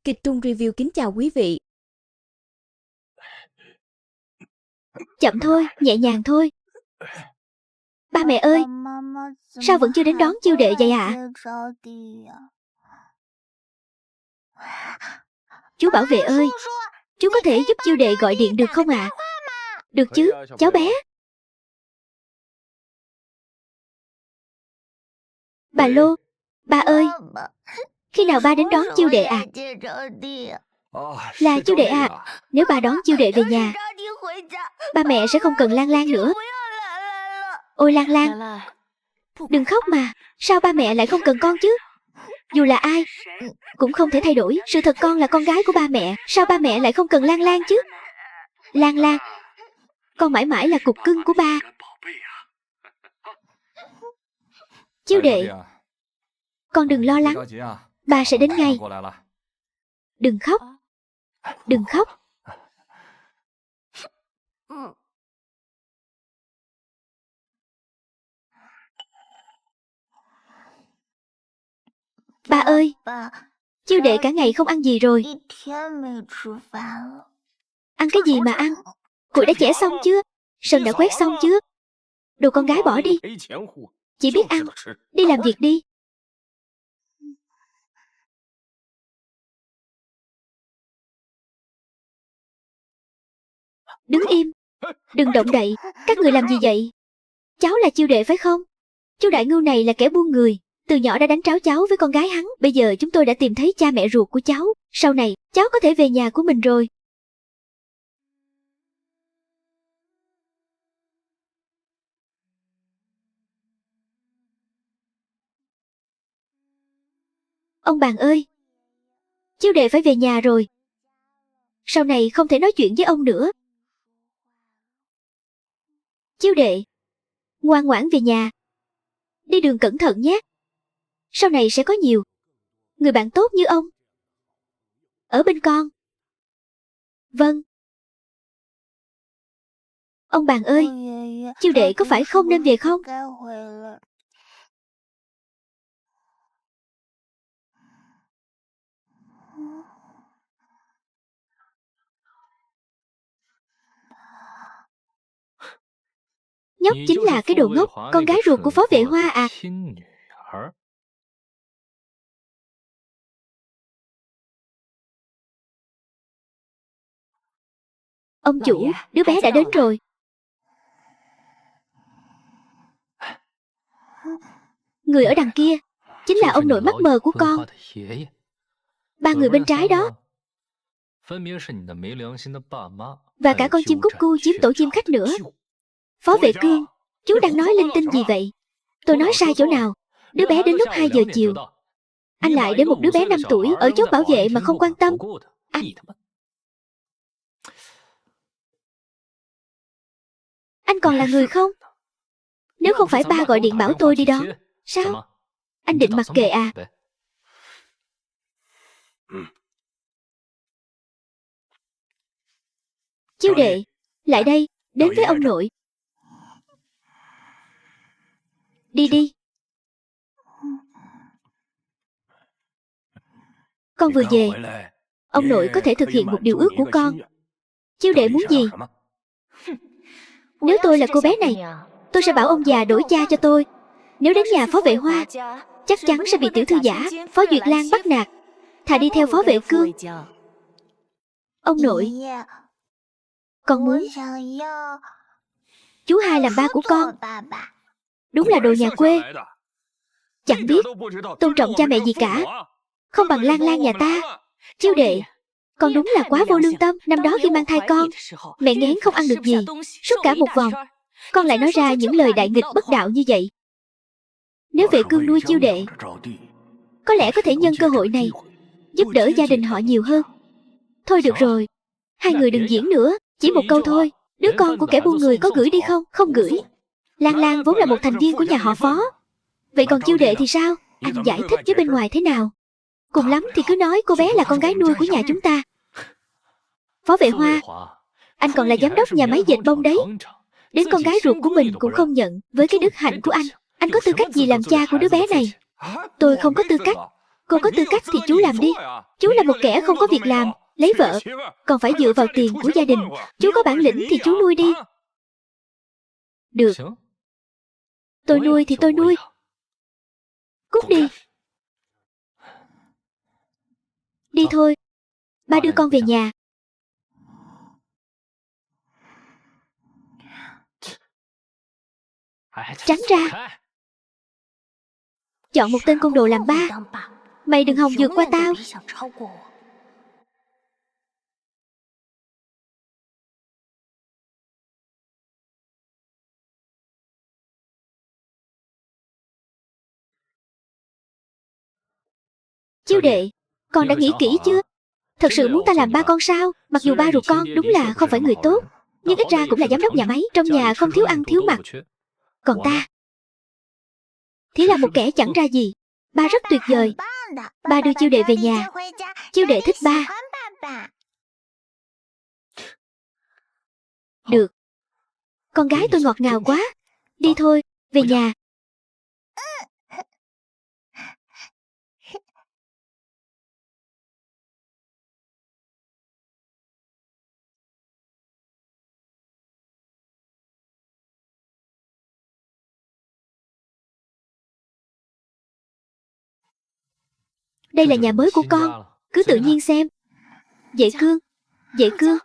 Kịch Trung Review kính chào quý vị. Chậm thôi, nhẹ nhàng thôi. Ba mẹ ơi, sao vẫn chưa đến đón chiêu đệ vậy ạ? Chú bảo vệ ơi, chú có thể giúp chiêu đệ gọi điện được không ạ? Được chứ, cháu bé. Bà Lô, ba ơi, khi nào ba đến đón chiêu đệ ạ? Là chiêu đệ ạ. Nếu ba đón chiêu đệ về nhà, ba mẹ sẽ không cần Lan Lan nữa. Ôi Lan Lan, đừng khóc mà. Sao ba mẹ lại không cần con chứ? Dù là ai cũng không thể thay đổi sự thật con là con gái của ba mẹ. Sao ba mẹ lại không cần Lan Lan chứ? Lan Lan, con mãi mãi là cục cưng của ba. Chiêu đệ, con đừng lo lắng, ba sẽ đến ngay. Đừng khóc, đừng khóc. Ba ơi, chiêu đệ cả ngày không ăn gì rồi. Ăn cái gì mà ăn? Củi đã chẻ xong chưa? Sân đã quét xong chưa? Đồ con gái bỏ đi. Chỉ biết ăn, đi làm việc đi. Đứng im, đừng động đậy. Các người làm gì vậy? Cháu là chiêu đệ phải không? Chú đại ngưu này là kẻ buôn người, từ nhỏ đã đánh tráo cháu với con gái hắn. Bây giờ chúng tôi đã tìm thấy cha mẹ ruột của cháu. Sau này, cháu có thể về nhà của mình rồi. Ông bạn ơi, chiêu đệ phải về nhà rồi. Sau này không thể nói chuyện với ông nữa. Chiêu đệ, ngoan ngoãn về nhà. Đi đường cẩn thận nhé. Sau này sẽ có nhiều người bạn tốt như ông ở bên con. Vâng. Ông bạn ơi, chiêu đệ có phải không nên về không? Nhóc chính là cái đồ ngốc, con gái ruột của Phó Vệ Hoa à? Ông chủ, đứa bé đã đến rồi. Người ở đằng kia chính là ông nội mắt mờ của con. Ba người bên trái đó. Và cả con chim cúc cu chiếm tổ chim khách nữa. Phó Vệ Cương, chú đang nói linh tinh gì vậy? Tôi nói sai chỗ nào? Đứa bé đến lúc 2 giờ chiều. Anh lại để một đứa bé 5 tuổi ở chốt bảo vệ mà không quan tâm. Anh còn là người không? Nếu không phải ba gọi điện bảo tôi đi đón, sao? Anh định mặc kệ à? Chiêu đệ, lại đây, đến với ông nội. Đi đi. Con vừa về, ông nội có thể thực hiện một điều ước của con. Chiêu đệ muốn gì? Nếu tôi là cô bé này, tôi sẽ bảo ông già đổi cha cho tôi. Nếu đến nhà Phó Vệ Hoa, chắc chắn sẽ bị tiểu thư giả Phó Duyệt Lan bắt nạt. Thà đi theo Phó Vệ Cương. Ông nội, con muốn chú hai làm ba của con. Đúng là đồ nhà quê, chẳng biết tôn trọng cha mẹ gì cả. Không bằng Lan Lan nhà ta. Chiêu đệ, con đúng là quá vô lương tâm. Năm đó khi mang thai con, mẹ nghén không ăn được gì. Suốt cả một vòng, con lại nói ra những lời đại nghịch bất đạo như vậy. Nếu Vệ Cương nuôi chiêu đệ, có lẽ có thể nhân cơ hội này giúp đỡ gia đình họ nhiều hơn. Thôi được rồi, hai người đừng diễn nữa. Chỉ một câu thôi. Đứa con của kẻ buôn người có gửi đi không? Không gửi. Lan Lan vốn là một thành viên của nhà họ Phó. Vậy còn chiêu đệ thì sao? Anh giải thích với bên ngoài thế nào? Cùng lắm thì cứ nói cô bé là con gái nuôi của nhà chúng ta. Phó Vệ Hoa, anh còn là giám đốc nhà máy dệt bông đấy. Đến con gái ruột của mình cũng không nhận. Với cái đức hạnh của anh có tư cách gì làm cha của đứa bé này? Tôi không có tư cách. Cô có tư cách thì chú làm đi. Chú là một kẻ không có việc làm, lấy vợ, còn phải dựa vào tiền của gia đình. Chú có bản lĩnh thì chú nuôi đi. Được. Tôi nuôi thì tôi nuôi. Cút đi. Đi thôi. Ba đưa con về nhà. Tránh ra. Chọn một tên côn đồ làm ba. Mày đừng hòng vượt qua tao. Chiêu đệ, con đã nghĩ kỹ chưa? Thật sự muốn ta làm ba con sao? Mặc dù ba ruột con đúng là không phải người tốt, nhưng ít ra cũng là giám đốc nhà máy, trong nhà không thiếu ăn thiếu mặc. Còn ta thì là một kẻ chẳng ra gì. Ba rất tuyệt vời. Ba đưa chiêu đệ về nhà. Chiêu đệ thích ba. Được. Con gái tôi ngọt ngào quá. Đi thôi, về nhà. Đây là nhà mới của con. Cứ tự nhiên xem. Dễ cương. Dễ cương.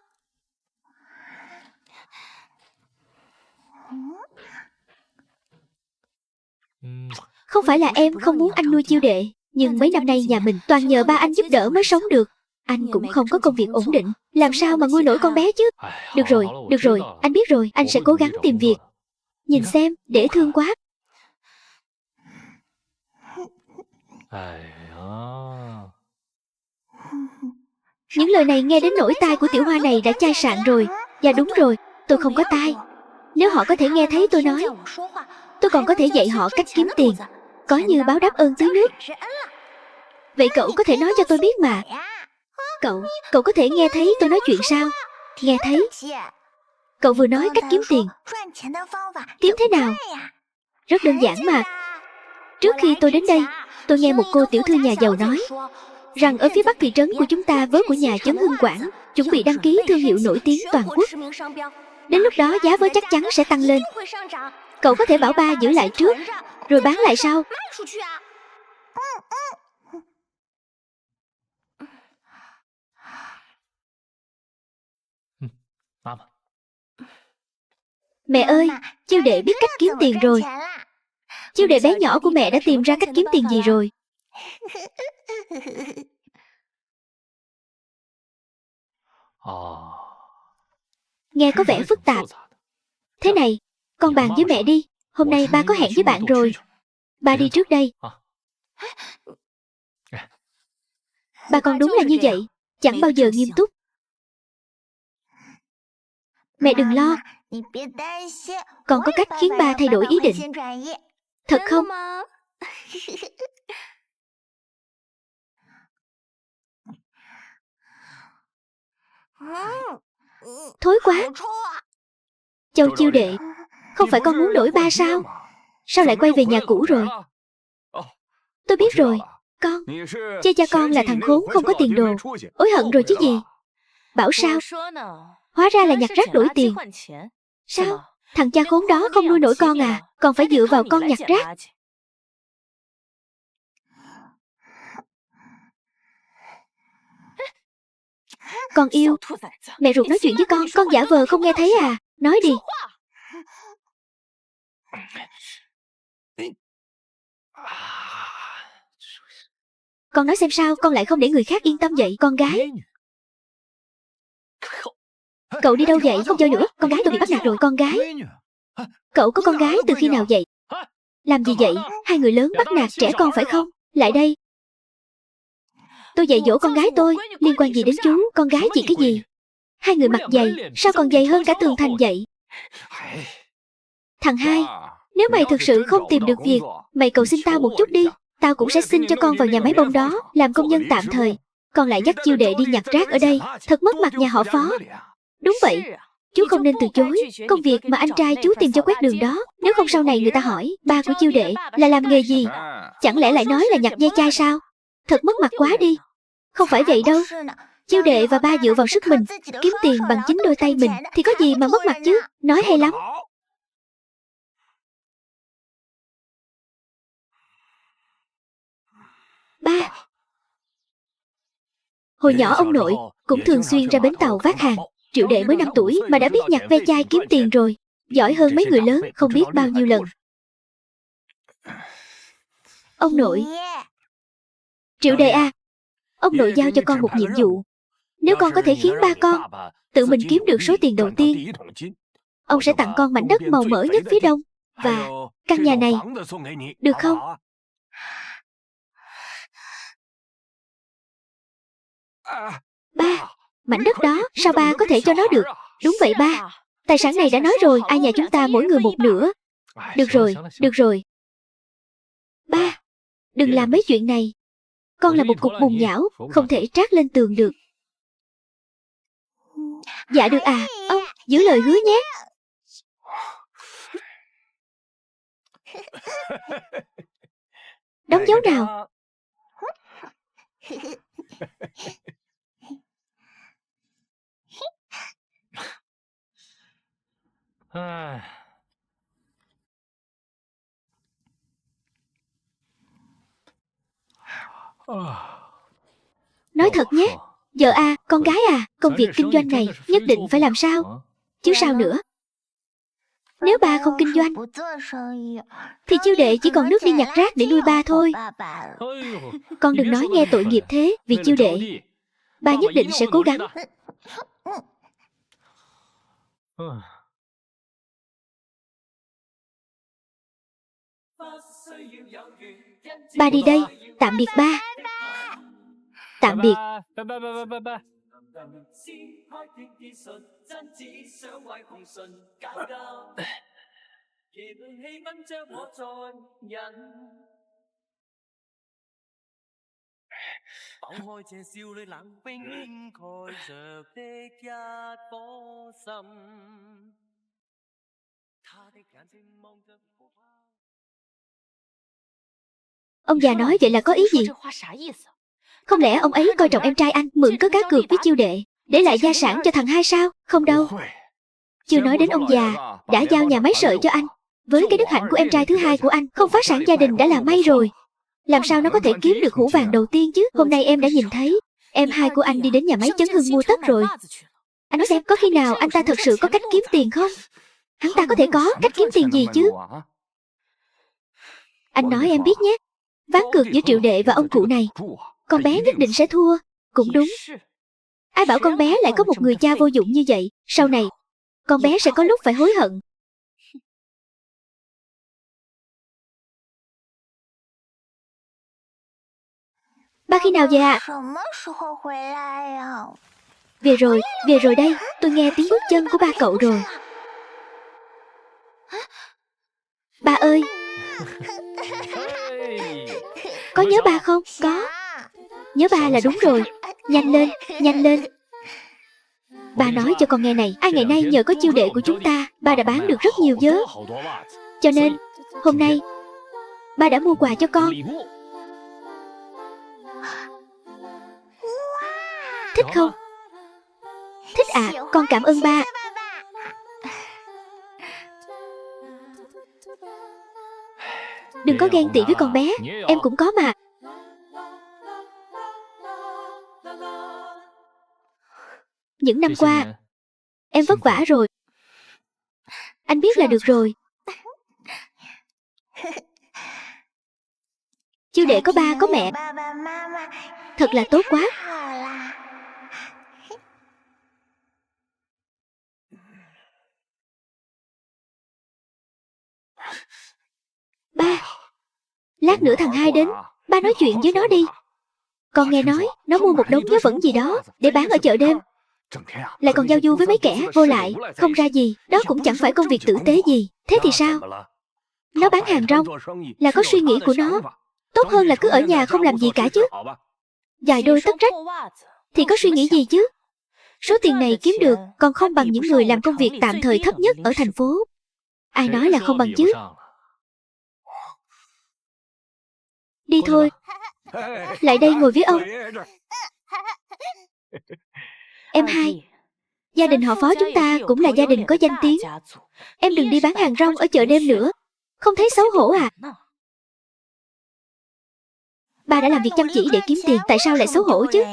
Không phải là em không muốn anh nuôi chiêu đệ, nhưng mấy năm nay nhà mình toàn nhờ ba anh giúp đỡ mới sống được. Anh cũng không có công việc ổn định, làm sao mà nuôi nổi con bé chứ? Được rồi, anh biết rồi, anh sẽ cố gắng tìm việc. Nhìn xem, dễ thương quá. Những lời này nghe đến nỗi tai của tiểu hoa này đã chai sạn rồi. Và đúng rồi, tôi không có tai. Nếu họ có thể nghe thấy tôi nói, tôi còn có thể dạy họ cách kiếm tiền, có như báo đáp ơn tưới nước. Vậy cậu có thể nói cho tôi biết mà. Cậu có thể nghe thấy tôi nói chuyện sao? Nghe thấy. Cậu vừa nói cách kiếm tiền. Kiếm thế nào? Rất đơn giản mà. Trước khi tôi đến đây, tôi nghe một cô tiểu thư nhà giàu nói rằng ở phía bắc thị trấn của chúng ta vớ của nhà Chấn Hưng Quảng chuẩn bị đăng ký thương hiệu nổi tiếng toàn quốc. Đến lúc đó giá vớ chắc chắn sẽ tăng lên. Cậu có thể bảo ba giữ lại trước, rồi bán lại sau. Mẹ ơi, chiêu đệ biết cách kiếm tiền rồi. Chiêu đệ bé nhỏ của mẹ đã tìm ra cách kiếm tiền gì rồi? Nghe có vẻ phức tạp. Thế này, con bàn với mẹ đi. Hôm nay ba có hẹn với bạn rồi. Ba đi trước đây. Ba con đúng là như vậy, chẳng bao giờ nghiêm túc. Mẹ đừng lo, con có cách khiến ba thay đổi ý định. Thật không? Thối quá. Châu chiêu đệ, không phải con muốn đổi ba sao? Sao lại quay về nhà cũ rồi? Tôi biết rồi, con. Chê cha con là thằng khốn không có tiền đồ. Hối hận rồi chứ gì. Bảo sao? Hóa ra là nhặt rác đổi tiền. Sao? Thằng cha khốn đó không nuôi nổi con à? Còn phải dựa vào con nhặt rác. Con yêu. Mẹ ruột nói chuyện với con giả vờ không nghe thấy à? Nói đi. Con nói xem sao con lại không để người khác yên tâm vậy, con gái. Cậu đi đâu vậy? Không chơi nữa. Con gái tôi bị bắt nạt rồi. Con gái. Cậu có con gái từ khi nào vậy? Làm gì vậy? Hai người lớn bắt nạt trẻ con phải không? Lại đây. Tôi dạy dỗ con gái tôi. Liên quan gì đến chú? Con gái chị cái gì? Hai người mặc dày, sao còn dày hơn cả tường thành vậy? Thằng hai, nếu mày thực sự không tìm được việc, mày cầu xin tao một chút đi. Tao cũng sẽ xin cho con vào nhà máy bông đó, làm công nhân tạm thời. Con lại dắt chiêu đệ đi nhặt rác ở đây, thật mất mặt nhà họ Phó. Đúng vậy, chú không nên từ chối công việc mà anh trai chú tìm cho quét đường đó. Nếu không sau này người ta hỏi ba của chiêu đệ là làm nghề gì, chẳng lẽ lại nói là nhặt ve chai sao? Thật mất mặt quá đi. Không phải vậy đâu. Chiêu đệ và ba dựa vào sức mình kiếm tiền bằng chính đôi tay mình thì có gì mà mất mặt chứ. Nói hay lắm. Ba, hồi nhỏ ông nội cũng thường xuyên ra bến tàu vác hàng. Triệu đệ mới 5 tuổi mà đã biết nhặt ve chai kiếm tiền rồi. Giỏi hơn mấy người lớn không biết bao nhiêu lần. Ông nội, Triệu đệ à, ông nội giao cho con một nhiệm vụ. Nếu con có thể khiến ba con tự mình kiếm được số tiền đầu tiên, ông sẽ tặng con mảnh đất màu mỡ nhất phía đông và căn nhà này, được không? Ba, mảnh đất đó sao ba có thể cho nó được? Đúng vậy ba, tài sản này đã nói rồi, ai nhà chúng ta mỗi người một nửa. Được rồi. Ba, đừng làm mấy chuyện này. Con là một cục bùn nhão, không thể trát lên tường được. Dạ được à, ông giữ lời hứa nhé. Đóng dấu nào. Nói thật nhé. Vợ à, con gái à, công việc kinh doanh này nhất định phải làm sao. Chứ sao nữa. Nếu ba không kinh doanh thì chiêu đệ chỉ còn nước đi nhặt rác để nuôi ba thôi. Con đừng nói nghe tội nghiệp thế. Vì chiêu đệ, ba nhất định sẽ cố gắng. Ba đi đây. Tạm biệt ba. Tạm biệt. Ông già nói vậy là có ý gì? Không lẽ ông ấy coi trọng em trai anh mượn cớ cá cược với chiêu đệ để lại gia sản cho thằng hai sao? Không đâu. Chưa nói đến ông già đã giao nhà máy sợi cho anh. Với cái đức hạnh của em trai thứ hai của anh, không phá sản gia đình đã là may rồi. Làm sao nó có thể kiếm được hũ vàng đầu tiên chứ? Hôm nay em đã nhìn thấy em hai của anh đi đến nhà máy Chấn Hưng mua tất rồi. Anh nói xem, có khi nào anh ta thật sự có cách kiếm tiền không? Hắn ta có thể có cách kiếm tiền gì chứ? Anh nói em biết nhé. Ván cược giữa Triệu đệ và ông cụ này, con bé nhất định sẽ thua. Cũng đúng. Ai bảo con bé lại có một người cha vô dụng như vậy. Sau này con bé sẽ có lúc phải hối hận. Ba khi nào về ạ? Về rồi đây. Tôi nghe tiếng bước chân của ba cậu rồi. Ba ơi. Có nhớ ba không? Có. Nhớ ba là đúng rồi. Nhanh lên, nhanh lên. Ba nói cho con nghe này, ai ngày nay nhờ có chiêu đệ của chúng ta, ba đã bán được rất nhiều vớ. Cho nên hôm nay ba đã mua quà cho con. Thích không? Thích à, con cảm ơn ba. Đừng có ghen tị với con bé, em cũng có mà. Những năm qua em vất vả rồi. Anh biết là được rồi. Chiêu đệ có ba có mẹ, thật là tốt quá. Ba, lát nữa thằng hai đến, ba nói chuyện với nó đi. Con nghe nói nó mua một đống vớ vẩn gì đó để bán ở chợ đêm, lại còn giao du với mấy kẻ vô lại không ra gì. Đó cũng chẳng phải công việc tử tế gì. Thế thì sao? Nó bán hàng rong là có suy nghĩ của nó. Tốt hơn là cứ ở nhà không làm gì cả chứ. Dài đôi tất rách thì có suy nghĩ gì chứ. Số tiền này kiếm được còn không bằng những người làm công việc tạm thời thấp nhất ở thành phố. Ai nói là không bằng chứ. Đi thôi. Lại đây ngồi với ông. Em hai, gia đình họ Phó chúng ta cũng là gia đình có danh tiếng. Em đừng đi bán hàng rong ở chợ đêm nữa. Không thấy xấu hổ à? Ba đã làm việc chăm chỉ để kiếm tiền, tại sao lại xấu hổ chứ?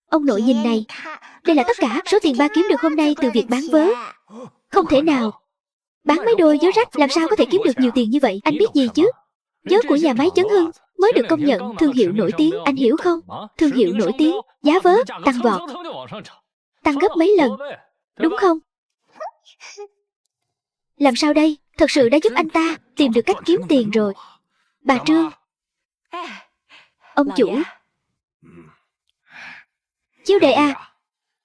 Ông nội nhìn này, đây là tất cả số tiền ba kiếm được hôm nay từ việc bán vớ. Không thể nào. Bán mấy đôi vớ rách làm sao có thể kiếm được nhiều tiền như vậy? Anh biết gì chứ? Vớ của nhà máy Chấn Hưng mới được công nhận thương hiệu nổi tiếng, anh hiểu không? Thương hiệu nổi tiếng, giá vớ tăng vọt, tăng gấp mấy lần, đúng không? Làm sao đây? Thật sự đã giúp anh ta tìm được cách kiếm tiền rồi. Bà Trương, ông chủ, Chiêu đệ à,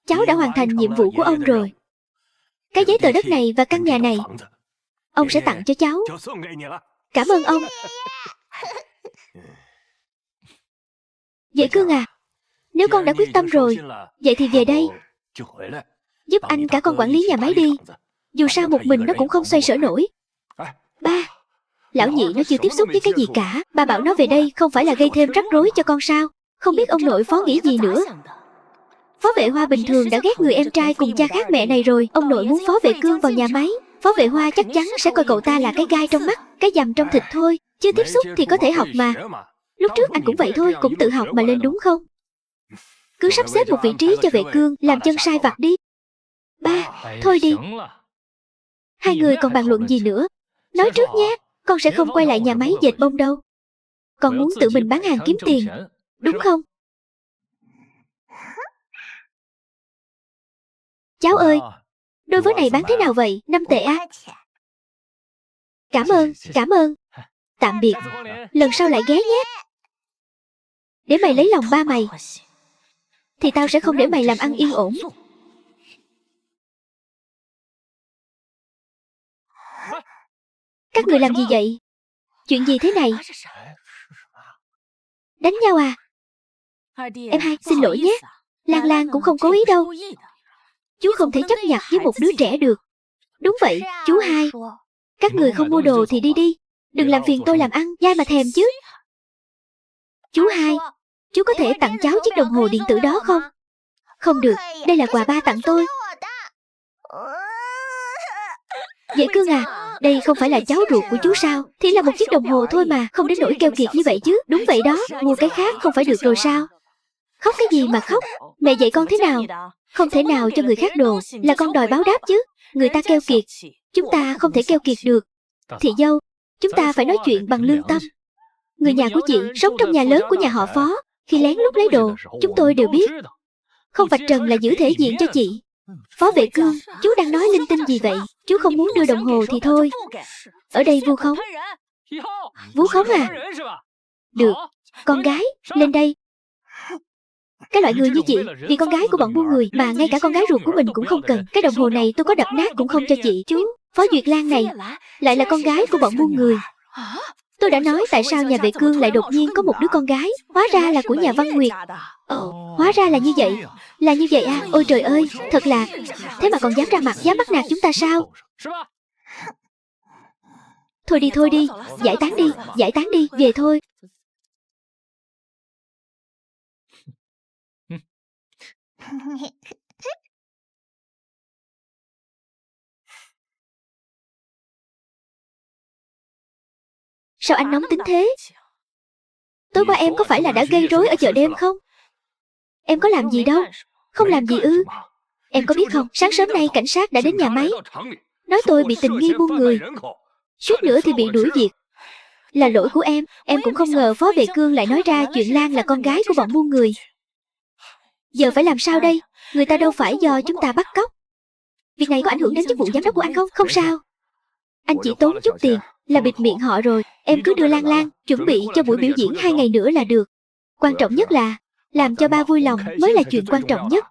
cháu đã hoàn thành nhiệm vụ của ông rồi. Cái giấy tờ đất này và căn nhà này ông sẽ tặng cho cháu. Cảm ơn ông. Vệ Cương à, nếu con đã quyết tâm rồi, vậy thì về đây giúp anh cả con quản lý nhà máy đi. Dù sao một mình nó cũng không xoay sở nổi. Ba, lão nhị nó chưa tiếp xúc với cái gì cả. Ba bảo nó về đây không phải là gây thêm rắc rối cho con sao? Không biết ông nội Phó nghĩ gì nữa. Phó Vệ Hoa bình thường đã ghét người em trai cùng cha khác mẹ này rồi. Ông nội muốn Phó Vệ Cương vào nhà máy, Phó Vệ Hoa chắc chắn sẽ coi cậu ta là cái gai trong mắt, cái dằm trong thịt thôi. Chưa tiếp xúc thì có thể học mà. Lúc trước anh cũng vậy thôi, cũng tự học mà lên đúng không? Cứ sắp xếp một vị trí cho Vệ Cương làm chân sai vặt đi. Ba, thôi đi. Hai người còn bàn luận gì nữa? Nói trước nhé, con sẽ không quay lại nhà máy dệt bông đâu. Con muốn tự mình bán hàng kiếm tiền, đúng không? Cháu ơi, đôi vớ này bán thế nào vậy? 5 tệ à? Cảm ơn, cảm ơn. Tạm biệt, lần sau lại ghé nhé. Để mày lấy lòng ba mày thì tao sẽ không để mày làm ăn yên ổn. Các người làm gì vậy? Chuyện gì thế này? Đánh nhau à? Em hai, xin lỗi nhé. Lan Lan cũng không cố ý đâu. Chú không thể chấp nhặt với một đứa trẻ được. Đúng vậy, chú hai. Các người không mua đồ thì đi đi. Đừng làm phiền tôi làm ăn, dai mà thèm chứ. Chú hai, chú có thể tặng cháu chiếc đồng hồ điện tử đó không? Không được, đây là quà ba tặng tôi. Vệ Cương à, đây không phải là cháu ruột của chú sao? Thì là một chiếc đồng hồ thôi mà, không đến nỗi keo kiệt như vậy chứ. Đúng vậy đó, mua cái khác không phải được rồi sao? Khóc cái gì mà khóc? Mẹ dạy con thế nào? Không thể nào cho người khác đồ, là con đòi báo đáp chứ. Người ta keo kiệt, chúng ta không thể keo kiệt được. Thị dâu, chúng ta phải nói chuyện bằng lương tâm. Người nhà của chị sống trong nhà lớn của nhà họ Phó. Khi lén lút lấy đồ, chúng tôi đều biết. Không vạch trần là giữ thể diện cho chị. Phó Vệ Cương, chú đang nói linh tinh gì vậy? Chú không muốn đưa đồng hồ thì thôi. Ở đây vu khống. Vu khống à? Được, con gái, lên đây. Cái loại người như chị, vì con gái của bọn buôn người mà ngay cả con gái ruột của mình cũng không cần. Cái đồng hồ này tôi có đập nát cũng không cho chị. Chú, Phó Duyệt Lan này lại là con gái của bọn buôn người. Tôi đã nói tại sao nhà Vệ Cương lại đột nhiên có một đứa con gái. Hóa ra là của nhà Văn Nguyệt. Hóa ra là như vậy. Là như vậy à? Ôi trời ơi, thật là. Thế mà còn dám ra mặt, dám bắt nạt chúng ta sao? Thôi đi, giải tán đi, về thôi. Sao anh nóng tính thế? Tối qua em có phải là đã gây rối ở chợ đêm không? Em có làm gì đâu. Không làm gì ư? Em có biết không, sáng sớm nay cảnh sát đã đến nhà máy, nói tôi bị tình nghi buôn người, suýt nữa thì bị đuổi việc. Là lỗi của em cũng không ngờ Phó Vệ Cương lại nói ra chuyện Lan là con gái của bọn buôn người. Giờ phải làm sao đây? Người ta đâu phải do chúng ta bắt cóc. Việc này có ảnh hưởng đến chức vụ giám đốc của anh không? Không sao. Anh chỉ tốn chút tiền là bịt miệng họ rồi. Em cứ đưa Lan Lan chuẩn bị cho buổi biểu diễn 2 ngày nữa là được. Quan trọng nhất là làm cho ba vui lòng mới là chuyện quan trọng nhất.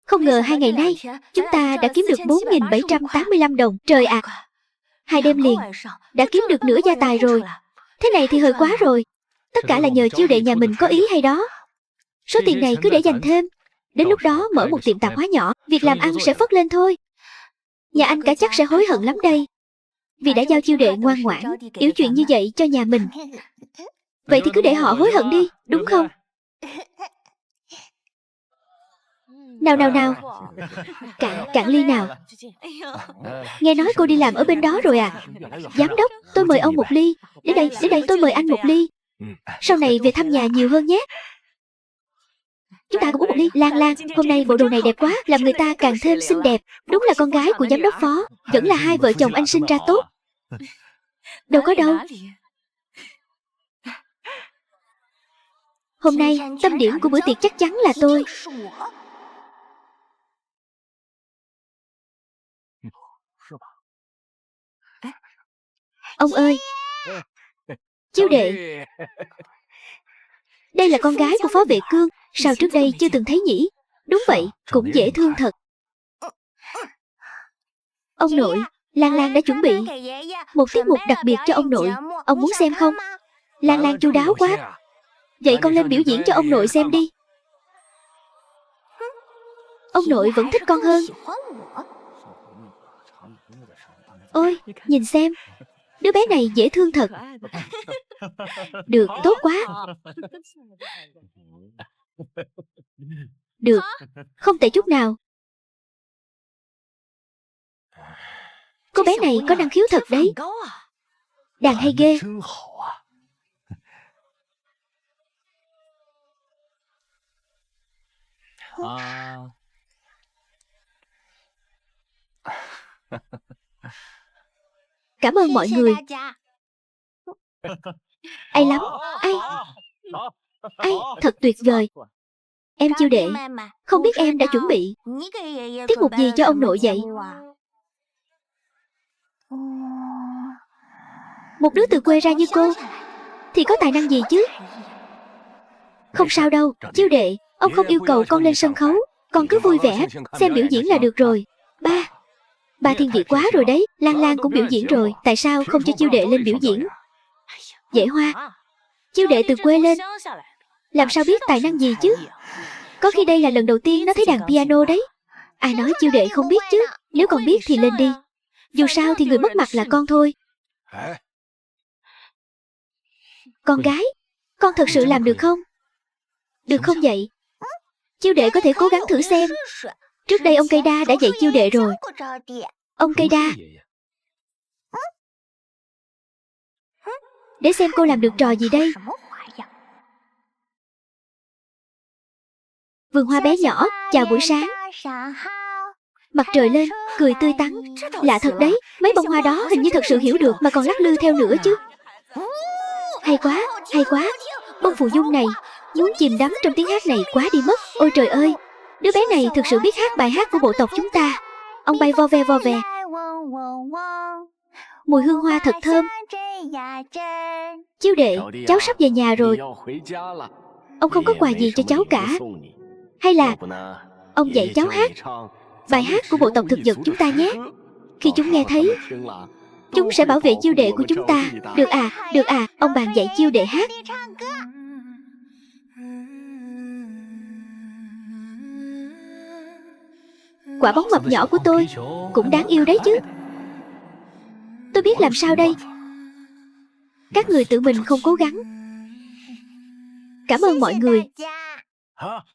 Không ngờ 2 ngày nay chúng ta đã kiếm được 4.785 đồng. Trời ạ, 2 đêm liền đã kiếm được nửa gia tài rồi. Thế này thì hơi quá rồi. Tất cả là nhờ chiêu đệ nhà mình có ý hay đó. Số tiền này cứ để dành thêm. Đến lúc đó mở một tiệm tạp hóa nhỏ, việc làm ăn sẽ phất lên thôi. Nhà anh cả chắc sẽ hối hận lắm đây, vì đã giao chiêu đệ ngoan ngoãn, hiểu chuyện như vậy cho nhà mình. Vậy thì cứ để họ hối hận đi, đúng không? Nào nào nào, cạn ly nào. Nghe nói cô đi làm ở bên đó rồi à? Giám đốc, tôi mời ông một ly. Đến đây tôi mời anh một ly. Sau này về thăm nhà nhiều hơn nhé. Chúng ta cũng uống một ly. Lan Lan, hôm nay bộ đồ này đẹp quá, làm người ta càng thêm xinh đẹp. Đúng là con gái của giám đốc phó. Vẫn là hai vợ chồng anh sinh ra tốt. Đâu có đâu. Hôm nay, tâm điểm của bữa tiệc chắc chắn là tôi. Ông ơi, chiêu đệ, đây là con gái của Phó Vệ Cương. Sao trước đây chưa từng thấy nhỉ? Đúng vậy, cũng dễ thương thật. Ông nội, Lan Lan đã chuẩn bị một tiết mục đặc biệt cho ông nội. Ông muốn xem không? Lan Lan chu đáo quá. Vậy con lên biểu diễn cho ông nội xem đi. Ông nội vẫn thích con hơn. Ôi, nhìn xem, đứa bé này dễ thương thật. Được, tốt quá. Được, không tệ chút nào. Cô bé này có năng khiếu thật đấy. Đàn hay ghê. Cảm ơn mọi người. Ai lắm. Ai, thật tuyệt vời. Em chiêu đệ, không biết em đã chuẩn bị tiết mục gì cho ông nội vậy? Một đứa từ quê ra như cô thì có tài năng gì chứ? Không sao đâu, chiêu đệ, ông không yêu cầu con lên sân khấu. Con cứ vui vẻ, xem biểu diễn là được rồi. Ba thiên vị quá rồi đấy. Lan Lan cũng biểu diễn rồi, tại sao không cho chiêu đệ lên biểu diễn? Dễ Hoa, chiêu đệ từ quê lên, làm sao biết tài năng gì chứ? Có khi đây là lần đầu tiên nó thấy đàn piano đấy. Ai nói chiêu đệ không biết chứ? Nếu con biết thì lên đi. Dù sao thì người mất mặt là con thôi. Con gái, con thật sự làm được không? Được không vậy? Chiêu đệ có thể cố gắng thử xem. Trước đây ông cây đa đã dạy chiêu đệ rồi. Ông cây đa, để xem cô làm được trò gì đây. Vườn hoa bé nhỏ, chào buổi sáng. Mặt trời lên, cười tươi tắn. Lạ thật đấy, mấy bông hoa đó hình như thật sự hiểu được mà còn lắc lư theo nữa chứ. Hay quá, hay quá. Bông phù dung này muốn chìm đắm trong tiếng hát này quá đi mất. Ôi trời ơi, đứa bé này thực sự biết hát bài hát của bộ tộc chúng ta. Ông bay vo ve vo ve. Mùi hương hoa thật thơm. Chiêu đệ, cháu sắp về nhà rồi. Ông không có quà gì cho cháu cả. Hay là ông dạy cháu hát bài hát của bộ tộc thực vật chúng ta nhé. Khi chúng nghe thấy, chúng sẽ bảo vệ chiêu đệ của chúng ta. Được à, ông bàn dạy chiêu đệ hát. Quả bóng mập nhỏ của tôi cũng đáng yêu đấy chứ. Tôi biết làm sao đây. Các người tự mình không cố gắng. Cảm ơn mọi người.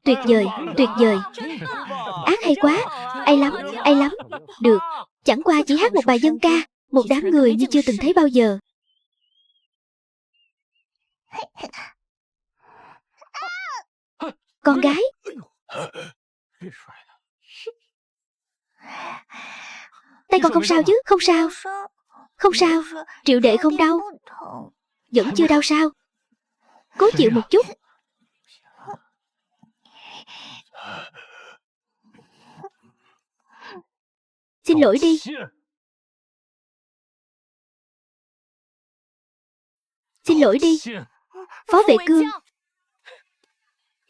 Tuyệt vời, tuyệt vời. Ác hay quá, ai lắm. Được, chẳng qua chỉ hát một bài dân ca. Một đám người như chưa từng thấy bao giờ. Con gái. Tay con không sao chứ? Không sao. Không sao, Triệu đệ không đau. Vẫn chưa đau sao? Cố chịu một chút. Xin lỗi đi. Xin lỗi đi. Phó Vệ Cương,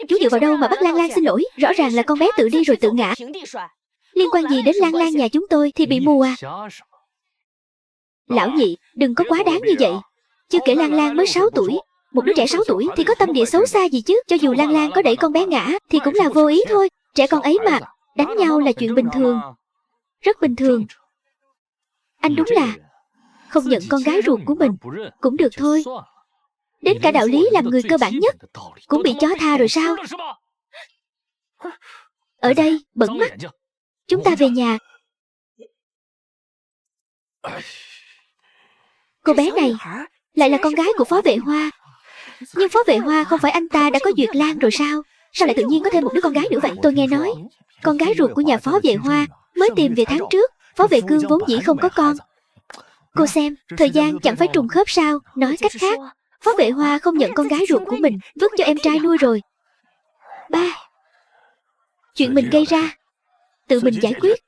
chú dựa vào đâu mà bắt Lan Lan xin lỗi? Rõ ràng là con bé tự đi rồi tự ngã. Liên quan gì đến Lan Lan nhà chúng tôi thì bị mù à? Lão nhị, đừng có quá đáng như vậy. Chưa kể Lan Lan mới 6 tuổi. Một đứa trẻ 6 tuổi thì có tâm địa xấu xa gì chứ? Cho dù Lan Lan có đẩy con bé ngã thì cũng là vô ý thôi. Trẻ con ấy mà, đánh nhau là chuyện bình thường. Rất bình thường. Anh đúng là không nhận con gái ruột của mình cũng được thôi. Đến cả đạo lý làm người cơ bản nhất cũng bị chó tha rồi sao? Ở đây bẩn mắt. Chúng ta về nhà. Cô bé này lại là con gái của Phó Vệ Hoa. Nhưng Phó Vệ Hoa không phải anh ta đã có Duyệt Lan rồi sao? Sao lại tự nhiên có thêm một đứa con gái nữa vậy? Tôi nghe nói con gái ruột của nhà Phó Vệ Hoa mới tìm về tháng trước. Phó Vệ Cương vốn dĩ không có con. Cô xem, thời gian chẳng phải trùng khớp sao? Nói cách khác, Phó Vệ Hoa không nhận con gái ruột của mình, vứt cho em trai nuôi rồi. Ba, chuyện mình gây ra, tự mình giải quyết.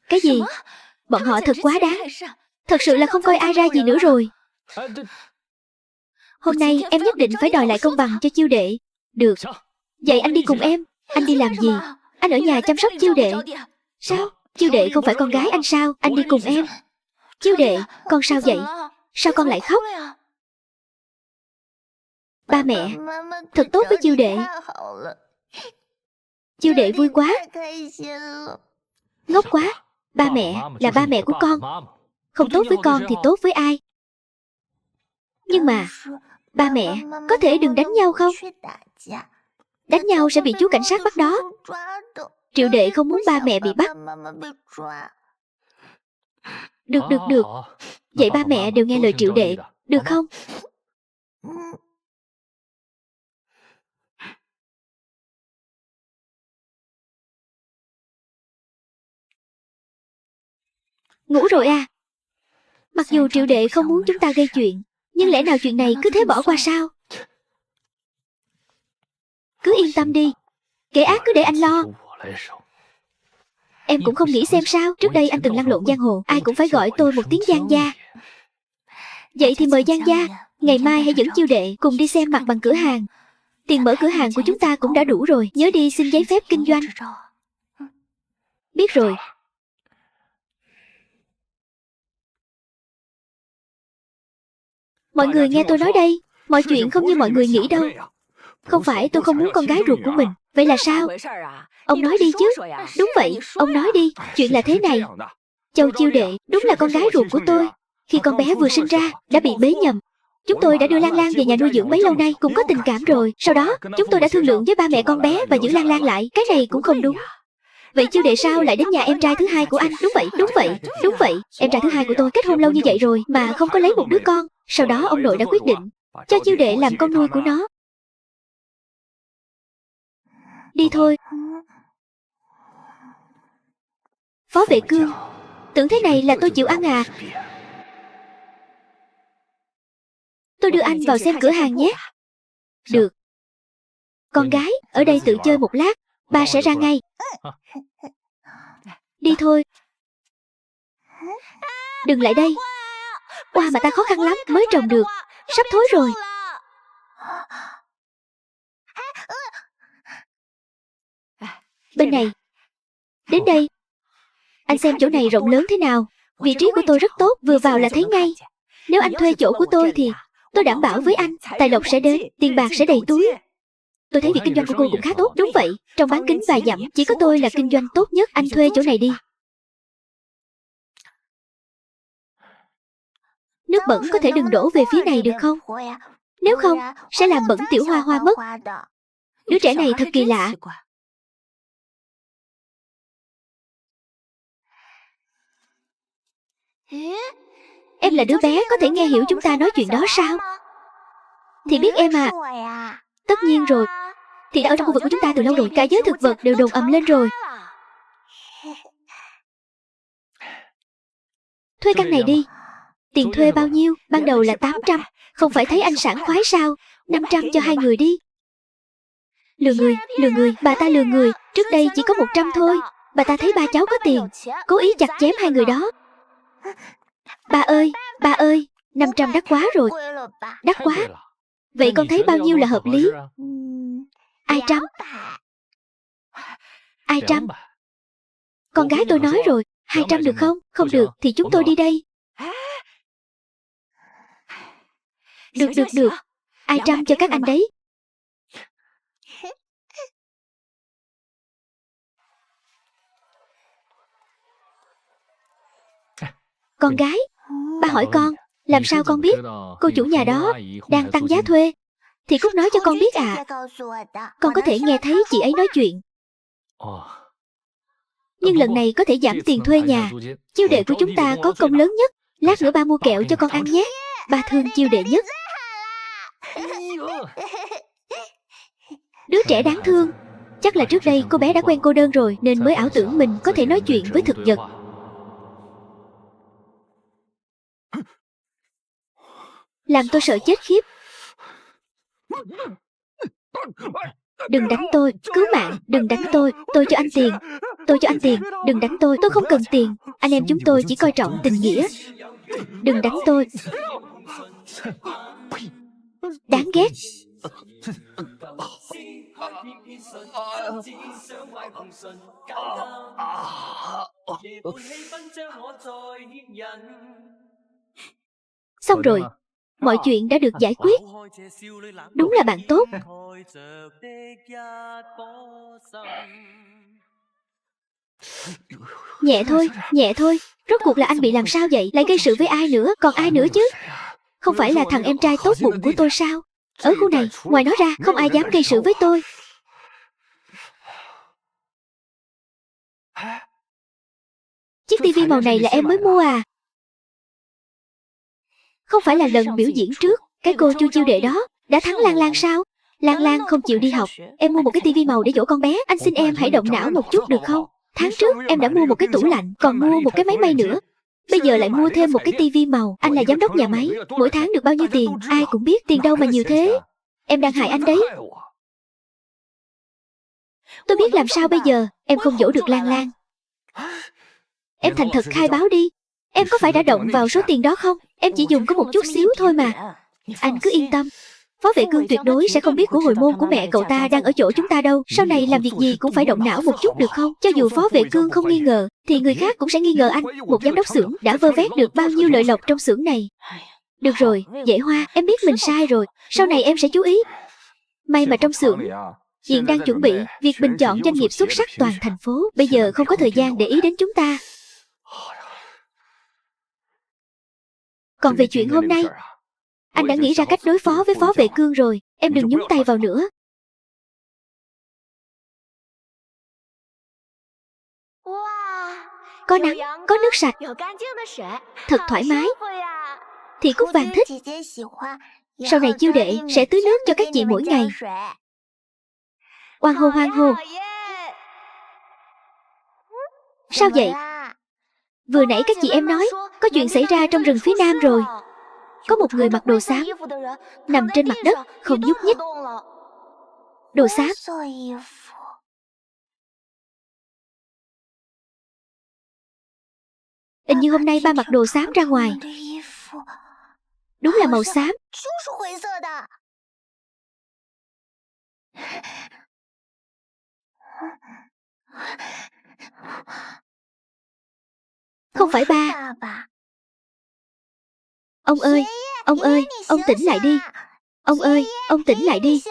Cái gì? Bọn họ thật quá đáng. Thật sự là không coi ai ra gì nữa rồi. Hôm nay em nhất định phải đòi lại công bằng cho Chiêu đệ. Được. Vậy anh đi cùng em. Anh đi làm gì? Anh ở nhà chăm sóc Chiêu đệ. Sao? Chiêu đệ không phải con gái anh sao? Anh đi cùng em. Chiêu đệ, con sao vậy? Sao con lại khóc? Ba mẹ thật tốt với Chiêu đệ. Chiêu đệ vui quá. Ngốc quá. Ba mẹ là ba mẹ của con. Không tốt với con thì tốt với ai? Nhưng mà ba mẹ có thể đừng đánh nhau không? Đánh nhau sẽ bị chú cảnh sát bắt đó. Triệu đệ không muốn ba mẹ bị bắt. Được. Vậy ba mẹ đều nghe lời Triệu đệ, được không? Ngủ rồi à? Mặc dù Triệu đệ không muốn chúng ta gây chuyện, nhưng lẽ nào chuyện này cứ thế bỏ qua sao? Cứ yên tâm đi, kẻ ác cứ để anh lo. Em cũng không nghĩ xem sao. Trước đây anh từng lăn lộn giang hồ, ai cũng phải gọi tôi một tiếng Giang gia. Vậy thì mời Giang gia, ngày mai hãy dẫn Chiêu đệ cùng đi xem mặt bằng cửa hàng. Tiền mở cửa hàng của chúng ta cũng đã đủ rồi. Nhớ đi xin giấy phép kinh doanh. Biết rồi. Mọi người nghe tôi nói đây. Mọi chuyện không như mọi người nghĩ đâu. Không phải tôi không muốn con gái ruột của mình. Vậy là sao? Ông nói đi chứ. Đúng vậy, ông nói đi. Chuyện là thế này. Châu Chiêu đệ đúng là con gái ruột của tôi. Khi con bé vừa sinh ra đã bị bế nhầm. Chúng tôi đã đưa Lan Lan về nhà nuôi dưỡng bấy lâu nay, cũng có tình cảm rồi. Sau đó chúng tôi đã thương lượng với ba mẹ con bé và giữ Lan Lan lại. Cái này cũng không đúng. Vậy Chiêu đệ sao lại đến nhà em trai thứ hai của anh? Đúng vậy. Em trai thứ hai của tôi kết hôn lâu như vậy rồi mà không có lấy một đứa con. Sau đó ông nội đã quyết định cho Chiêu đệ làm con nuôi của nó. Đi thôi. Phó Vệ Cương, tưởng thế này là tôi chịu ăn à? Tôi đưa anh vào xem cửa hàng nhé. Được. Con gái, ở đây tự chơi một lát, ba sẽ ra ngay. Đi thôi. Đừng lại đây. Oa mà ta khó khăn lắm, mới trồng được. Sắp thối rồi. Bên này. Đến đây. Anh xem chỗ này rộng lớn thế nào. Vị trí của tôi rất tốt, vừa vào là thấy ngay. Nếu anh thuê chỗ của tôi thì tôi đảm bảo với anh, tài lộc sẽ đến, tiền bạc sẽ đầy túi. Tôi thấy việc kinh doanh của cô cũng khá tốt. Đúng vậy, trong bán kính vài dặm chỉ có tôi là kinh doanh tốt nhất. Anh thuê chỗ này đi. Nước bẩn có thể đừng đổ về phía này được không? Nếu không, sẽ làm bẩn tiểu Hoa Hoa mất. Đứa trẻ này thật kỳ lạ. Em là đứa bé có thể nghe hiểu chúng ta nói chuyện đó sao? Thì biết em à. Tất nhiên rồi. Thì đã ở trong khu vực của chúng ta từ lâu rồi. Cả giới thực vật đều đồn ầm lên rồi. Thuê căn này đi. Tiền thuê bao nhiêu? Ban đầu là 800. Không phải thấy anh sảng khoái sao? 500 cho hai người đi. Lừa người, bà ta lừa người. Trước đây chỉ có 100 thôi. Bà ta thấy ba cháu có tiền, cố ý chặt chém hai người đó. Ba ơi, 500 đắt quá rồi. Đắt quá. Vậy con thấy bao nhiêu là hợp lý? Ai trăm? Ai trăm? Con gái tôi nói rồi, 200 được không? Không được thì chúng tôi đi đây. Được. Ai trăm cho các anh đấy. Con gái. Ba hỏi con, làm sao con biết cô chủ nhà đó đang tăng giá thuê? Thì Cúc nói cho con biết à. Con có thể nghe thấy chị ấy nói chuyện. Nhưng lần này có thể giảm tiền thuê nhà. Chiêu đệ của chúng ta có công lớn nhất. Lát nữa ba mua kẹo cho con ăn nhé. Ba thương chiêu đệ nhất. Đứa trẻ đáng thương. Chắc là trước đây cô bé đã quen cô đơn rồi nên mới ảo tưởng mình có thể nói chuyện với thực vật. Làm tôi sợ chết khiếp. Đừng đánh tôi, cứu mạng, đừng đánh tôi cho anh tiền. Tôi cho anh tiền, đừng đánh tôi không cần tiền. Anh em chúng tôi chỉ coi trọng tình nghĩa. Đừng đánh tôi. Đáng ghét. Xong rồi, mọi chuyện đã được giải quyết. Đúng là bạn tốt. Nhẹ thôi, nhẹ thôi. Rốt cuộc là anh bị làm sao vậy? Lại gây sự với ai nữa? Còn ai nữa chứ? Không phải là thằng em trai tốt bụng của tôi sao? Ở khu này, ngoài nó ra, không ai dám gây sự với tôi. Chiếc tivi màu này là em mới mua à? Không phải là lần biểu diễn trước, cái cô Chu Chiêu Đệ đó đã thắng Lan Lan sao? Lan Lan không chịu đi học. Em mua một cái tivi màu để dỗ con bé. Anh xin em hãy động não một chút được không? Tháng trước em đã mua một cái tủ lạnh, còn mua một cái máy may nữa. Bây giờ lại mua thêm một cái tivi màu. Anh là giám đốc nhà máy, mỗi tháng được bao nhiêu tiền? Ai cũng biết, tiền đâu mà nhiều thế. Em đang hại anh đấy. Tôi biết làm sao bây giờ. Em không dỗ được Lan Lan. Em thành thật khai báo đi. Em có phải đã động vào số tiền đó không? Em chỉ dùng có một chút xíu thôi mà. Anh cứ yên tâm. Phó Vệ Cương tuyệt đối sẽ không biết của hồi môn của mẹ cậu ta đang ở chỗ chúng ta đâu. Sau này làm việc gì cũng phải động não một chút được không? Cho dù Phó Vệ Cương không nghi ngờ thì người khác cũng sẽ nghi ngờ anh. Một giám đốc xưởng đã vơ vét được bao nhiêu lợi lộc trong xưởng này. Được rồi, Dễ Hoa, em biết mình sai rồi. Sau này em sẽ chú ý. May mà trong xưởng hiện đang chuẩn bị việc bình chọn doanh nghiệp xuất sắc toàn thành phố. Bây giờ không có thời gian để ý đến chúng ta. Còn về chuyện hôm nay, anh đã nghĩ ra cách đối phó với Phó Vệ Cương rồi. Em đừng nhúng tay vào nữa. Có nắng, có nước sạch, thật thoải mái. Thì Cúc Vàng thích. Sau này Chiêu Đệ sẽ tưới nước cho các chị mỗi ngày. Hoan hô hoan hô. Sao vậy? Vừa nãy các chị em nói có chuyện xảy ra trong rừng phía nam rồi. Có một người mặc đồ xám nằm trên mặt đất không nhúc nhích. Đồ xám. Hình như hôm nay ba mặc đồ xám ra ngoài. Đúng là màu xám. Không phải ba. Ông ơi, ông tỉnh lại đi. Ông ơi, ông tỉnh lại đi.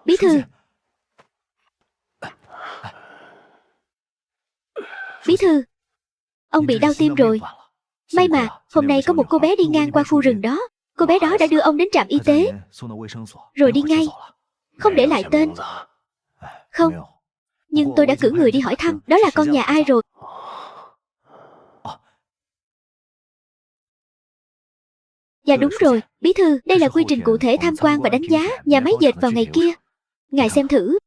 Bí thư. Bí thư, ông bị đau tim rồi. May mà hôm nay có một cô bé đi ngang qua khu rừng đó. Cô bé đó đã đưa ông đến trạm y tế rồi đi ngay, không để lại tên. Không, nhưng tôi đã cử người đi hỏi thăm đó là con nhà ai rồi. Dạ đúng rồi, bí thư, đây là quy trình cụ thể tham quan và đánh giá nhà máy dệt vào ngày kia. Ngài xem thử.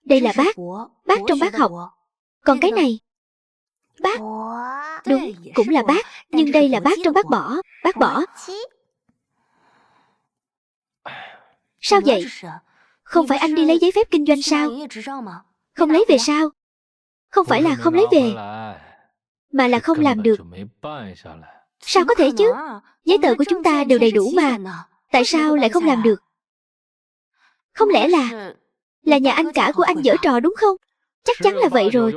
Đây là bát, bát trong bát học. Còn cái này, bát. Đúng, cũng là bát, nhưng đây là bát trong bát bỏ. Bát bỏ. Sao vậy? Không phải anh đi lấy giấy phép kinh doanh sao? Không lấy về sao? Không phải là không lấy về, mà là không làm được. Sao có thể chứ? Giấy tờ của chúng ta đều đầy đủ mà. Tại sao lại không làm được? Không lẽ là nhà anh cả của anh giở trò đúng không? Chắc chắn là vậy rồi.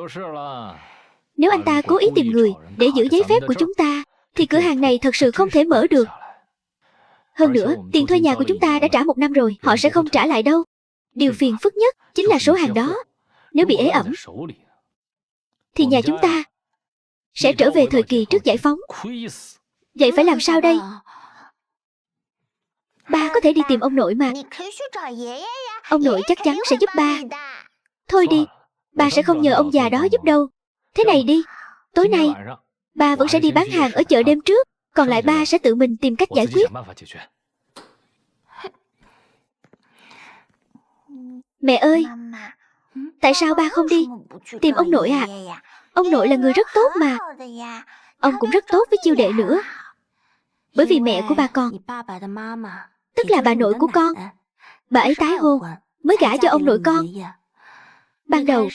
Nếu anh ta cố ý tìm người để giữ giấy phép của chúng ta thì cửa hàng này thật sự không thể mở được. Hơn nữa, tiền thuê nhà của chúng ta đã trả 1 năm rồi, họ sẽ không trả lại đâu. Điều phiền phức nhất chính là số hàng đó. Nếu bị ế ẩm, thì nhà chúng ta sẽ trở về thời kỳ trước giải phóng. Vậy phải làm sao đây? Ba có thể đi tìm ông nội mà. Ông nội chắc chắn sẽ giúp ba. Thôi đi, ba sẽ không nhờ ông già đó giúp đâu. Thế này đi, tối nay ba vẫn sẽ đi bán hàng ở chợ đêm trước, còn lại ba sẽ tự mình tìm cách giải quyết. Mẹ ơi, tại sao ba không đi tìm ông nội à? Ông nội là người rất tốt mà. Ông cũng rất tốt với Chiêu đệ nữa. Bởi vì mẹ của ba con, tức là bà nội của con, bà ấy tái hôn mới gả cho ông nội con. Ban đầu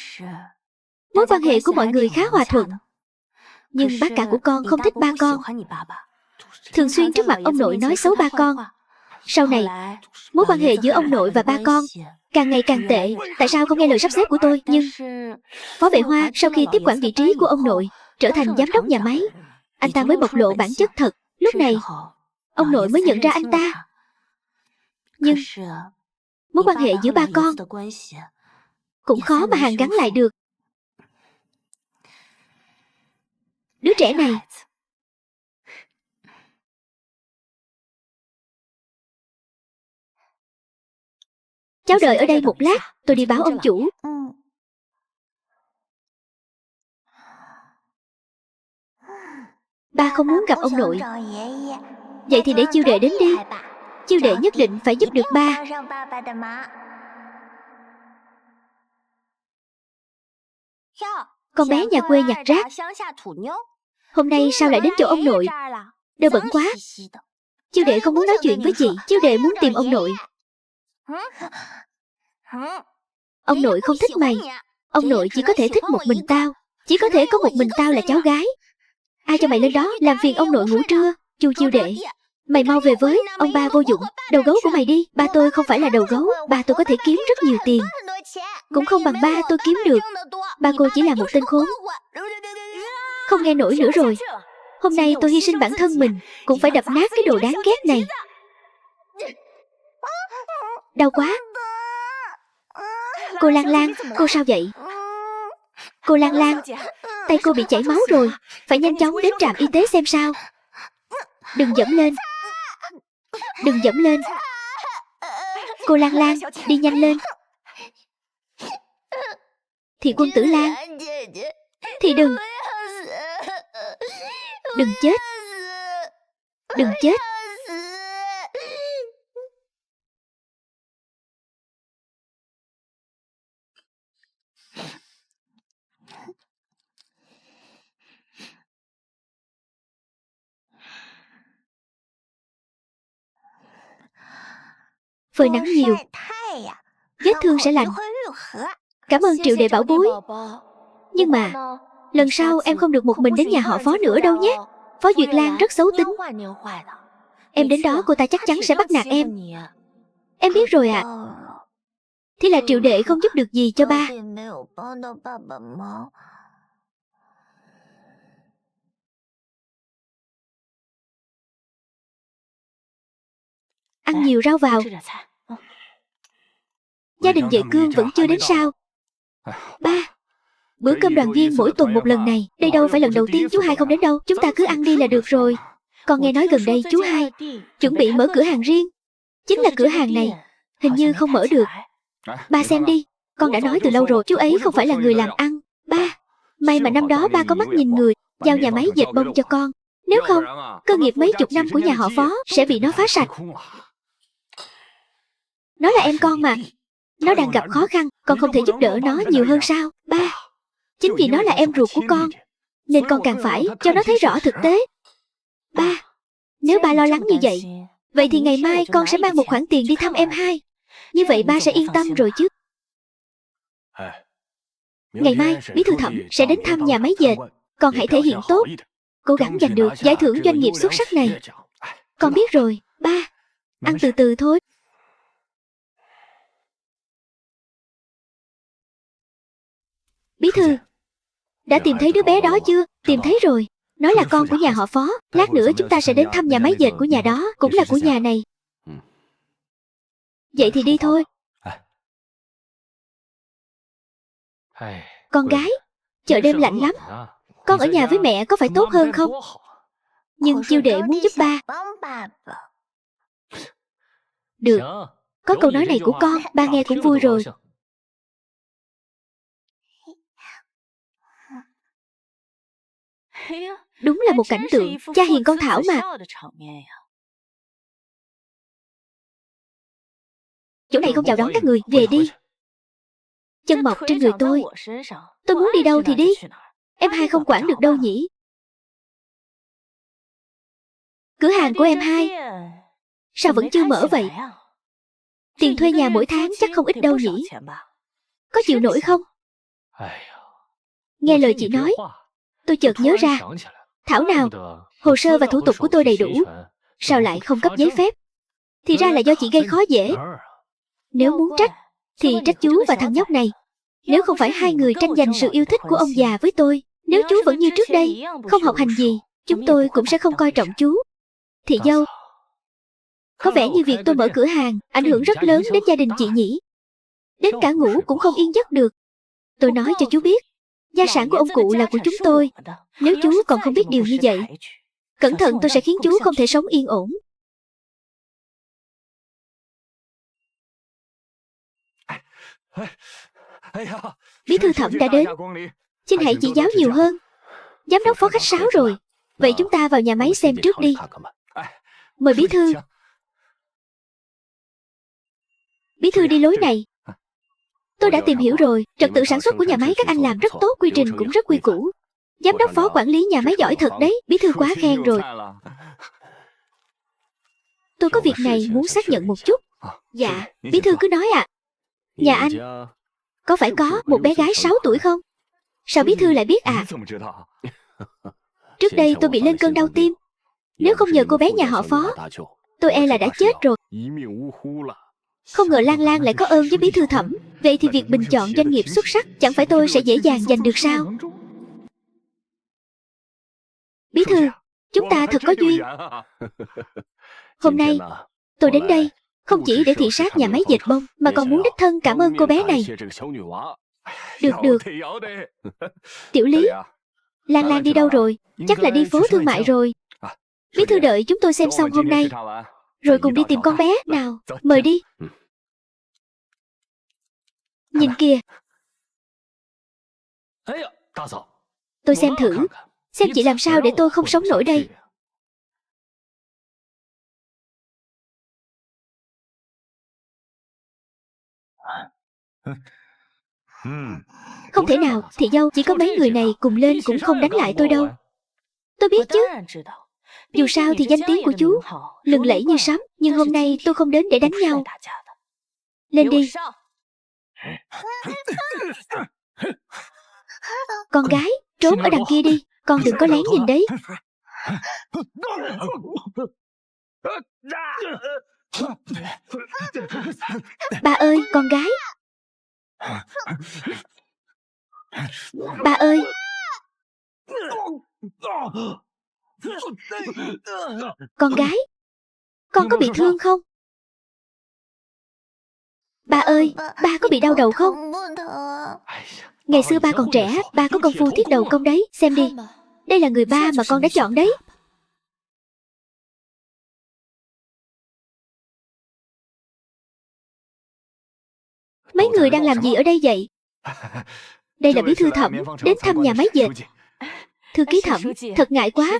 mối quan hệ của mọi người khá hòa thuận, nhưng bác cả của con không thích ba con, thường xuyên trước mặt ông nội nói xấu ba con. Sau này, mối quan hệ giữa ông nội và ba con càng ngày càng tệ. Tại sao không nghe lời sắp xếp của tôi? Nhưng Phó Vệ Hoa sau khi tiếp quản vị trí của ông nội, trở thành giám đốc nhà máy, anh ta mới bộc lộ bản chất thật. Lúc này, ông nội mới nhận ra anh ta. Nhưng mối quan hệ giữa ba con cũng khó mà hàn gắn lại được. Đứa trẻ này cháu đợi ở đây một lát, tôi đi báo ông chủ. Ba không muốn gặp ông nội. Vậy thì để Chiêu đệ đến đi. Chiêu đệ nhất định phải giúp được ba. Con bé nhà quê nhặt rác, hôm nay sao lại đến chỗ ông nội? Đều bẩn quá. Chiêu đệ không muốn nói chuyện với chị. Chiêu đệ muốn tìm ông nội. Ông nội không thích mày. Ông nội chỉ có thể thích một mình tao. Chỉ có thể có một mình tao là cháu gái. Ai cho mày lên đó làm phiền ông nội ngủ trưa? Chu Chiêu đệ, mày mau về với, ông ba vô dụng. Đầu gấu của mày đi. Ba tôi không phải là đầu gấu. Ba tôi có thể kiếm rất nhiều tiền, cũng không bằng ba tôi kiếm được. Ba cô chỉ là một tên khốn. Không nghe nổi nữa rồi. Hôm nay tôi hy sinh bản thân mình, cũng phải đập nát cái đồ đáng ghét này. Đau quá. Cô Lan Lan, cô sao vậy? Cô Lan Lan, tay cô bị chảy máu rồi, phải nhanh chóng đến trạm y tế xem sao. Đừng dẫm lên. Đừng dẫm lên. Cô Lan Lan, đi nhanh lên. Thì Quân Tử Lan, thì đừng. Đừng chết. Đừng chết. Phơi nắng nhiều, vết thương sẽ lành. Cảm ơn Triệu đệ bảo bối. Nhưng mà lần sau em không được một mình đến nhà họ Phó nữa đâu nhé. Phó Duyệt Lan rất xấu tính. Em đến đó cô ta chắc chắn sẽ bắt nạt em. Em biết rồi ạ. Thế là Triệu đệ không giúp được gì cho ba. Ăn nhiều rau vào. Gia đình Vệ Cương vẫn chưa đến sao? Ba, bữa cơm đoàn viên mỗi tuần một lần này, đây đâu phải lần đầu tiên chú Hai không đến đâu. Chúng ta cứ ăn đi là được rồi. Con nghe nói gần đây chú Hai chuẩn bị mở cửa hàng riêng. Chính là cửa hàng này, hình như không mở được. Ba xem đi, con đã nói từ lâu rồi, chú ấy không phải là người làm ăn. Ba, may mà năm đó ba có mắt nhìn người, giao nhà máy dệt bông cho con. Nếu không, cơ nghiệp mấy chục năm của nhà họ Phó sẽ bị nó phá sạch. Nó là em con mà. Nó đang gặp khó khăn, con không thể giúp đỡ nó nhiều hơn sao? Ba, chính vì nó là em ruột của con, nên con càng phải cho nó thấy rõ thực tế. Ba, nếu ba lo lắng như vậy, vậy thì ngày mai con sẽ mang một khoản tiền đi thăm em Hai. Như vậy ba sẽ yên tâm rồi chứ. Ngày mai, Bí thư Thẩm sẽ đến thăm nhà máy dệt. Con hãy thể hiện tốt, cố gắng giành được giải thưởng doanh nghiệp xuất sắc này. Con biết rồi, ba. Ăn từ từ thôi. Bí thư, đã tìm thấy đứa bé đó chưa? Tìm thấy rồi. Nói là con của nhà họ Phó. Lát nữa chúng ta sẽ đến thăm nhà máy dệt của nhà đó, cũng là của nhà này. Vậy thì đi thôi. Con gái, chợ đêm lạnh lắm. Con ở nhà với mẹ có phải tốt hơn không? Nhưng Chiêu đệ muốn giúp ba. Được, có câu nói này của con, ba nghe cũng vui rồi. Đúng là một cảnh tượng cha hiền con Thảo mà. Chỗ này không chào đón các người, về đi. Chân mọc trên người tôi muốn đi đâu thì đi. Em hai không quản được đâu nhỉ? Cửa hàng của em hai sao vẫn chưa mở vậy? Tiền thuê nhà mỗi tháng chắc không ít đâu nhỉ? Có chịu nổi không? Nghe lời chị nói, tôi chợt nhớ ra. Thảo nào, hồ sơ và thủ tục của tôi đầy đủ, sao lại không cấp giấy phép? Thì ra là do chị gây khó dễ. Nếu muốn trách, thì trách chú và thằng nhóc này. Nếu không phải hai người tranh giành sự yêu thích của ông già với tôi, nếu chú vẫn như trước đây, không học hành gì, chúng tôi cũng sẽ không coi trọng chú. Thị dâu, có vẻ như việc tôi mở cửa hàng ảnh hưởng rất lớn đến gia đình chị nhỉ? Đến cả ngủ cũng không yên giấc được. Tôi nói cho chú biết, gia sản của ông cụ là của chúng tôi. Nếu chú còn không biết điều như vậy, cẩn thận tôi sẽ khiến chú không thể sống yên ổn. Bí thư Thẩm đã đến. Xin hãy chỉ giáo nhiều hơn. Giám đốc Phó khách sáo rồi. Vậy chúng ta vào nhà máy xem trước đi. Mời bí thư. Bí thư đi lối này. Tôi đã tìm hiểu rồi, trật tự sản xuất của nhà máy các anh làm rất tốt, quy trình cũng rất quy củ. Giám đốc Phó quản lý nhà máy giỏi thật đấy, bí thư quá khen rồi. Tôi có việc này muốn xác nhận một chút. Dạ, bí thư cứ nói ạ. Nhà anh có phải có một bé gái 6 tuổi không? Sao bí thư lại biết à? Trước đây tôi bị lên cơn đau tim. Nếu không nhờ cô bé nhà họ Phó, tôi e là đã chết rồi. Không ngờ Lan Lan lại có ơn với bí thư Thẩm. Vậy thì việc bình chọn doanh nghiệp xuất sắc chẳng phải tôi sẽ dễ dàng giành được sao? Bí thư, chúng ta thật có duyên. Hôm nay tôi đến đây không chỉ để thị sát nhà máy dệt bông, mà còn muốn đích thân cảm ơn cô bé này. Được. Tiểu Lý, Lan Lan đi đâu rồi? Chắc là đi phố thương mại rồi. Bí thư đợi chúng tôi xem xong hôm nay, rồi cùng đi tìm con bé. Nào, mời đi. Nhìn kìa. Tôi xem thử, xem chị làm sao để tôi không sống nổi đây. Không thể nào, thị dâu, chỉ có mấy người này cùng lên cũng không đánh lại tôi đâu. Tôi biết chứ. Dù sao thì danh tiếng của chú lừng lẫy như sấm, nhưng hôm nay tôi không đến để đánh nhau. Lên đi. Con gái, trốn ở đằng kia đi, con đừng có lén nhìn đấy. Ba ơi, con gái. Ba ơi. Con gái, con có bị thương không? Ba ơi, ba có bị đau đầu không? Ngày xưa ba còn trẻ, ba có công phu thiết đầu công đấy, xem đi. Đây là người ba mà con đã chọn đấy. Mấy người đang làm gì ở đây vậy? Đây là bí thư Thẩm, đến thăm nhà máy dệt. Thư ký Thẩm, thật ngại quá.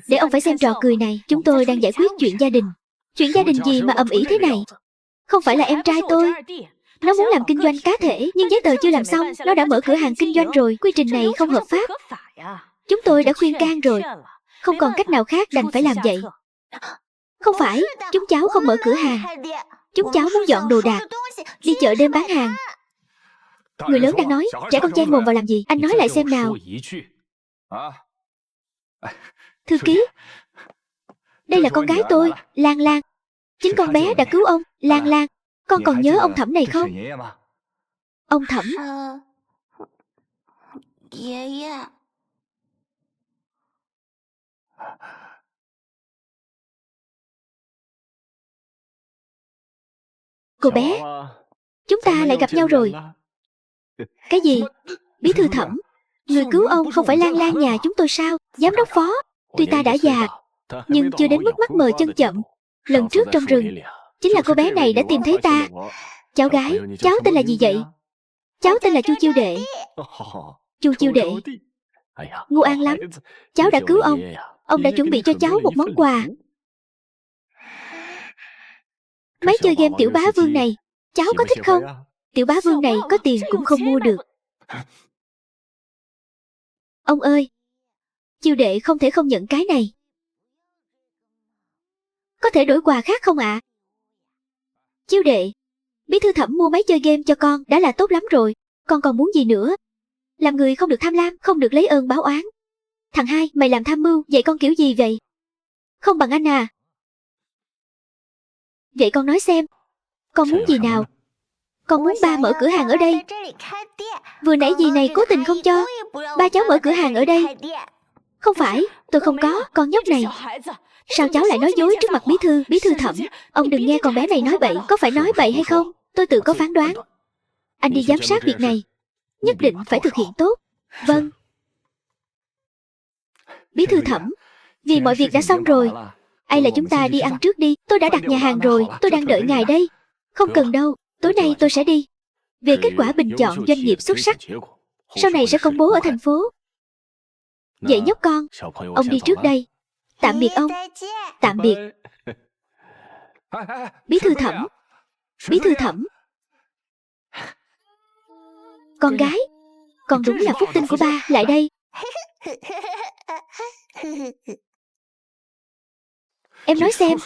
Để ông phải xem trò cười này. Chúng tôi đang giải quyết chuyện gia đình. Chuyện gia đình gì mà ầm ĩ thế này? Không phải là em trai tôi. Nó muốn làm kinh doanh cá thể, nhưng giấy tờ chưa làm xong. Nó đã mở cửa hàng kinh doanh rồi. Quy trình này không hợp pháp. Chúng tôi đã khuyên can rồi. Không còn cách nào khác, đành phải làm vậy. Không phải, chúng cháu không mở cửa hàng. Chúng cháu muốn dọn đồ đạc, đi chợ đêm bán hàng. Người lớn đang nói, trẻ con chen mồm vào làm gì? Anh nói lại xem nào. Thư ký, đây là con gái tôi, Lan Lan. Chính con bé đã cứu ông. Lan Lan, con còn nhớ ông Thẩm này không? Ông Thẩm. Cô bé, chúng ta lại gặp nhau rồi. Cái gì? Bí thư Thẩm, người cứu ông không phải Lan Lan nhà chúng tôi sao? Giám đốc Phó, tuy ta đã già, nhưng chưa đến mức mắt mờ chân chậm. Lần trước trong rừng, chính là cô bé này đã tìm thấy ta. Cháu gái, cháu tên là gì vậy? Cháu tên là Chu Chiêu Đệ. Chu Chiêu Đệ, ngu an lắm. Cháu đã cứu ông đã chuẩn bị cho cháu một món quà. Máy chơi game Tiểu Bá Vương này, cháu có thích không? Tiểu Bá Vương này có tiền cũng không mua được. Ông ơi, Chiêu Đệ không thể không nhận cái này. Có thể đổi quà khác không ạ? Chiêu Đệ, Bí thư Thẩm mua máy chơi game cho con đã là tốt lắm rồi. Con còn muốn gì nữa? Làm người không được tham lam, không được lấy ơn báo oán. Thằng hai, mày làm tham mưu, vậy con kiểu gì vậy? Không bằng anh à. Vậy con nói xem, con muốn gì nào? Con muốn ba mở cửa hàng ở đây. Vừa nãy dì này cố tình không cho ba cháu mở cửa hàng ở đây. Không phải, tôi không có, con nhóc này. Sao cháu lại nói dối trước mặt bí thư Thẩm? Ông đừng nghe con bé này nói bậy, có phải nói bậy hay không? Tôi tự có phán đoán. Anh đi giám sát việc này, nhất định phải thực hiện tốt. Vâng. Bí thư Thẩm, vì mọi việc đã xong rồi, hay là chúng ta đi ăn trước đi. Tôi đã đặt nhà hàng rồi, tôi đang đợi ngài đây. Không cần đâu, tối nay tôi sẽ đi. Về kết quả bình chọn doanh nghiệp xuất sắc, sau này sẽ công bố ở thành phố. Vậy nhóc con, ông đi trước đây. Tạm biệt ông. Tạm biệt. Bí thư Thẩm, Bí thư Thẩm. Con gái, con đúng là phúc tinh của ba. Lại đây. Em nói xem,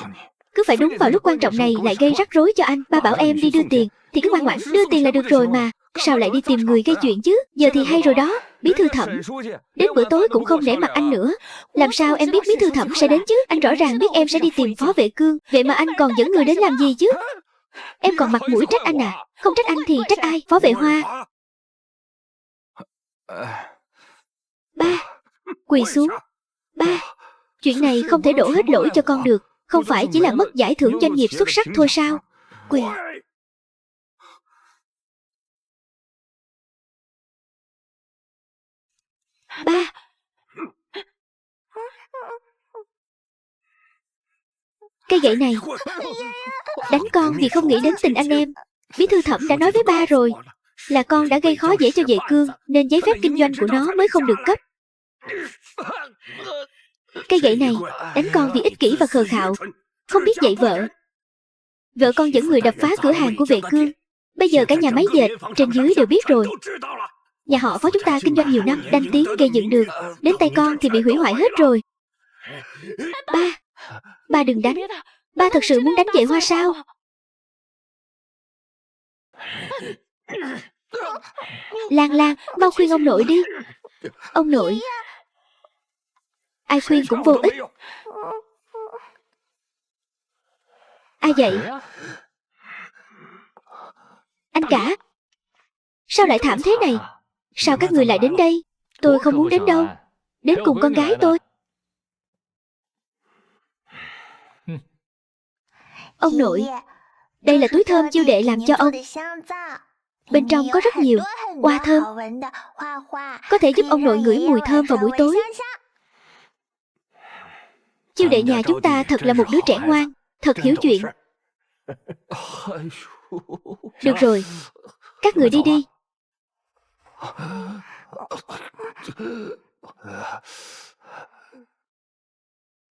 cứ phải đúng vào lúc quan trọng này lại gây rắc rối cho anh. Ba bảo em đi đưa tiền thì cứ ngoan ngoãn đưa tiền là được rồi mà. Sao lại đi tìm người gây chuyện chứ? Giờ thì hay rồi đó. Bí thư Thẩm, đến bữa tối cũng không nể mặt anh nữa. Làm sao em biết bí thư Thẩm sẽ đến chứ? Anh rõ ràng biết em sẽ đi tìm Phó Vệ Cương, vậy mà anh còn dẫn người đến làm gì chứ? Em còn mặt mũi trách anh à? Không trách anh thì trách ai? Phó Vệ Hoa. Ba, quỳ xuống. Ba, chuyện này không thể đổ hết lỗi cho con được. Không phải chỉ là mất giải thưởng doanh nghiệp xuất sắc thôi sao? Quỳ. Ba. Cây gậy này, đánh con vì không nghĩ đến tình anh em. Bí thư Thẩm đã nói với ba rồi, là con đã gây khó dễ cho Vệ Cương, nên giấy phép kinh doanh của nó mới không được cấp. Cây gậy này, đánh con vì ích kỷ và khờ khạo, không biết dạy vợ. Vợ con dẫn người đập phá cửa hàng của Vệ Cương. Bây giờ cả nhà máy dệt trên dưới đều biết rồi. Nhà họ Phó chúng ta kinh doanh nhiều năm, danh tiếng gây dựng được, đến tay con thì bị hủy hoại hết rồi. Ba, ba đừng đánh. Ba thật sự muốn đánh Vệ Hoa sao? Lan Lan, mau khuyên ông nội đi. Ông nội, ai khuyên cũng vô ích. Ai vậy? Anh cả, sao lại thảm thế này? Sao các người lại đến đây? Tôi không muốn đến đâu. Đến cùng con gái tôi. Ông nội, đây là túi thơm Chiêu Đệ làm cho ông. Bên trong có rất nhiều hoa thơm, có thể giúp ông nội ngửi mùi thơm vào buổi tối. Chiêu Đệ nhà chúng ta thật là một đứa trẻ ngoan, thật hiểu chuyện. Được rồi, các người đi đi.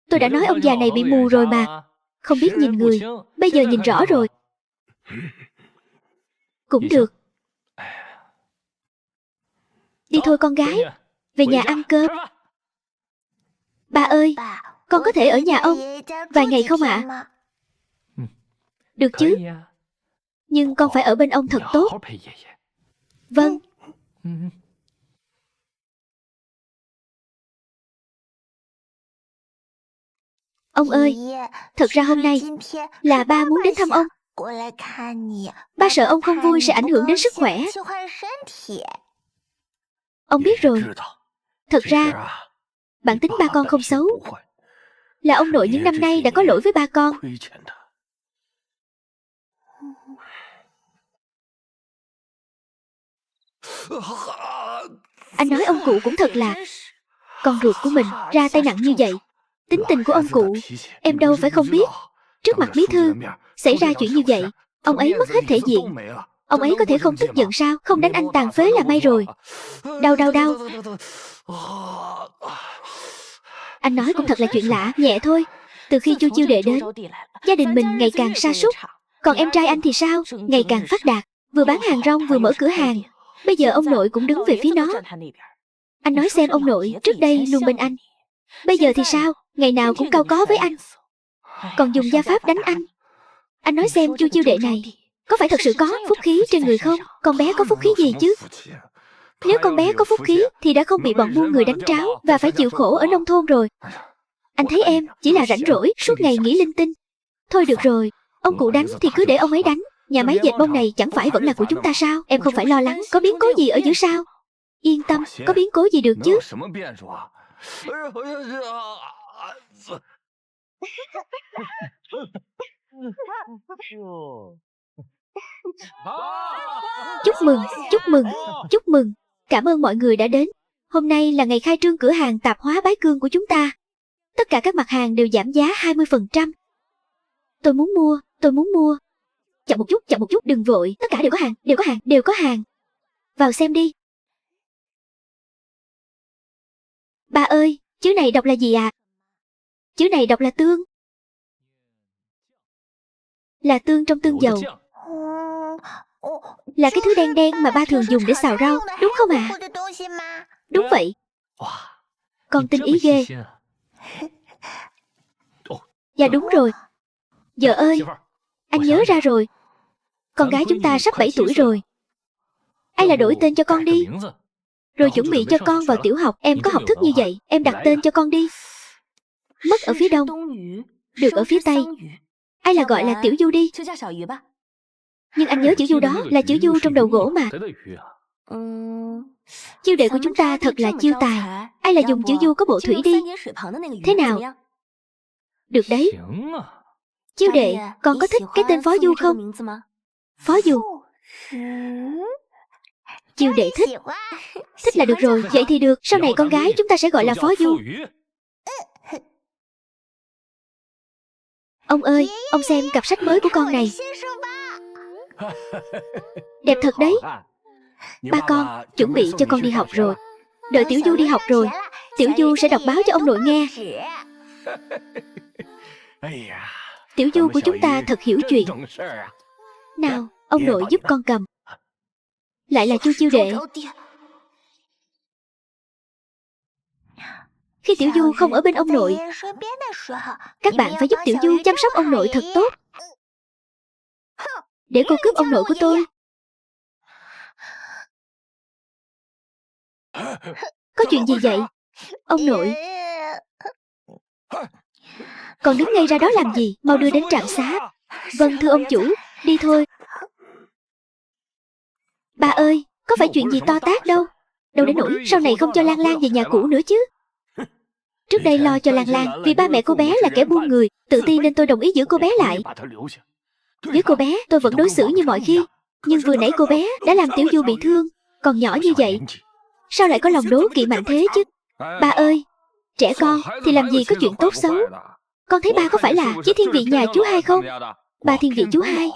Tôi đã nói ông già này bị mù rồi mà, không biết nhìn người. Bây giờ nhìn rõ rồi. Cũng được. Đi thôi con gái, về nhà ăn cơm. Ba ơi, con có thể ở nhà ông vài ngày không ạ? Được chứ, nhưng con phải ở bên ông thật tốt. Vâng. Ông ơi, thật ra hôm nay là ba muốn đến thăm ông. Ba sợ ông không vui sẽ ảnh hưởng đến sức khỏe. Ông biết rồi. Thật ra, bản tính ba con không xấu, là ông nội những năm nay đã có lỗi với ba con. Anh nói ông cụ cũng thật là con ruột của mình ra tay nặng như vậy. Tính tình của ông cụ em đâu phải không biết. Trước mặt bí thư xảy ra chuyện như vậy, ông ấy mất hết thể diện. Ông ấy có thể không tức giận sao? Không đánh anh tàn phế là may rồi. Đau đau đau. Anh nói cũng thật là chuyện lạ, nhẹ thôi. Từ khi Chu Chiêu Đệ đến, gia đình mình ngày càng sa sút. Còn em trai anh thì sao? Ngày càng phát đạt, vừa bán hàng rong vừa mở cửa hàng. Bây giờ ông nội cũng đứng về phía nó. Anh nói xem, ông nội trước đây luôn bên anh, bây giờ thì sao? Ngày nào cũng cau có với anh, còn dùng gia pháp đánh anh. Anh nói xem, Chu Chiêu Đệ này có phải thật sự có phúc khí trên người không? Con bé có phúc khí gì chứ? Nếu con bé có phúc khí thì đã không bị bọn buôn người đánh tráo và phải chịu khổ ở nông thôn rồi. Anh thấy em chỉ là rảnh rỗi, suốt ngày nghĩ linh tinh. Thôi được rồi, ông cụ đánh thì cứ để ông ấy đánh. Nhà máy dệt bông này chẳng phải vẫn là của chúng ta sao? Em không phải lo lắng có biến cố gì ở giữa sao? Yên tâm, có biến cố gì được chứ? Chúc mừng, chúc mừng, chúc mừng. Cảm ơn mọi người đã đến. Hôm nay là ngày khai trương cửa hàng tạp hóa Bái Cương của chúng ta. Tất cả các mặt hàng đều giảm giá 20%. Tôi muốn mua, tôi muốn mua. Chậm một chút, đừng vội. Tất cả đều có hàng, đều có hàng, đều có hàng. Vào xem đi. Ba ơi, chữ này đọc là gì ạ? Chữ này đọc là tương. Là tương trong tương dầu. Là cái thứ đen đen mà ba thường dùng để xào rau, đúng không ạ? Đúng vậy. Con tinh ý ghê. Dạ đúng rồi. Vợ ơi, anh nhớ ra rồi. Con gái chúng ta sắp 7 tuổi rồi. Ai là đổi tên cho con đi. Rồi chuẩn bị cho con vào tiểu học. Em có học thức như vậy, em đặt tên cho con đi. Mất ở phía đông, được ở phía tây. Ai là gọi là Tiểu Du đi. Nhưng anh nhớ chữ Du đó là chữ Du trong đầu gỗ mà. Chiêu đệ của chúng ta thật là chiêu tài. Ai là dùng chữ Du có bộ thủy đi. Thế nào? Được đấy. Chiêu đệ, con có thích cái tên Phó Du không? Phó Du. Chiêu đệ thích. Thích là được rồi, vậy thì được. Sau này con gái chúng ta sẽ gọi là Phó Du. Ông ơi, ông xem cặp sách mới của con này. Đẹp thật đấy. Ba con chuẩn bị cho con đi học rồi. Đợi Tiểu Du đi học rồi, Tiểu Du sẽ đọc báo cho ông nội nghe. Tiểu Du của chúng ta thật hiểu chuyện. Nào, ông nội giúp con cầm. Lại là Chu Chiêu Đệ. Khi Tiểu Du không ở bên ông nội, các bạn phải giúp Tiểu Du chăm sóc ông nội thật tốt. Để cô cướp ông nội của tôi. Có chuyện gì vậy? Ông nội. Còn đứng ngay ra đó làm gì? Mau đưa đến trạm xá. Vâng thưa ông chủ, đi thôi. Ba ơi, có phải chuyện gì to tát đâu. Đâu đến nỗi sau này không cho Lan Lan về nhà cũ nữa chứ. Trước đây lo cho Lan Lan vì ba mẹ cô bé là kẻ buôn người, tự ti nên tôi đồng ý giữ cô bé lại. Với cô bé tôi vẫn đối xử như mọi khi. Nhưng vừa nãy cô bé đã làm Tiểu Du bị thương. Còn nhỏ như vậy, sao lại có lòng đố kỵ mạnh thế chứ? Ba ơi, trẻ con thì làm gì có chuyện tốt xấu. Con thấy ba có phải là chỉ thiên vị nhà chú hai không? Ba thiên vị chú hai.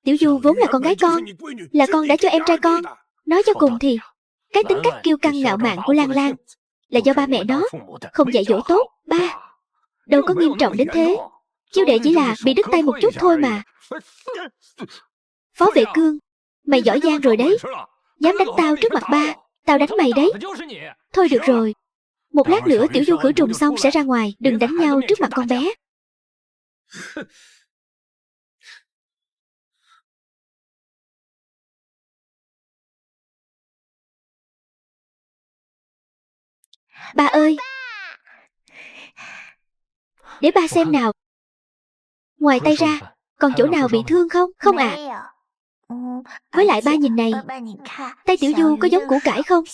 Tiểu Du vốn là con gái con, là con đã cho em trai con. Nói cho cùng thì cái tính cách kiêu căng ngạo mạn của Lan Lan là do ba mẹ nó không dạy dỗ tốt. Ba, đâu có nghiêm trọng đến thế. Chiêu đệ chỉ là bị đứt tay một chút thôi mà. Phó Vệ Cương, mày giỏi giang rồi đấy. Dám đánh tao trước mặt ba, tao đánh mày đấy. Thôi được rồi, một lát nữa Tiểu Du khử trùng xong sẽ ra ngoài. Đừng đánh nhau trước mặt con bé. Ba ơi, để ba xem nào. Ngoài tay ra, còn chỗ nào bị thương không? Không ạ. Với lại ba nhìn này, tay Tiểu Du có giống củ cải không?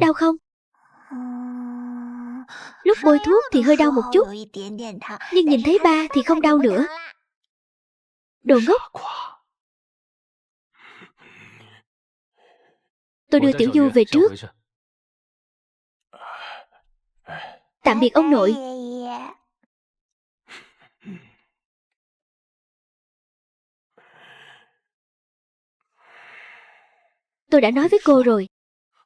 Đau không? Lúc bôi thuốc thì hơi đau một chút, nhưng nhìn thấy ba thì không đau nữa. Đồ ngốc. Tôi đưa Tiểu Du về trước. Tạm biệt ông nội. Tôi đã nói với cô rồi,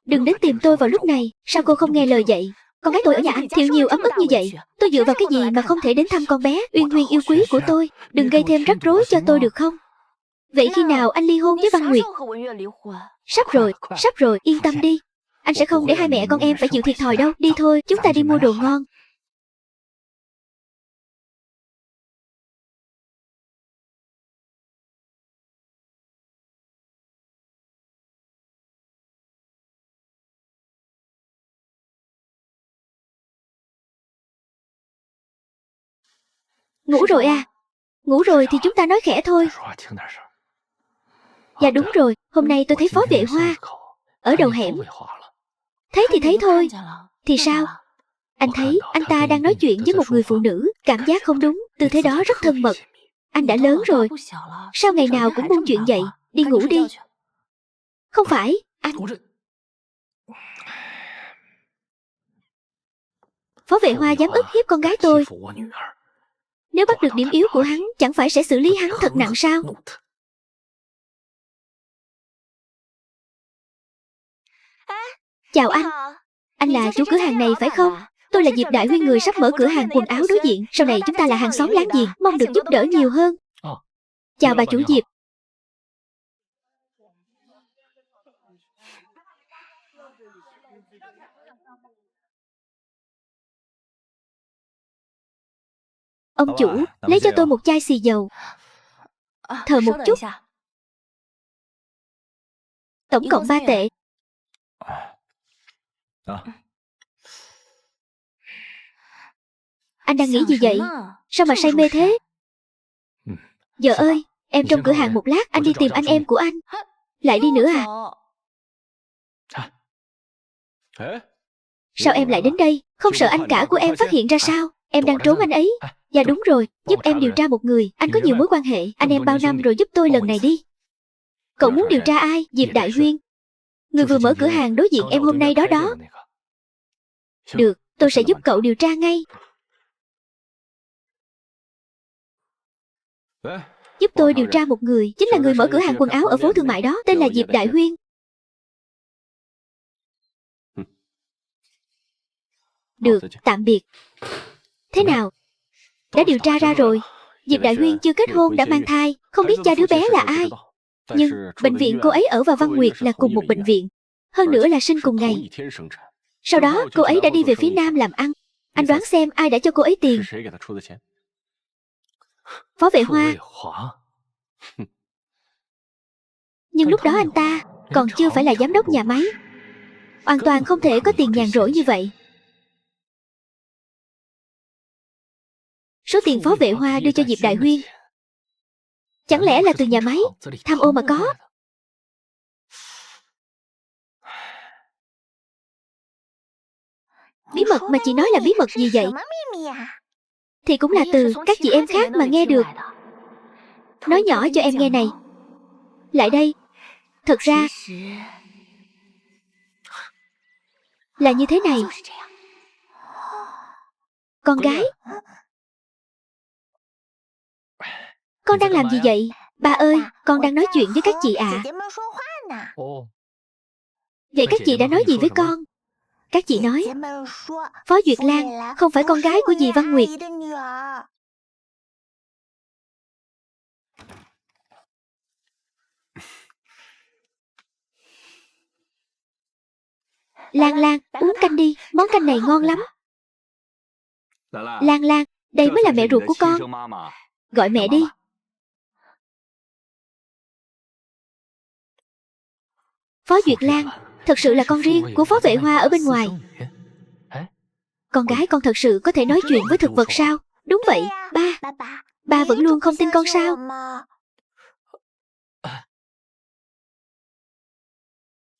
đừng đến tìm tôi vào lúc này. Sao cô không nghe lời vậy? Con gái tôi ở nhà anh chịu nhiều ấm ức như vậy, tôi dựa vào cái gì mà không thể đến thăm con bé uyên nguyên yêu quý của tôi? Đừng gây thêm rắc rối cho tôi được không? Vậy khi nào anh ly hôn với Văn Nguyệt? Sắp rồi, yên tâm đi. Anh sẽ không để hai mẹ con em phải chịu thiệt thòi đâu. Đi thôi, chúng ta đi mua đồ ngon. Ngủ rồi à? Ngủ rồi thì chúng ta nói khẽ thôi. Dạ đúng rồi, hôm nay tôi thấy Phó Vệ Hoa ở đầu hẻm. Thấy thì thấy thôi. Thì sao? Anh thấy anh ta đang nói chuyện với một người phụ nữ, cảm giác không đúng, tư thế đó rất thân mật. Anh đã lớn rồi, sao ngày nào cũng buông chuyện vậy? Đi ngủ đi. Không phải, anh... Phó Vệ Hoa dám ức hiếp con gái tôi. Nếu bắt được điểm yếu của hắn, chẳng phải sẽ xử lý hắn thật nặng sao? Chào anh là chủ cửa hàng này phải không? Tôi là Diệp Đại Huyên, người sắp mở cửa hàng quần áo đối diện. Sau này chúng ta là hàng xóm láng giềng, mong được giúp đỡ nhiều hơn. Chào bà chủ Diệp. Ông chủ, lấy cho tôi một chai xì dầu. Thờ một chút. Tổng cộng 3 tệ. Anh đang nghĩ gì vậy? Sao mà say mê thế? Vợ ơi, em trong cửa hàng một lát, anh đi tìm anh em của anh. Lại đi nữa à? Sao em lại đến đây? Không sợ anh cả của em phát hiện ra sao? Em đang trốn anh ấy. Dạ đúng rồi, giúp em điều tra một người. Anh có nhiều mối quan hệ, anh em bao năm rồi, giúp tôi lần này đi. Cậu muốn điều tra ai? Diệp Đại Huyên, người vừa mở cửa hàng đối diện em hôm nay đó đó. Được, tôi sẽ giúp cậu điều tra ngay. Giúp tôi điều tra một người, chính là người mở cửa hàng quần áo ở phố thương mại đó, tên là Diệp Đại Huyên. Được, tạm biệt. Thế nào? Đã điều tra ra rồi. Diệp Đại Huyên chưa kết hôn đã mang thai, không biết cha đứa bé là ai. Nhưng bệnh viện cô ấy ở và Văn Nguyệt là cùng một bệnh viện. Hơn nữa là sinh cùng ngày. Sau đó cô ấy đã đi về phía Nam làm ăn. Anh đoán xem ai đã cho cô ấy tiền? Phó Vệ Hoa. Nhưng lúc đó anh ta còn chưa phải là giám đốc nhà máy, hoàn toàn không thể có tiền nhàn rỗi như vậy. Số tiền Phó Vệ Hoa đưa cho Diệp Đại Huyên chẳng lẽ là từ nhà máy tham ô mà có? Bí mật mà chị nói là bí mật gì vậy? Thì cũng là từ các chị em khác mà nghe được. Nói nhỏ cho em nghe này. Lại đây. Thật ra là như thế này. Con gái, con đang làm gì vậy? Ba ơi, con đang nói chuyện với các chị ạ. Vậy các chị đã nói gì với con? Các chị nói Phó Duyệt Lan không phải con gái của dì Văn Nguyệt. Lan Lan, uống canh đi, món canh này ngon lắm. Lan Lan, đây mới là mẹ ruột của con. Gọi mẹ đi. Phó Duyệt Lan thật sự là con riêng của Phó Vệ Hoa ở bên ngoài. Con gái con thật sự có thể nói chuyện với thực vật sao? Đúng vậy, ba. Ba vẫn luôn không tin con sao?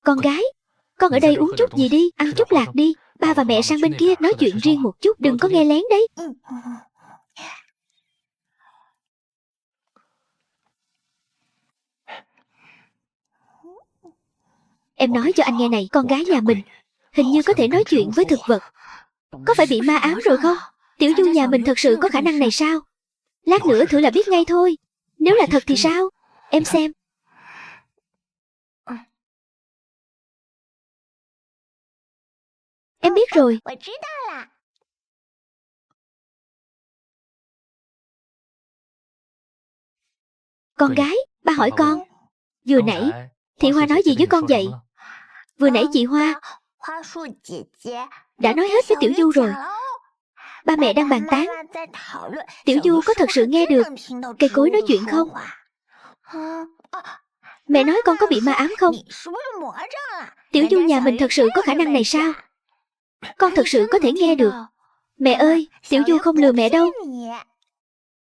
Con gái, con ở đây uống chút gì đi, ăn chút lạc đi. Ba và mẹ sang bên kia nói chuyện riêng một chút, đừng có nghe lén đấy. Em nói cho anh nghe này, con gái nhà mình hình như có thể nói chuyện với thực vật. Có phải bị ma ám rồi không? Tiểu Du nhà mình thật sự có khả năng này sao? Lát nữa thử là biết ngay thôi. Nếu là thật thì sao? Em xem. Em biết rồi. Con gái, ba hỏi con. Vừa nãy, Thị Hoa nói gì với con vậy? Vừa nãy chị Hoa đã nói hết với Tiểu Du rồi. Ba mẹ đang bàn tán. Tiểu Du có thật sự nghe được cây cối nói chuyện không? Mẹ nói con có bị ma ám không? Tiểu Du nhà mình thật sự có khả năng này sao? Con thật sự có thể nghe được. Mẹ ơi, Tiểu Du không lừa mẹ đâu.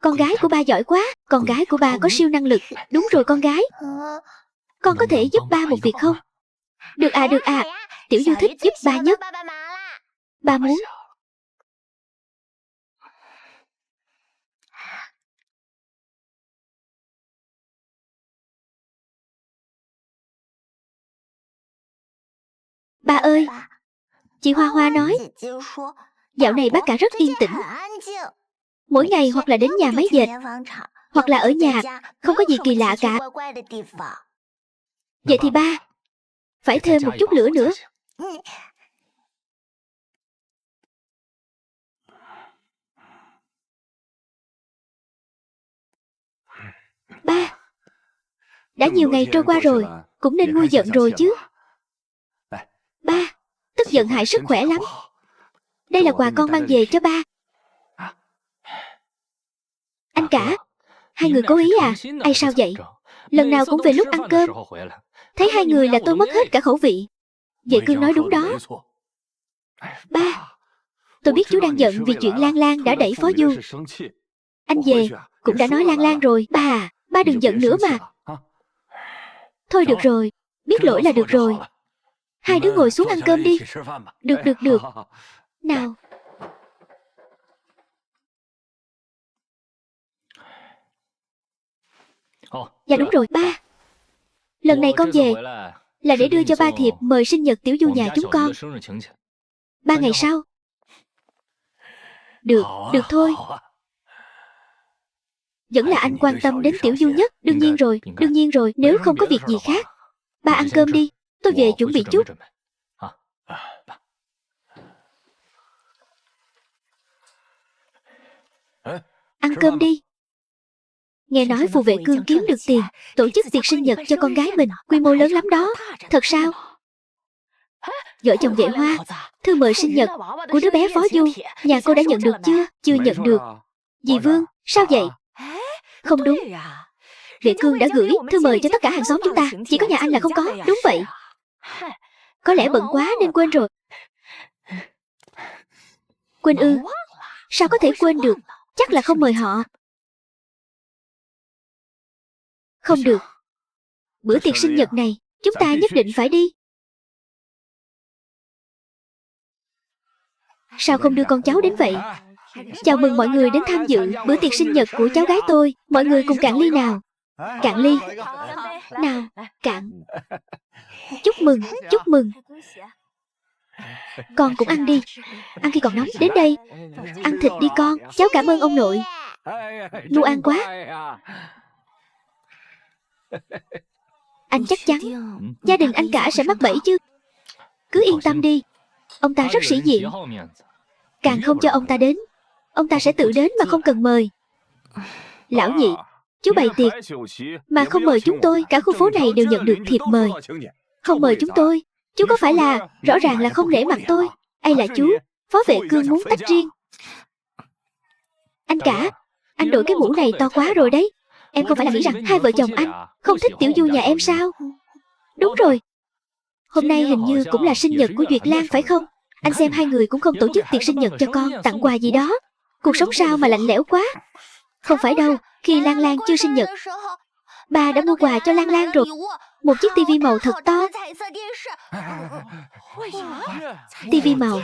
Con gái của ba giỏi quá. Con gái của ba có siêu năng lực. Đúng rồi con gái. Con có thể giúp ba một việc không? Được à, được à. Tiểu Du thích giúp ba nhất. Ba muốn. Ba ơi, chị Hoa Hoa nói dạo này bác cả rất yên tĩnh. Mỗi ngày hoặc là đến nhà máy dệt, hoặc là ở nhà, không có gì kỳ lạ cả. Vậy thì ba phải thêm một chút lửa nữa. Ba, đã nhiều ngày trôi qua rồi, cũng nên nguôi giận rồi chứ. Ba, tức giận hại sức khỏe lắm. Đây là quà con mang về cho ba. Anh cả, hai người cố ý à? Ai sao vậy? Lần nào cũng về lúc ăn cơm. Thấy hai người là tôi mất hết cả khẩu vị. Vậy Cương nói đúng đó. Ba, tôi biết chú đang giận vì chuyện Lan Lan đã đẩy Phó Du. Anh về cũng đã nói Lan Lan rồi. Ba à, ba đừng giận nữa mà. Thôi được rồi, biết lỗi là được rồi. Hai đứa ngồi xuống ăn cơm đi. Được, được, được. Nào. Dạ đúng rồi, ba. Lần này con về là để đưa cho ba thiệp mời sinh nhật Tiểu Du nhà chúng con. 3 ngày sau. Được, được thôi. Vẫn là anh quan tâm đến Tiểu Du nhất. Đương nhiên rồi, nếu không có việc gì khác. Ba ăn cơm đi, tôi về chuẩn bị chút. Ăn cơm đi. Nghe nói phù vệ Cương kiếm được tiền, tổ chức tiệc sinh nhật cho con gái mình, quy mô lớn lắm đó. Thật sao? Vợ chồng Vệ Hoa, thư mời sinh nhật của đứa bé Phó Du, nhà cô đã nhận được chưa? Chưa nhận được. Dì Vương, sao vậy? Không đúng. Vệ Cương đã gửi thư mời cho tất cả hàng xóm chúng ta, chỉ có nhà anh là không có. Đúng vậy. Có lẽ bận quá nên quên rồi. Quên ư? Sao có thể quên được? Chắc là không mời họ. Không được. Bữa tiệc sinh nhật này, chúng ta nhất định phải đi. Sao không đưa con cháu đến vậy? Chào mừng mọi người đến tham dự bữa tiệc sinh nhật của cháu gái tôi. Mọi người cùng cạn ly nào. Cạn ly. Nào, cạn. Chúc mừng, chúc mừng. Con cũng ăn đi. Ăn khi còn nóng. Đến đây. Ăn thịt đi con. Cháu cảm ơn ông nội. Nu ăn quá. Anh chắc chắn gia đình anh cả sẽ mắc bẫy chứ. Cứ yên tâm đi. Ông ta rất sĩ diện. Càng không cho ông ta đến, ông ta sẽ tự đến mà không cần mời. Lão nhị, chú bày tiệc mà không mời chúng tôi. Cả khu phố này đều nhận được thiệp mời. Không mời chúng tôi. Chú có phải là rõ ràng là không nể mặt tôi. Ai là chú? Phó vệ Cương muốn tách riêng. Anh cả, anh đội cái mũ này to quá rồi đấy. Em không phải là nghĩ rằng hai vợ chồng anh không thích Tiểu Du nhà em sao? Đúng rồi. Hôm nay hình như cũng là sinh nhật của Duyệt Lan phải không? Anh xem hai người cũng không tổ chức tiệc sinh nhật cho con, tặng quà gì đó. Cuộc sống sao mà lạnh lẽo quá. Không phải đâu, khi Lan Lan chưa sinh nhật, ba đã mua quà cho Lan Lan rồi. Một chiếc tivi màu thật to. Tivi màu.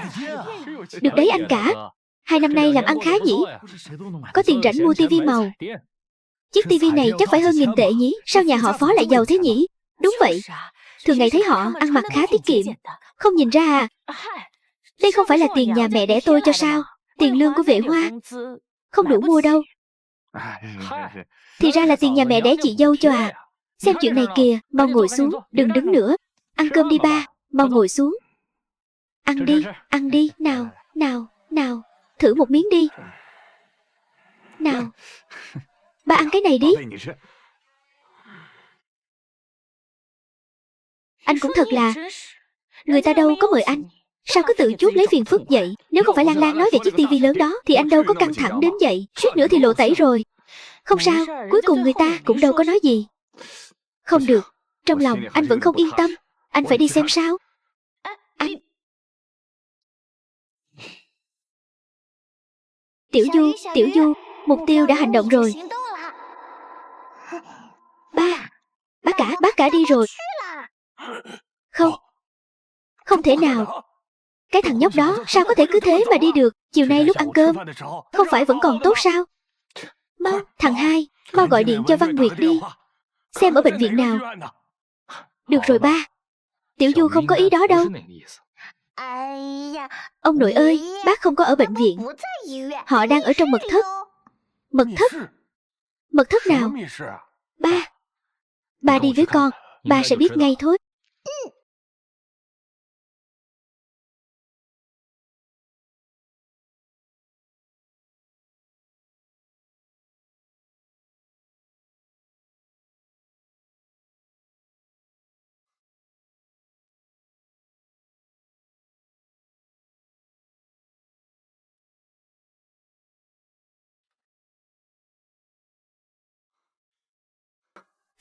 Được đấy anh cả. 2 năm nay làm ăn khá nhỉ. Có tiền rảnh mua tivi màu. Chiếc tivi này chắc phải hơn 1.000 tệ nhỉ. Sao nhà họ Phó lại giàu thế nhỉ? Đúng vậy. Thường ngày thấy họ ăn mặc khá tiết kiệm. Không nhìn ra à? Đây không phải là tiền nhà mẹ đẻ tôi cho sao? Tiền lương của Vệ Hoa. Không đủ mua đâu. Thì ra là tiền nhà mẹ đẻ chị dâu cho à? Xem chuyện này kìa. Mau ngồi xuống. Đừng đứng nữa. Ăn cơm đi ba. Mau ngồi xuống. Ăn đi. Ăn đi. Nào. Nào. Nào. Thử một miếng đi. Nào. Ba ăn cái này đi. Anh cũng thật là. Người ta đâu có mời anh. Sao cứ tự chuốc lấy phiền phức vậy? Nếu không phải Lan Lan nói về chiếc tivi lớn đó thì anh đâu có căng thẳng đến vậy. Suýt nữa thì lộ tẩy rồi. Không sao, cuối cùng người ta cũng đâu có nói gì. Không được. Trong lòng anh vẫn không yên tâm. Anh phải đi xem sao. Anh. Tiểu Du, mục tiêu đã hành động rồi. Bác cả đi rồi. Không. Không thể nào. Cái thằng nhóc đó sao có thể cứ thế mà đi được? Chiều nay lúc ăn cơm không phải vẫn còn tốt sao? Mau, thằng hai, mau gọi điện cho Văn Nguyệt đi. Xem ở bệnh viện nào. Được rồi ba. Tiểu Du không có ý đó đâu. Ông nội ơi, bác không có ở bệnh viện. Họ đang ở trong mật thất. Mật thất? Mật thất nào? Ba đi với con. Ba sẽ biết ngay thôi.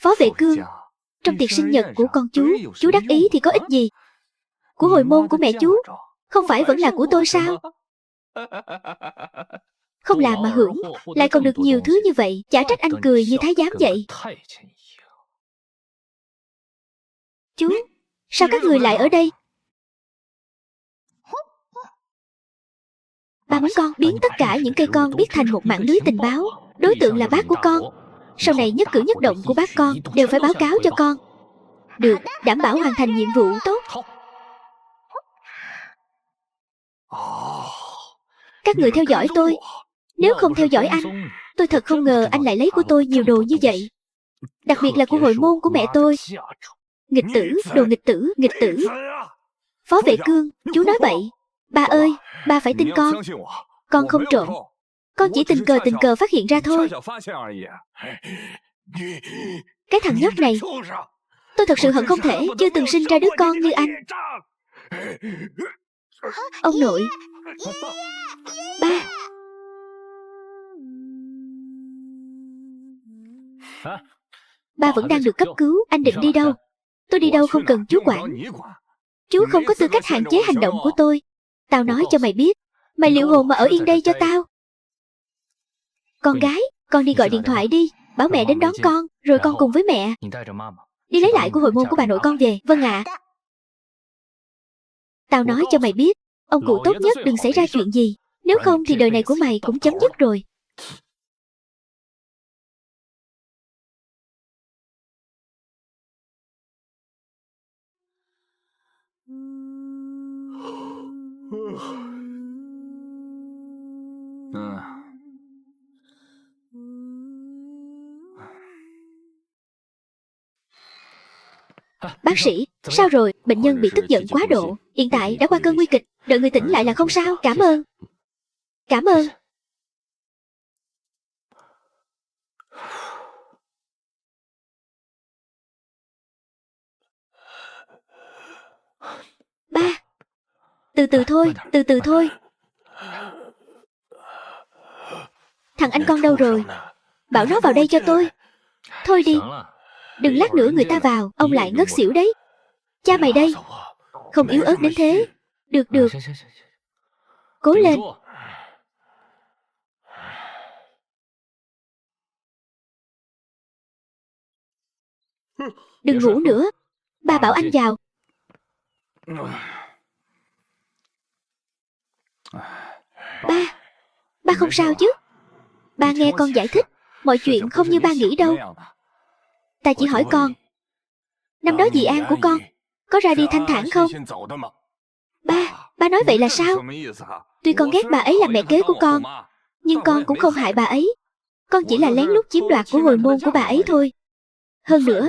Phó Vệ Cương, trong tiệc sinh nhật của con chú đắc ý thì có ích gì? Của hồi môn của mẹ chú, không phải vẫn là của tôi sao? Không làm mà hưởng, lại còn được nhiều thứ như vậy, chả trách anh cười như thái giám vậy. Chú, sao các người lại ở đây? Ba muốn con biến tất cả những cây con biết thành một mạng lưới tình báo. Đối tượng là bác của con. Sau này nhất cử nhất động của bác con đều phải báo cáo cho con. Được, đảm bảo hoàn thành nhiệm vụ tốt. Các người theo dõi tôi. Nếu không theo dõi anh, tôi thật không ngờ anh lại lấy của tôi nhiều đồ như vậy. Đặc biệt là của hồi môn của mẹ tôi. Nghịch tử, đồ nghịch tử, nghịch tử. Phó Vệ Cương, chú nói bậy. Ba ơi, ba phải tin con. Con không trộm. Con chỉ tình cờ phát hiện ra thôi. Cái thằng nhóc này. Tôi thật sự hận không thể chưa từng sinh ra đứa con như anh. Ông nội. Ba. Ba vẫn đang được cấp cứu. Anh định đi đâu? Tôi đi đâu không cần chú quản. Chú không có tư cách hạn chế hành động của tôi. Tao nói cho mày biết. Mày liệu hồn mà ở yên đây cho tao. Con gái, con đi gọi điện thoại đi. Bảo mẹ đến đón con. Rồi con cùng với mẹ đi lấy lại của hồi môn của bà nội con về. Vâng ạ. Tao nói cho mày biết. Ông cụ tốt nhất đừng xảy ra chuyện gì. Nếu không thì đời này của mày cũng chấm dứt rồi. Bác sĩ, sao rồi? Bệnh nhân bị tức giận quá độ. Hiện tại đã qua cơn nguy kịch. Đợi người tỉnh lại là không sao. Cảm ơn. Cảm ơn. Ba. Từ từ thôi, từ từ thôi. Thằng anh con đâu rồi? Bảo nó vào đây cho tôi. Thôi đi. Đừng lát nữa người ta vào, ông lại ngất xỉu đấy. Cha mày đây. Không yếu ớt đến thế. Được được. Cố lên. Đừng ngủ nữa. Ba bảo anh vào. Ba không sao chứ? Ba nghe con giải thích. Mọi chuyện không như ba nghĩ đâu. Ta chỉ hỏi con, năm đó dì An của con có ra đi thanh thản không? Ba nói vậy là sao? Tuy con ghét bà ấy là mẹ kế của con, nhưng con cũng không hại bà ấy. Con chỉ là lén lút chiếm đoạt của hồi môn của bà ấy thôi. Hơn nữa,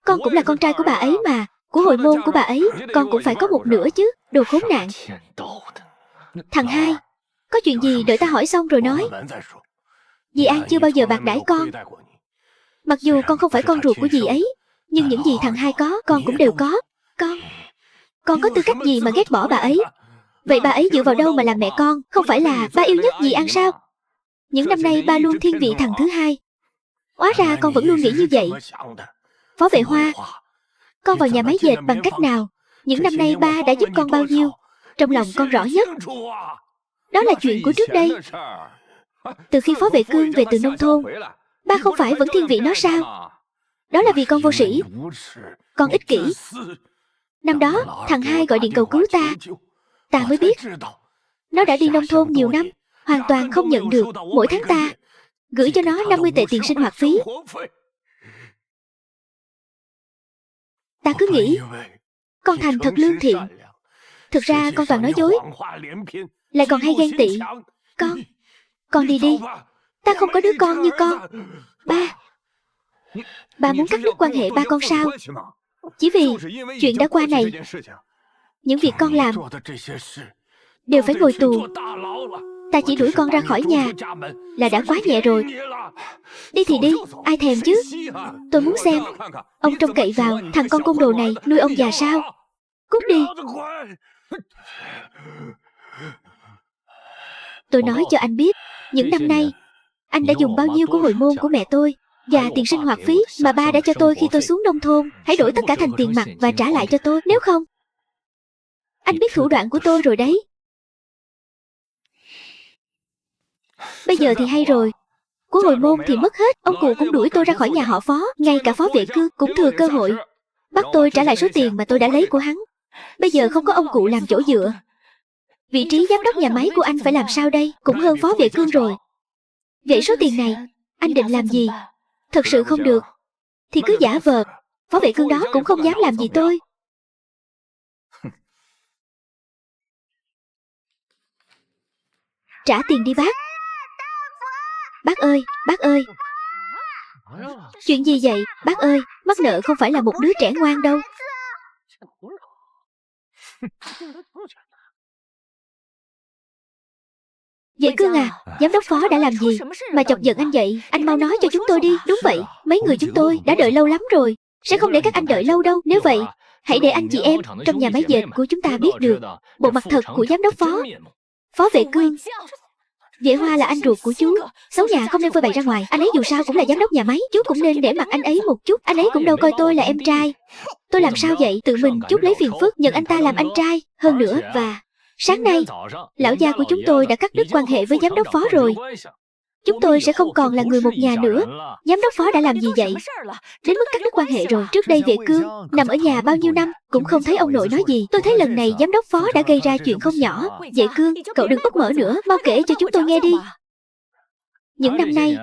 con cũng là con trai của bà ấy mà. Của hồi môn của bà ấy, con cũng phải có một nửa chứ. Đồ khốn nạn. Thằng hai, có chuyện gì đợi ta hỏi xong rồi nói. Dì An chưa bao giờ bạc đãi con. Mặc dù con không phải con ruột của dì ấy, nhưng những gì thằng hai có, con cũng đều có. Con có tư cách gì mà ghét bỏ bà ấy? Vậy bà ấy dựa vào đâu mà làm mẹ con? Không phải là ba yêu nhất dì An sao? Những năm nay ba luôn thiên vị thằng thứ hai. Hóa ra con vẫn luôn nghĩ như vậy. Phó Vệ Hoa, con vào nhà máy dệt bằng cách nào? Những năm nay ba đã giúp con bao nhiêu? Trong lòng con rõ nhất. Đó là chuyện của trước đây. Từ khi Phó Vệ Cương về từ nông thôn, ba không phải vẫn thiên vị nó sao? Đó là vì con vô sĩ. Con ích kỷ. Năm đó thằng hai gọi điện cầu cứu ta. Ta mới biết nó đã đi nông thôn nhiều năm, hoàn toàn không nhận được. Mỗi tháng ta gửi cho nó 50 tệ tiền sinh hoạt phí. Ta cứ nghĩ con Thành thật lương thiện. Thực ra con toàn nói dối, lại còn hay ghen tị. Con đi đi. Ta không có đứa con như con. Ba muốn cắt đứt quan hệ ba con sao? Chỉ vì chuyện đã qua này, những việc con làm đều phải ngồi tù. Ta chỉ đuổi con ra khỏi nhà là đã quá nhẹ rồi. Đi thì đi, ai thèm chứ. Tôi muốn xem ông trông cậy vào thằng con côn đồ này nuôi ông già sao. Cút đi. Tôi nói cho anh biết, những năm nay anh đã dùng bao nhiêu của hồi môn của mẹ tôi và tiền sinh hoạt phí mà ba đã cho tôi khi tôi xuống nông thôn. Hãy đổi tất cả thành tiền mặt và trả lại cho tôi. Nếu không, anh biết thủ đoạn của tôi rồi đấy. Bây giờ thì hay rồi. Của hồi môn thì mất hết. Ông cụ cũng đuổi tôi ra khỏi nhà họ Phó. Ngay cả Phó Vệ Cương cũng thừa cơ hội bắt tôi trả lại số tiền mà tôi đã lấy của hắn. Bây giờ không có ông cụ làm chỗ dựa, vị trí giám đốc nhà máy của anh phải làm sao đây? Cũng hơn Phó Vệ Cương rồi. Vậy số tiền này anh định làm gì? Thật sự không được thì cứ giả vờ. Phó Vệ Cương đó cũng không dám làm gì tôi. Trả tiền đi bác. Bác ơi, bác ơi. Chuyện gì vậy? Bác ơi, mắc nợ không phải là một đứa trẻ ngoan đâu. Vệ Cương à, giám đốc Phó đã làm gì mà chọc giận anh vậy? Anh mau nói cho chúng tôi đi. Đúng vậy, mấy người chúng tôi đã đợi lâu lắm rồi. Sẽ không để các anh đợi lâu đâu. Nếu vậy, hãy để anh chị em trong nhà máy dệt của chúng ta biết được bộ mặt thật của giám đốc Phó. Phó Vệ Cương, Vệ Hoa là anh ruột của chú. Xấu nhà không nên phơi bày ra ngoài. Anh ấy dù sao cũng là giám đốc nhà máy. Chú cũng nên để mặt anh ấy một chút. Anh ấy cũng đâu coi tôi là em trai. Tôi làm sao vậy? Tự mình chút lấy phiền phức nhận anh ta làm anh trai. Hơn nữa, và sáng nay lão gia của chúng tôi đã cắt đứt quan hệ với giám đốc Phó rồi. Chúng tôi sẽ không còn là người một nhà nữa. Giám đốc Phó đã làm gì vậy? Đến mức cắt đứt quan hệ rồi. Trước đây Vệ Cương nằm ở nhà bao nhiêu năm cũng không thấy ông nội nói gì. Tôi thấy lần này giám đốc Phó đã gây ra chuyện không nhỏ. Vệ Cương, cậu đừng úp mở nữa. Mau kể cho chúng tôi nghe đi. Những năm nay,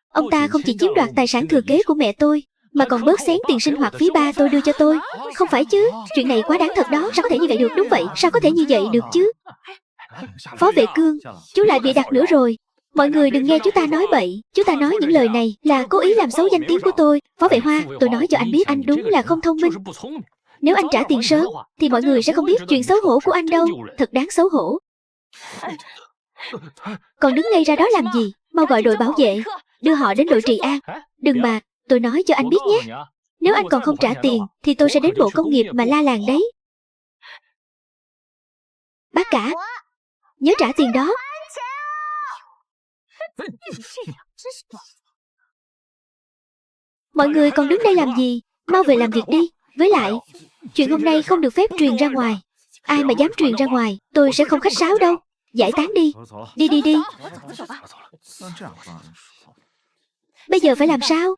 ông ta không chỉ chiếm đoạt tài sản thừa kế của mẹ tôi, mà còn bớt xén tiền sinh hoạt phí ba tôi đưa cho tôi. Không phải chứ, chuyện này quá đáng thật đó. Sao có thể như vậy được? Đúng vậy, sao có thể như vậy được chứ? Phó Vệ Cương, chú lại bịa đặt nữa rồi. Mọi người đừng nghe chú ta nói bậy. Chú ta nói những lời này là cố ý làm xấu danh tiếng của tôi. Phó Vệ Hoa, tôi nói cho anh biết anh đúng là không thông minh. Nếu anh trả tiền sớm thì mọi người sẽ không biết chuyện xấu hổ của anh đâu. Thật đáng xấu hổ. Còn đứng ngay ra đó làm gì? Mau gọi đội bảo vệ, đưa họ đến đội trị an. Đừng mà, tôi nói cho anh biết nhé. Nếu anh còn không trả tiền thì tôi sẽ đến bộ công nghiệp mà la làng đấy. Bác cả, nhớ trả tiền đó. Mọi người còn đứng đây làm gì? Mau về làm việc đi. Với lại, chuyện hôm nay không được phép truyền ra ngoài. Ai mà dám truyền ra ngoài, tôi sẽ không khách sáo đâu. Giải tán đi. Đi đi đi. Bây giờ phải làm sao?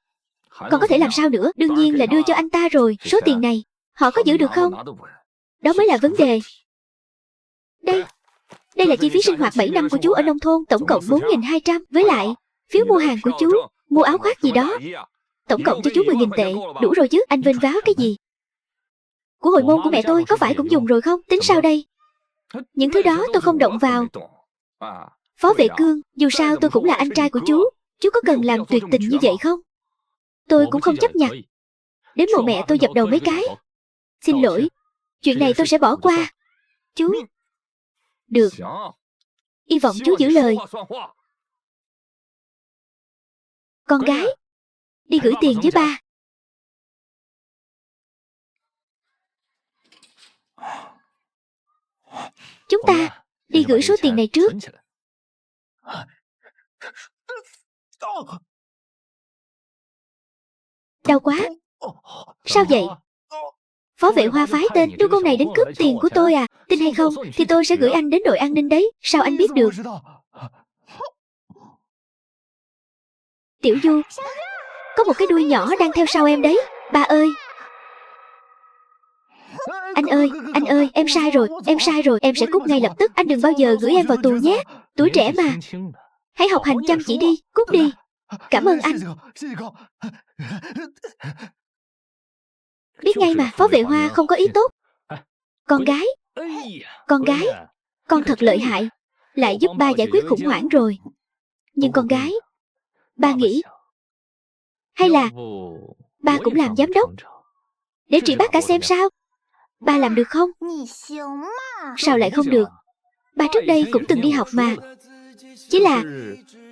Còn có thể làm sao nữa? Đương nhiên là đưa cho anh ta rồi. Số tiền này họ có giữ được không? Đó mới là vấn đề. Đây là chi phí sinh hoạt 7 năm của chú ở nông thôn, tổng cộng 4.200. Với lại phiếu mua hàng của chú, mua áo khoác gì đó, tổng cộng cho chú 10.000 tệ. Đủ rồi chứ, anh vênh váo cái gì? Của hồi môn của mẹ tôi có phải cũng dùng rồi không? Tính sao đây? Những thứ đó tôi không động vào. Phó Vệ Cương, dù sao tôi cũng là anh trai của chú có cần làm tuyệt tình như vậy không? Tôi cũng không chấp nhận. Đến mộ mẹ tôi dập đầu mấy cái. Xin lỗi, chuyện này tôi sẽ bỏ qua. Chú. Được. Hy vọng chú giữ lời. Con gái, đi gửi tiền với ba. Chúng ta đi gửi số tiền này trước. Đau quá. Sao vậy? Phó Vệ Hoa phái tên đưa con này đến cướp tiền của tôi à? Tin hay không thì tôi sẽ gửi anh đến đội an ninh đấy. Sao anh biết được? Tiểu Du, có một cái đuôi nhỏ đang theo sau em đấy. Ba ơi. Anh ơi, em sai rồi, em sẽ cút ngay lập tức. Anh đừng bao giờ gửi em vào tù nhé. Tuổi trẻ mà. Hãy học hành chăm chỉ đi, cút đi. Cảm ơn anh. Biết ngay mà, Phó Vệ Hoa không có ý tốt. Con gái, con thật lợi hại. Lại giúp ba giải quyết khủng hoảng rồi. Nhưng con gái, ba nghĩ hay là ba cũng làm giám đốc để trị bác cả xem sao? Ba làm được không? Sao lại không được? Ba trước đây cũng từng đi học mà. Chỉ là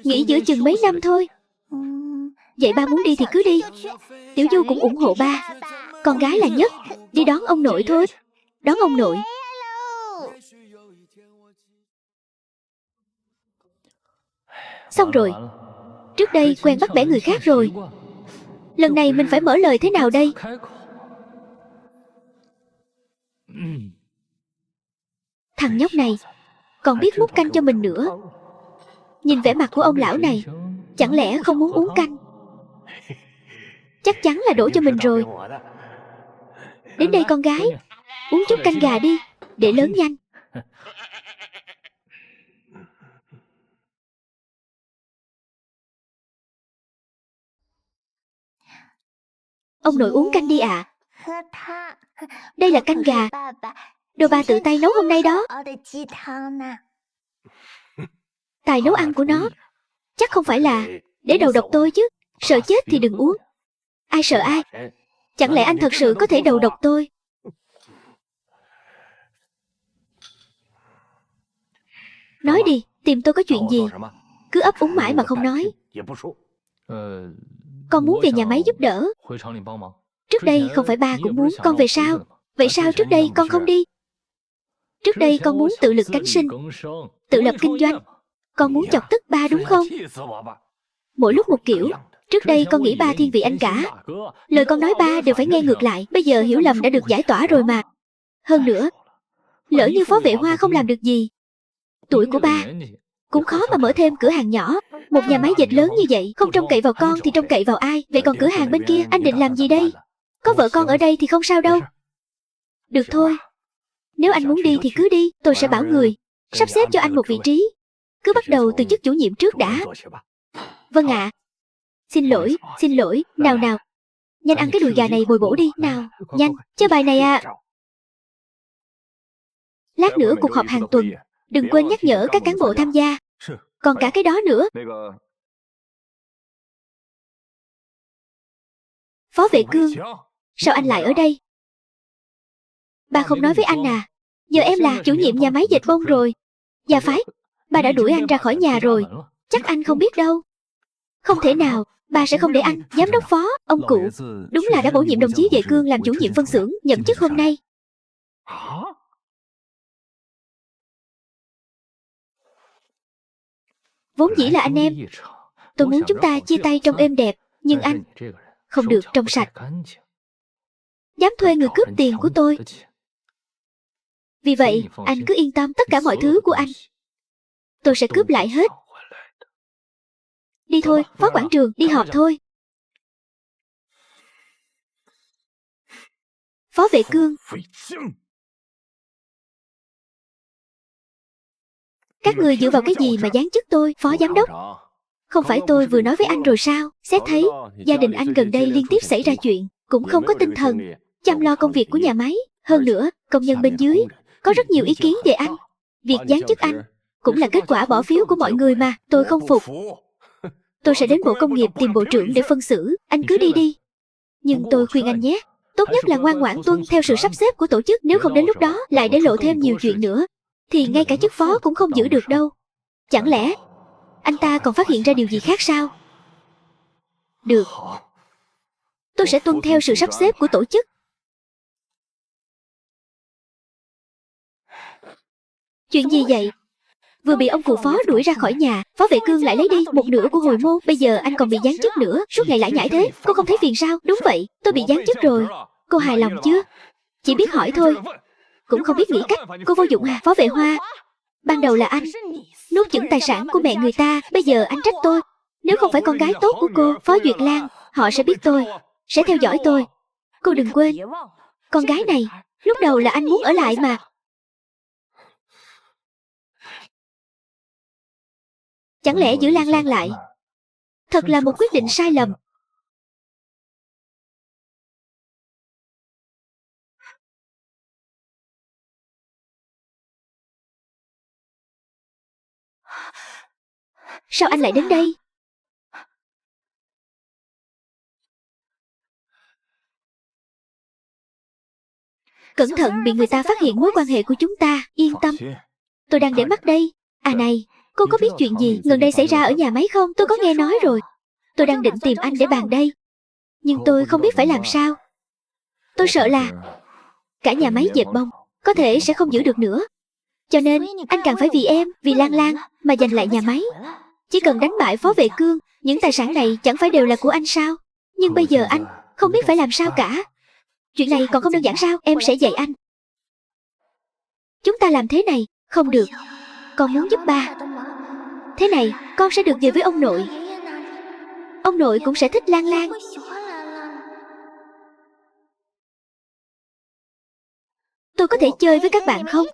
nghỉ giữa chừng mấy năm thôi. Vậy ba muốn đi thì cứ đi. Tiểu Du cũng ủng hộ ba. Con gái là nhất. Đi đón ông nội thôi. Đón ông nội. Xong rồi. Trước đây quen bắt bẻ người khác rồi. Lần này mình phải mở lời thế nào đây? Thằng nhóc này còn biết múc canh cho mình nữa. Nhìn vẻ mặt của ông lão này, chẳng lẽ không muốn uống canh? Chắc chắn là đổ cho mình rồi. Đến đây con gái, uống chút canh gà đi, để lớn nhanh. Ông nội uống canh đi ạ. Đây là canh gà, đồ ba tự tay nấu hôm nay đó. Tài nấu ăn của nó chắc không phải là để đầu độc tôi chứ. Sợ chết thì đừng uống. Ai sợ ai? Chẳng lẽ anh thật sự có thể đầu độc tôi? Nói đi, tìm tôi có chuyện gì? Cứ ấp úng mãi mà không nói. Con muốn về nhà máy giúp đỡ. Trước đây không phải ba cũng muốn con về sao? Vậy sao trước đây con không đi? Trước đây con muốn tự lực cánh sinh, tự lập kinh doanh. Con muốn chọc tức ba đúng không? Mỗi lúc một kiểu. Trước đây con nghĩ ba thiên vị anh cả. Lời con nói ba đều phải nghe ngược lại. Bây giờ hiểu lầm đã được giải tỏa rồi mà. Hơn nữa, lỡ như Phó Vệ Hoa không làm được gì, tuổi của ba cũng khó mà mở thêm cửa hàng nhỏ. Một nhà máy dệt lớn như vậy, không trông cậy vào con thì trông cậy vào ai? Vậy còn cửa hàng bên kia anh định làm gì đây? Có vợ con ở đây thì không sao đâu. Được thôi. Nếu anh muốn đi thì cứ đi. Tôi sẽ bảo người sắp xếp cho anh một vị trí. Cứ bắt đầu từ chức chủ nhiệm trước đã. Vâng ạ. Xin lỗi. Nào nào. Nhanh ăn cái đùi gà này bồi bổ đi. Nào, nhanh, chơi bài này à. Lát nữa cuộc họp hàng tuần, đừng quên nhắc nhở các cán bộ tham gia. Còn cả cái đó nữa. Phó Vệ Cương, sao anh lại ở đây? Ba không nói với anh à? Giờ em là chủ nhiệm nhà máy dệt bông rồi. Dạ phái, ba đã đuổi anh ra khỏi nhà rồi. Chắc anh không biết đâu. Không thể nào, ba sẽ không để anh. Giám đốc Phó, ông cụ, đúng là đã bổ nhiệm đồng chí Vệ Cương làm chủ nhiệm phân xưởng, nhậm chức hôm nay. Vốn dĩ là anh em. Tôi muốn chúng ta chia tay trong êm đẹp. Nhưng anh không được trong sạch. Dám thuê người cướp tiền của tôi. Vì vậy, anh cứ yên tâm, tất cả mọi thứ của anh tôi sẽ cướp lại hết. Đi thôi, Phó Quảng Trường, đi họp thôi. Phó Vệ Cương, các người dựa vào cái gì mà giáng chức tôi phó giám đốc? Không phải tôi vừa nói với anh rồi sao? Xét thấy gia đình anh gần đây liên tiếp xảy ra chuyện, cũng không có tinh thần chăm lo công việc của nhà máy. Hơn nữa, công nhân bên dưới có rất nhiều ý kiến về anh. Việc giáng chức anh cũng là kết quả bỏ phiếu của mọi người mà. Tôi không phục. Tôi sẽ đến Bộ Công nghiệp tìm bộ trưởng để phân xử. Anh cứ đi đi. Nhưng tôi khuyên anh nhé, tốt nhất là ngoan ngoãn tuân theo sự sắp xếp của tổ chức. Nếu không đến lúc đó lại để lộ thêm nhiều chuyện nữa thì ngay cả chức phó cũng không giữ được đâu. Chẳng lẽ anh ta còn phát hiện ra điều gì khác sao? Được, tôi sẽ tuân theo sự sắp xếp của tổ chức. Chuyện gì vậy? Vừa bị ông cụ phó đuổi ra khỏi nhà, Phó Vệ Cương lại lấy đi một nửa của hồi môn. Bây giờ anh còn bị giáng chức nữa, suốt ngày lải nhải thế. Cô không thấy phiền sao? Đúng vậy, tôi bị giáng chức rồi. Cô hài lòng chưa? Chỉ biết hỏi thôi, cũng không biết nghĩ cách. Cô vô dụng à? Phó Vệ Hoa, ban đầu là anh nuốt chửng tài sản của mẹ người ta, bây giờ anh trách tôi. Nếu không phải con gái tốt của cô, Phó Duyệt Lan, họ sẽ biết tôi, sẽ theo dõi tôi. Cô đừng quên, con gái này lúc đầu là anh muốn ở lại mà. Chẳng lẽ giữ Lan Lan lại? Thật là một quyết định sai lầm. Sao anh lại đến đây? Cẩn thận bị người ta phát hiện mối quan hệ của chúng ta. Yên tâm, tôi đang để mắt đây. À này, cô có biết chuyện gì gần đây xảy ra ở nhà máy không? Tôi có nghe nói rồi. Tôi đang định tìm anh để bàn đây, nhưng tôi không biết phải làm sao. Tôi sợ là cả nhà máy dệt bông có thể sẽ không giữ được nữa. Cho nên anh càng phải vì em, vì Lan Lan mà giành lại nhà máy. Chỉ cần đánh bại Phó Vệ Cương, những tài sản này chẳng phải đều là của anh sao? Nhưng bây giờ anh không biết phải làm sao cả. Chuyện này còn không đơn giản sao? Em sẽ dạy anh. Chúng ta làm thế này. Không được, con muốn giúp ba. Thế này, con sẽ được về với ông nội. Ông nội cũng sẽ thích Lan Lan. Tôi có thể chơi với các bạn không?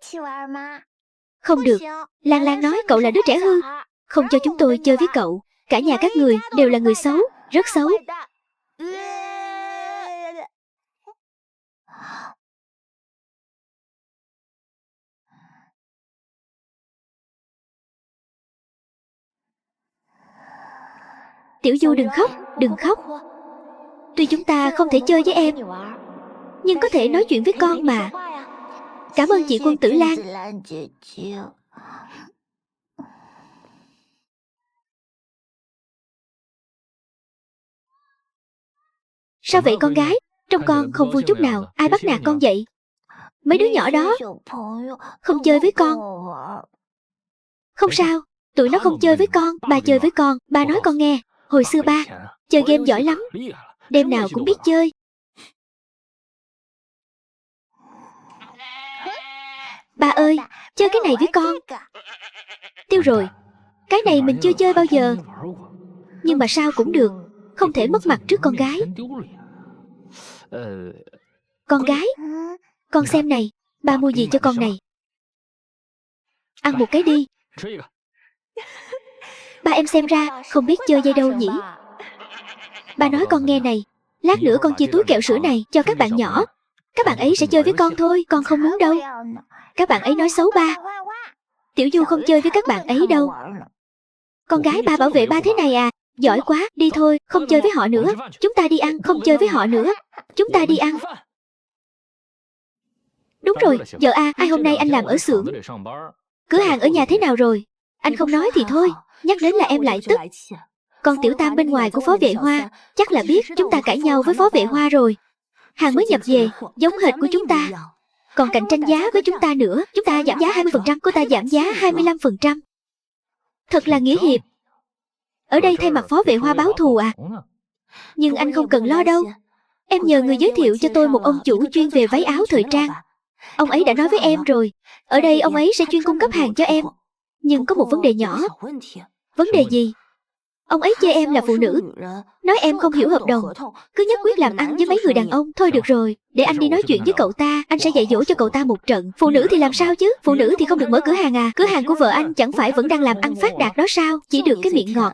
Không được, Lan Lan nói cậu là đứa trẻ hư, không cho chúng tôi chơi với cậu. Cả nhà các người đều là người xấu, rất xấu. Tiểu Du đừng khóc, đừng khóc. Tuy chúng ta không thể chơi với em, nhưng có thể nói chuyện với con mà. Cảm ơn chị Quân Tử Lan. Sao vậy con gái? Trông con không vui chút nào. Ai bắt nạt con vậy? Mấy đứa nhỏ đó không chơi với con. Không sao, tụi nó không chơi với con. Ba chơi với con. Ba nói con nghe. Hồi xưa ba chơi game giỏi lắm, đêm nào cũng biết chơi. Ba ơi, chơi cái này với con. Tiêu rồi, cái này mình chưa chơi bao giờ. Nhưng mà sao cũng được, không thể mất mặt trước con gái. Con gái, con xem này, ba mua gì cho con này. Ăn một cái đi. Ba em xem ra không biết chơi dây đâu nhỉ. Ba nói con nghe này, lát nữa con chia túi kẹo sữa này cho các bạn nhỏ. Các bạn ấy sẽ chơi với con thôi, con không muốn đâu. Các bạn ấy nói xấu ba. Tiểu Du không chơi với các bạn ấy đâu. Con gái ba bảo vệ ba thế này à? Giỏi quá, đi thôi, không chơi với họ nữa. Chúng ta đi ăn, không chơi với họ nữa. Chúng ta đi ăn. Đúng rồi, vợ à, ai hôm nay anh làm ở xưởng? Cửa hàng ở nhà thế nào rồi? Anh không nói thì thôi, nhắc đến là em lại tức. Con Tiểu Tam bên ngoài của Phó Vệ Hoa chắc là biết chúng ta cãi nhau với Phó Vệ Hoa rồi. Hàng mới nhập về, giống hệt của chúng ta, còn cạnh tranh giá với chúng ta nữa. Chúng ta giảm giá 20%, cô ta giảm giá 25%. Thật là nghĩa hiệp. Ở đây thay mặt Phó Vệ Hoa báo thù à? Nhưng anh không cần lo đâu. Em nhờ người giới thiệu cho tôi một ông chủ chuyên về váy áo thời trang. Ông ấy đã nói với em rồi, ở đây ông ấy sẽ chuyên cung cấp hàng cho em. Nhưng có một vấn đề nhỏ. Vấn đề gì? Ông ấy chê em là phụ nữ, nói em không hiểu hợp đồng, cứ nhất quyết làm ăn với mấy người đàn ông. Thôi được rồi, để anh đi nói chuyện với cậu ta, anh sẽ dạy dỗ cho cậu ta một trận. Phụ nữ thì làm sao chứ? Phụ nữ thì không được mở cửa hàng à? Cửa hàng của vợ anh chẳng phải vẫn đang làm ăn phát đạt đó sao? Chỉ được cái miệng ngọt.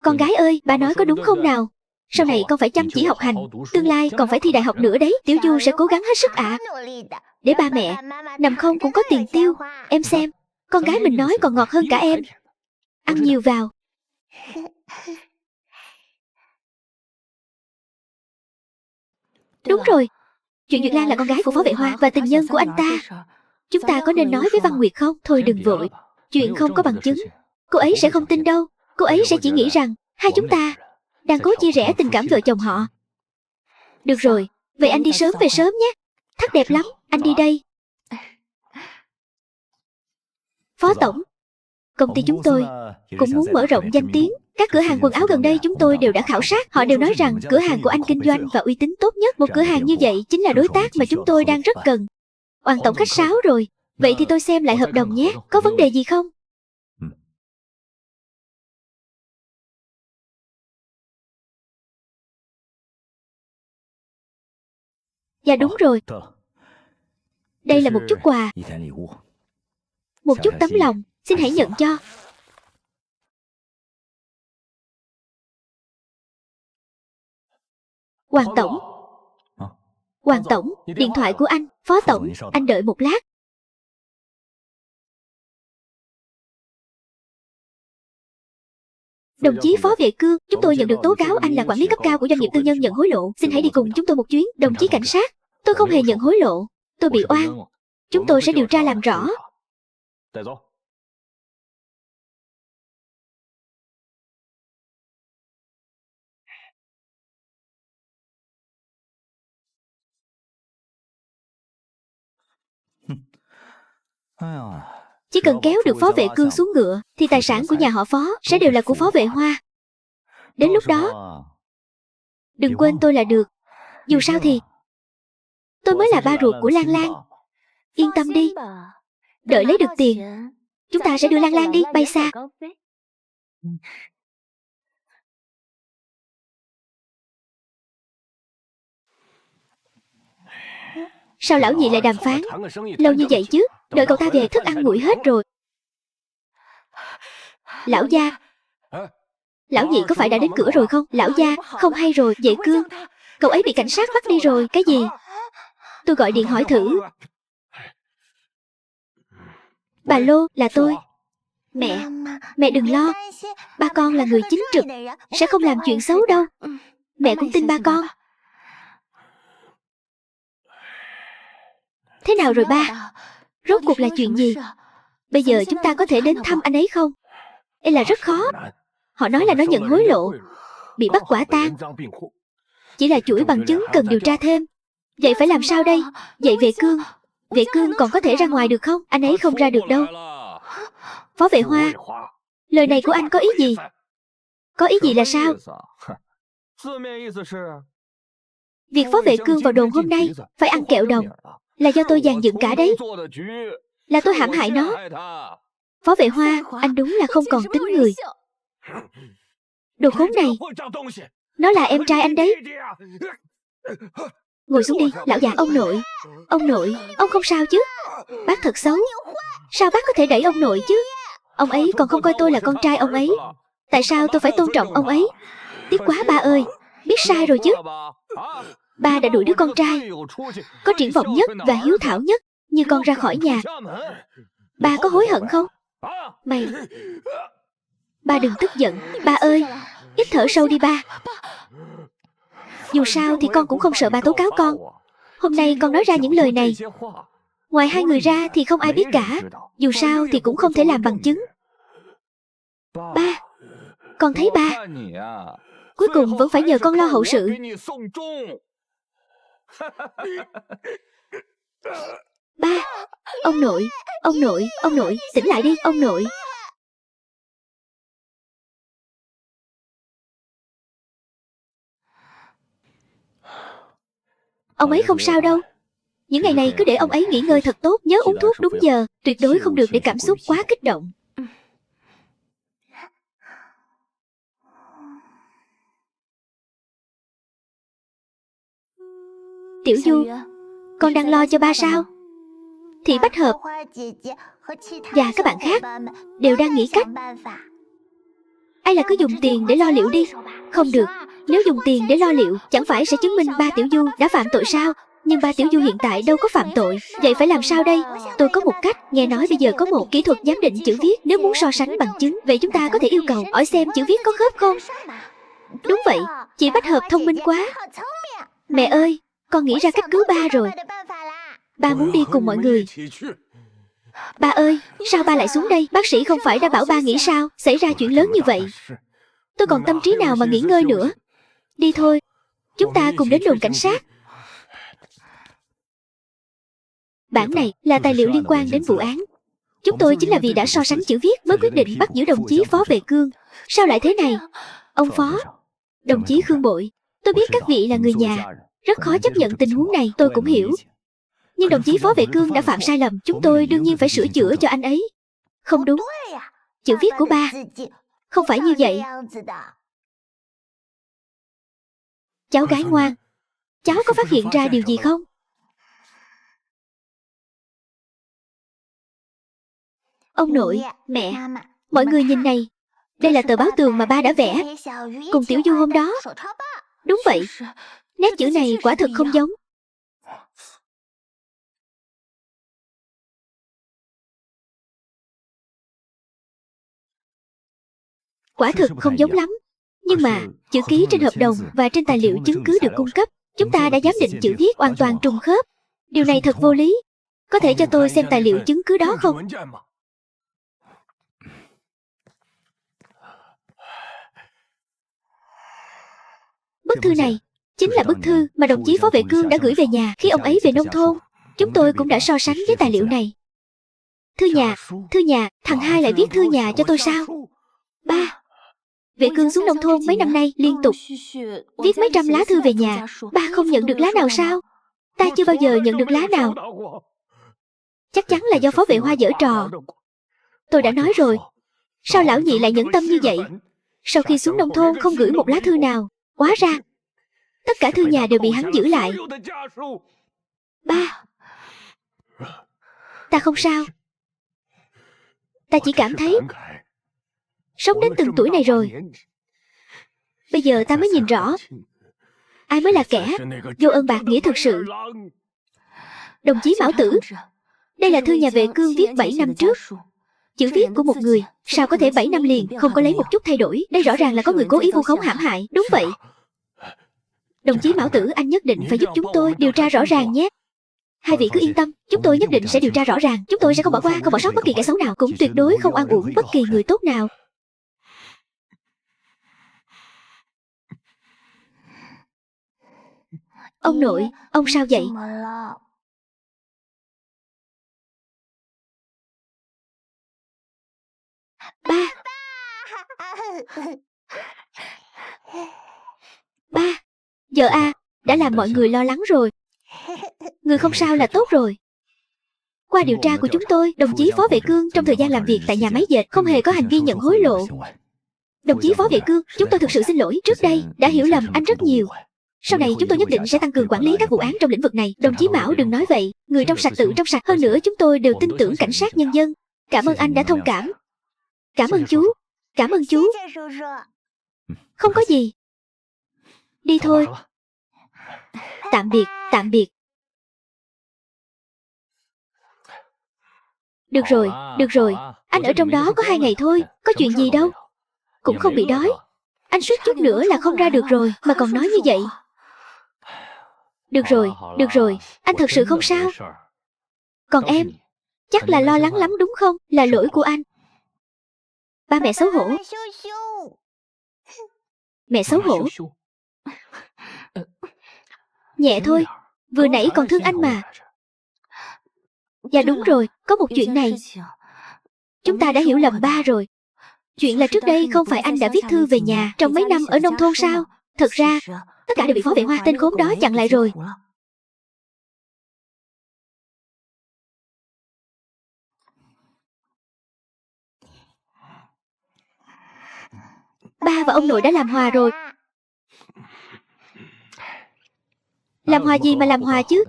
Con gái ơi, bà nói có đúng không nào? Sau này con phải chăm chỉ học hành, tương lai còn phải thi đại học nữa đấy. Tiểu Du sẽ cố gắng hết sức ạ. Để ba mẹ nằm không cũng có tiền tiêu. Em xem, con gái mình nói còn ngọt hơn cả em. Ăn nhiều vào. Đúng rồi, chuyện Duyệt Lan là con gái của Phó Vệ Hoa và tình nhân của anh ta. Chúng ta có nên nói với Văn Nguyệt không? Thôi đừng vội, chuyện không có bằng chứng. Cô ấy sẽ không tin đâu. Cô ấy sẽ chỉ nghĩ rằng hai chúng ta đang cố chia rẽ tình cảm vợ chồng họ. Được rồi, vậy anh đi sớm về sớm nhé. Thắt đẹp lắm, anh đi đây. Phó Tổng, công ty chúng tôi cũng muốn mở rộng danh tiếng. Các cửa hàng quần áo gần đây chúng tôi đều đã khảo sát. Họ đều nói rằng cửa hàng của anh kinh doanh và uy tín tốt nhất. Một cửa hàng như vậy chính là đối tác mà chúng tôi đang rất cần. Oàn Tổng khách sáo rồi. Vậy thì tôi xem lại hợp đồng nhé. Có vấn đề gì không? Dạ đúng rồi. Đây là một chút quà, một chút tấm lòng. Xin hãy nhận cho. Hoàng Tổng. Hoàng Tổng, điện thoại của anh. Phó Tổng, anh đợi một lát. Đồng chí Phó Vệ Cương, chúng tôi nhận được tố cáo anh là quản lý cấp cao của doanh nghiệp tư nhân nhận hối lộ. Xin hãy đi cùng chúng tôi một chuyến. Đồng chí cảnh sát, tôi không hề nhận hối lộ. Tôi bị oan. Chúng tôi sẽ điều tra làm rõ. Chỉ cần kéo được Phó Vệ Cương xuống ngựa thì tài sản của nhà họ Phó sẽ đều là của Phó Vệ Hoa. Đến lúc đó đừng quên tôi là được. Dù sao thì tôi mới là ba ruột của Lan Lan. Yên tâm đi, đợi lấy được tiền chúng ta sẽ đưa Lan Lan đi bay xa. Sao lão nhị lại đàm phán lâu như vậy chứ? Đợi cậu ta về thức ăn nguội hết rồi. Lão gia, lão nhị có phải đã đến cửa rồi không? Lão gia, không hay rồi. Vệ Cương, cậu ấy bị cảnh sát bắt đi rồi. Cái gì? Tôi gọi điện hỏi thử. Bà Lô, là tôi. Mẹ đừng lo. Ba con là người chính trực, sẽ không làm chuyện xấu đâu. Mẹ cũng tin ba con. Thế nào rồi ba? Rốt cuộc là chuyện gì? Bây giờ chúng ta có thể đến thăm anh ấy không? Đây là rất khó. Họ nói là nó nhận hối lộ, bị bắt quả tang. Chỉ là chuỗi bằng chứng cần điều tra thêm. Vậy phải làm sao đây? Vậy Vệ Cương còn có thể ra ngoài được không? Anh ấy không ra được đâu. Phó Vệ Hoa, lời này của anh có ý gì? Có ý gì là sao? Việc Phó Vệ Cương vào đồn hôm nay phải ăn kẹo đồng là do tôi dàn dựng cả đấy. Là tôi hãm hại nó. Phó Vệ Hoa, anh đúng là không còn tính người. Đồ khốn này, nó là em trai anh đấy. Ngồi xuống đi, lão già. Ông nội, ông không sao chứ? Bác thật xấu. Sao bác có thể đẩy ông nội chứ? Ông ấy còn không coi tôi là con trai ông ấy. Tại sao tôi phải tôn trọng ông ấy? Tiếc quá ba ơi, biết sai rồi chứ. Ba đã đuổi đứa con trai có triển vọng nhất và hiếu thảo nhất như con ra khỏi nhà. Ba có hối hận không? Ba đừng tức giận. Ba ơi, hít thở sâu đi ba. Dù sao thì con cũng không sợ ba tố cáo con. Hôm nay con nói ra những lời này, ngoài hai người ra thì không ai biết cả. Dù sao thì cũng không thể làm bằng chứng. Ba, con thấy ba cuối cùng vẫn phải nhờ con lo hậu sự. Ba, ông nội, tỉnh lại đi, ông nội. Ông ấy không sao đâu. Những ngày này cứ để ông ấy nghỉ ngơi thật tốt. Nhớ uống thuốc đúng giờ. Tuyệt đối không được để cảm xúc quá kích động. Tiểu Du, con đang lo cho ba sao? Thì Bách Hợp và các bạn khác đều đang nghĩ cách. Ai là cứ dùng tiền để lo liệu đi. Không được, nếu dùng tiền để lo liệu chẳng phải sẽ chứng minh ba Tiểu Du đã phạm tội sao? Nhưng ba Tiểu Du hiện tại đâu có phạm tội. Vậy phải làm sao đây? Tôi có một cách. Nghe nói bây giờ có một kỹ thuật giám định chữ viết. Nếu muốn so sánh bằng chứng, vậy chúng ta có thể yêu cầu hỏi xem chữ viết có khớp không? Đúng vậy, chị Bách Hợp thông minh quá. Mẹ ơi, con nghĩ ra cách cứu ba rồi. Ba muốn đi cùng mọi người. Ba ơi, sao ba lại xuống đây? Bác sĩ không phải đã bảo ba nghỉ sao? Xảy ra chuyện lớn như vậy, tôi còn tâm trí nào mà nghỉ ngơi nữa. Đi thôi, chúng ta cùng đến đồn cảnh sát. Bản này là tài liệu liên quan đến vụ án. Chúng tôi chính là vì đã so sánh chữ viết mới quyết định bắt giữ đồng chí Phó Vệ Cương. Sao lại thế này? Ông Phó, đồng chí Khương Bội, tôi biết các vị là người nhà, rất khó chấp nhận tình huống này, tôi cũng hiểu. Nhưng đồng chí Phó Vệ Cương đã phạm sai lầm, chúng tôi đương nhiên phải sửa chữa cho anh ấy. Không đúng, chữ viết của ba không phải như vậy. Cháu gái ngoan, cháu có phát hiện ra điều gì không? Ông nội, mẹ, mọi người nhìn này. Đây là tờ báo tường mà ba đã vẽ cùng Tiểu Du hôm đó. Đúng vậy, nét chữ này quả thực không giống. Quả thực không giống lắm. Nhưng mà, chữ ký trên hợp đồng và trên tài liệu chứng cứ được cung cấp, chúng ta đã giám định chữ viết hoàn toàn trùng khớp. Điều này thật vô lý. Có thể cho tôi xem tài liệu chứng cứ đó không? Bức thư này chính là bức thư mà đồng chí Phó Vệ Cương đã gửi về nhà khi ông ấy về nông thôn. Chúng tôi cũng đã so sánh với tài liệu này. Thư nhà, thằng hai lại viết thư nhà cho tôi sao? Ba, Vệ Cương xuống nông thôn mấy năm nay liên tục viết mấy trăm lá thư về nhà. Ba không nhận được lá nào sao? Ta chưa bao giờ nhận được lá nào. Chắc chắn là do Phó Vệ Hoa giở trò. Tôi đã nói rồi, sao lão nhị lại nhẫn tâm như vậy? Sau khi xuống nông thôn không gửi một lá thư nào. Hóa ra tất cả thư nhà đều bị hắn giữ lại. Ba, ta không sao. Ta chỉ cảm thấy sống đến từng tuổi này rồi, bây giờ ta mới nhìn rõ ai mới là kẻ vô ơn bạc nghĩa thực sự. Đồng chí Mão Tử, đây là thư nhà Vệ Cương viết 7 năm trước. Chữ viết của một người sao có thể 7 năm liền không có lấy một chút thay đổi? Đây rõ ràng là có người cố ý vu khống hãm hại. Đúng vậy. Đồng chí Mão Tử, anh nhất định phải giúp chúng tôi điều tra rõ ràng nhé. Hai vị cứ yên tâm, chúng tôi nhất định sẽ điều tra rõ ràng. Chúng tôi sẽ không bỏ qua, không bỏ sót bất kỳ kẻ xấu nào, cũng tuyệt đối không oan uổng bất kỳ người tốt nào. Ông nội, ông sao vậy? Ba, ba, giờ đã làm mọi người lo lắng rồi. Người không sao là tốt rồi. Qua điều tra của chúng tôi, đồng chí Phó Vệ Cương trong thời gian làm việc tại nhà máy dệt không hề có hành vi nhận hối lộ. Đồng chí Phó Vệ Cương, chúng tôi thực sự xin lỗi, trước đây đã hiểu lầm anh rất nhiều. Sau này chúng tôi nhất định sẽ tăng cường quản lý các vụ án trong lĩnh vực này. Đồng chí Mão đừng nói vậy, người trong sạch tự trong sạch. Hơn nữa chúng tôi đều tin tưởng cảnh sát nhân dân. Cảm ơn anh đã thông cảm. Cảm ơn chú. Cảm ơn chú. Không có gì. Đi thôi. Tạm biệt, tạm biệt. Được rồi, anh ở trong đó có 2 ngày thôi, có chuyện gì đâu. Cũng không bị đói. Anh suýt chút nữa là không ra được rồi, mà còn nói như vậy. Được rồi, anh thật sự không sao. Còn em, chắc là lo lắng lắm đúng không? Là lỗi của anh. Ba mẹ xấu hổ. Mẹ xấu hổ. Nhẹ thôi, vừa nãy còn thương anh mà. Dạ đúng rồi, có một chuyện này. Chúng ta đã hiểu lầm ba rồi. Chuyện là trước đây không phải anh đã viết thư về nhà trong mấy năm ở nông thôn sao? Thật ra, tất cả đều bị Phó Vệ Hoa tên khốn đó chặn lại rồi. Ba và ông nội đã làm hòa rồi. Làm hòa gì mà làm hòa chứ?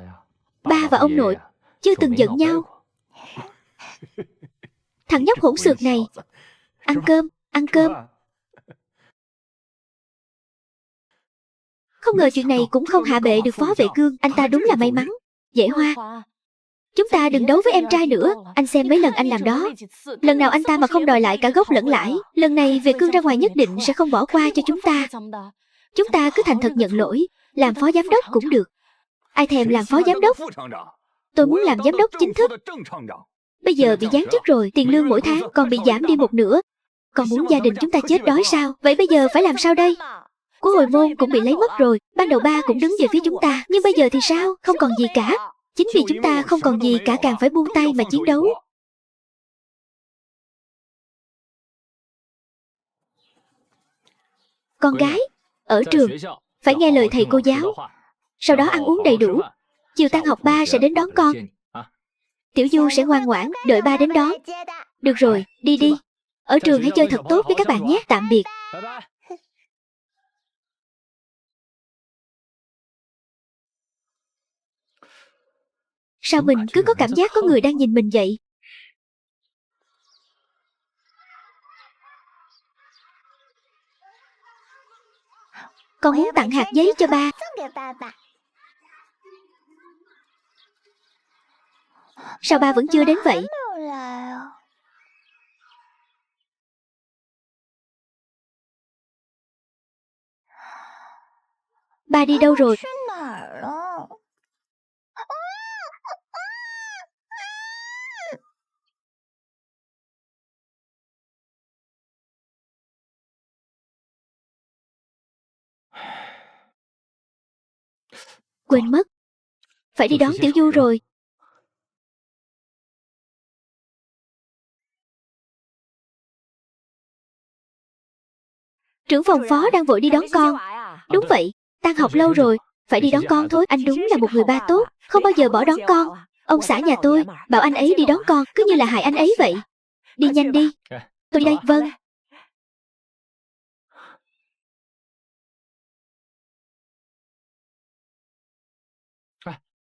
Ba và ông nội chưa từng giận nhau. Thằng nhóc hỗn xược này. Ăn cơm, ăn cơm. Không ngờ chuyện này cũng không hạ bệ được Phó Vệ Cương. Anh ta đúng là may mắn. Dễ Hoa, chúng ta đừng đấu với em trai nữa. Anh xem mấy lần anh làm đó. Lần nào anh ta mà không đòi lại cả gốc lẫn lãi. Lần này Vệ Cương ra ngoài nhất định sẽ không bỏ qua cho chúng ta. Chúng ta cứ thành thật nhận lỗi. Làm phó giám đốc cũng được. Ai thèm làm phó giám đốc. Tôi muốn làm giám đốc chính thức. Bây giờ bị giáng chức rồi, tiền lương mỗi tháng còn bị giảm đi một nửa. Còn muốn gia đình chúng ta chết đói sao? Vậy bây giờ phải làm sao đây? Của hồi môn cũng bị lấy mất rồi. Ban đầu ba cũng đứng về phía chúng ta. Nhưng bây giờ thì sao? Không còn gì cả. Chính vì chúng ta không còn gì cả càng phải buông tay mà chiến đấu. Con gái ở trường phải nghe lời thầy cô giáo. Sau đó ăn uống đầy đủ. Chiều tan học ba sẽ đến đón con. Tiểu Du sẽ ngoan ngoãn đợi ba đến đón. Được rồi, đi đi. Ở trường hãy chơi thật tốt với các bạn nhé. Tạm biệt. Sao mình cứ có cảm giác có người đang nhìn mình vậy? Con muốn tặng hạt giấy cho ba. Sao ba vẫn chưa đến vậy? Ba đi đâu rồi? Quên mất. Phải đi đón Tiểu Du rồi. Trưởng phòng phó đang vội đi đón con. Đúng vậy, tan học lâu rồi. Phải đi đón con thôi. Anh đúng là một người ba tốt, không bao giờ bỏ đón con. Ông xã nhà tôi bảo anh ấy đi đón con, cứ như là hại anh ấy vậy. Đi nhanh đi. Tôi đi đây. Vâng.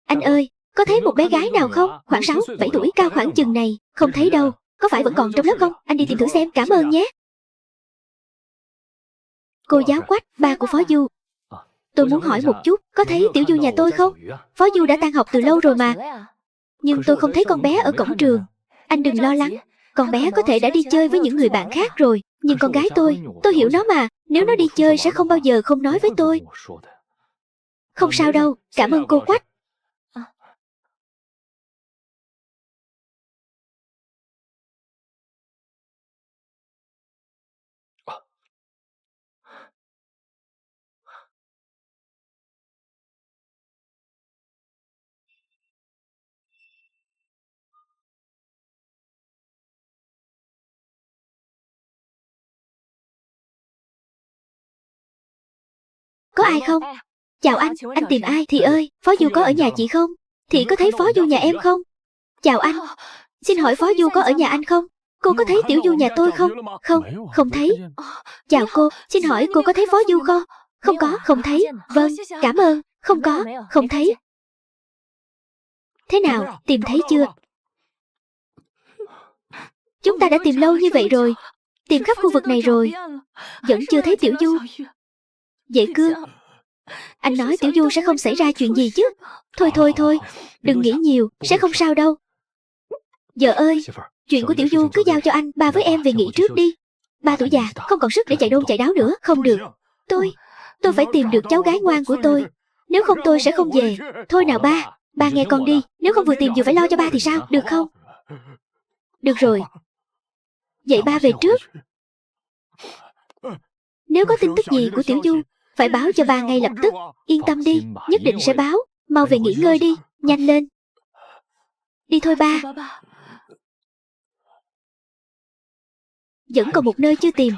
Anh ơi, có thấy một bé gái nào không? Khoảng 6, 7 tuổi, cao khoảng chừng này. Không thấy đâu. Có phải vẫn còn trong lớp không? Anh đi tìm thử xem. Cảm ơn nhé. Cô giáo Quách, ba của Phó Du. Tôi muốn hỏi một chút, có thấy Tiểu Du nhà tôi không? Phó Du đã tan học từ lâu rồi mà. Nhưng tôi không thấy con bé ở cổng trường. Anh đừng lo lắng. Con bé có thể đã đi chơi với những người bạn khác rồi. Nhưng con gái tôi hiểu nó mà. Nếu nó đi chơi sẽ không bao giờ không nói với tôi. Không sao đâu, cảm ơn cô Quách. Có ai không? Chào anh tìm ai? Thị ơi, Phó Du có ở nhà chị không? Thị có thấy Phó Du nhà em không? Chào anh, xin hỏi Phó Du có ở nhà anh không? Cô có thấy Tiểu Du nhà tôi không? Không, không thấy. Chào cô, xin hỏi cô có thấy Phó Du không? Không có, không thấy. Vâng, cảm ơn. Không có, không thấy. Thế nào, tìm thấy chưa? Chúng ta đã tìm lâu như vậy rồi. Tìm khắp khu vực này rồi. Vẫn chưa thấy Tiểu Du. Vệ Cương, anh nói Tiểu Du sẽ không xảy ra chuyện gì chứ? Thôi, đừng nghĩ nhiều, sẽ không sao đâu. Vợ ơi, chuyện của Tiểu Du cứ giao cho anh. Ba với em về nghỉ trước đi. Ba tuổi già, không còn sức để chạy đôn chạy đáo nữa. Không được. Tôi phải tìm được cháu gái ngoan của tôi. Nếu không tôi sẽ không về. Thôi nào ba nghe con đi. Nếu không vừa tìm vừa phải lo cho ba thì sao, được không? Được rồi. Vậy ba về trước. Nếu có tin tức gì của Tiểu Du phải báo cho ba ngay lập tức. Yên tâm đi, nhất định sẽ báo. Mau về nghỉ ngơi đi, nhanh lên. Đi thôi ba. Vẫn còn một nơi chưa tìm.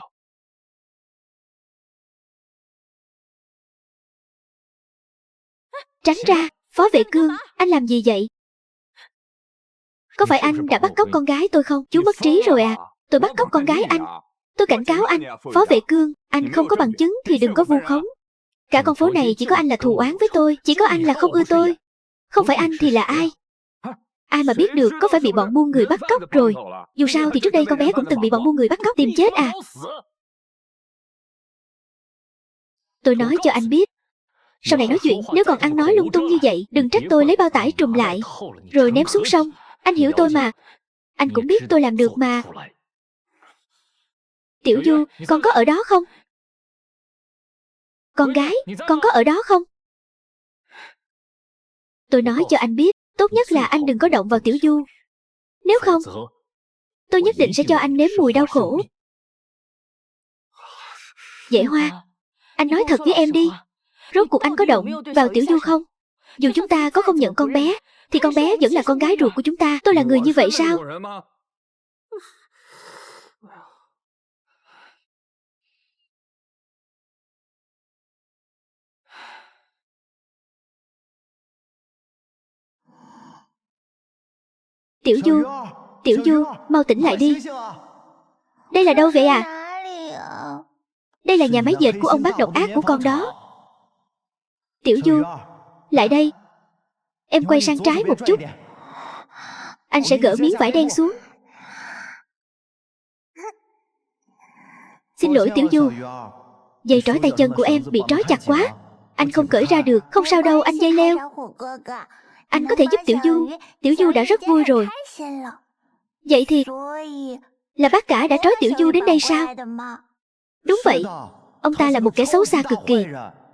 Tránh ra, Phó Vệ Cương, anh làm gì vậy? Có phải anh đã bắt cóc con gái tôi không? Chú mất trí rồi à? Tôi bắt cóc con gái anh. Tôi cảnh cáo anh, Phó Vệ Cương, anh không có bằng chứng thì đừng có vu khống. Cả con phố này chỉ có anh là thù oán với tôi, chỉ có anh là không ưa tôi. Không phải anh thì là ai? Ai mà biết được có phải bị bọn buôn người bắt cóc rồi. Dù sao thì trước đây con bé cũng từng bị bọn buôn người bắt cóc tìm chết à. Tôi nói cho anh biết, sau này nói chuyện nếu còn ăn nói lung tung như vậy, đừng trách tôi lấy bao tải trùm lại rồi ném xuống sông. Anh hiểu tôi mà. Anh cũng biết tôi làm được mà. Tiểu Du, con có ở đó không? Con gái, con có ở đó không? Tôi nói cho anh biết, tốt nhất là anh đừng có động vào Tiểu Du. Nếu không, tôi nhất định sẽ cho anh nếm mùi đau khổ. Dễ Hoa, anh nói thật với em đi. Rốt cuộc anh có động vào Tiểu Du không? Dù chúng ta có không nhận con bé, thì con bé vẫn là con gái ruột của chúng ta. Tôi là người như vậy sao? Tiểu Du, Tiểu Du, mau tỉnh lại đi. Đây là đâu vậy à? Đây là nhà máy dệt của ông bác độc ác của con đó. Tiểu Du, lại đây. Em quay sang trái một chút. Anh sẽ gỡ miếng vải đen xuống. Xin lỗi Tiểu Du, dây trói tay chân của em bị trói chặt quá. Anh không cởi ra được. Không sao đâu anh dây leo. Anh có thể giúp Tiểu Du. Tiểu Du đã rất vui rồi. Vậy thì là bác cả đã trói Tiểu Du đến đây sao? Đúng vậy. Ông ta là một kẻ xấu xa cực kỳ.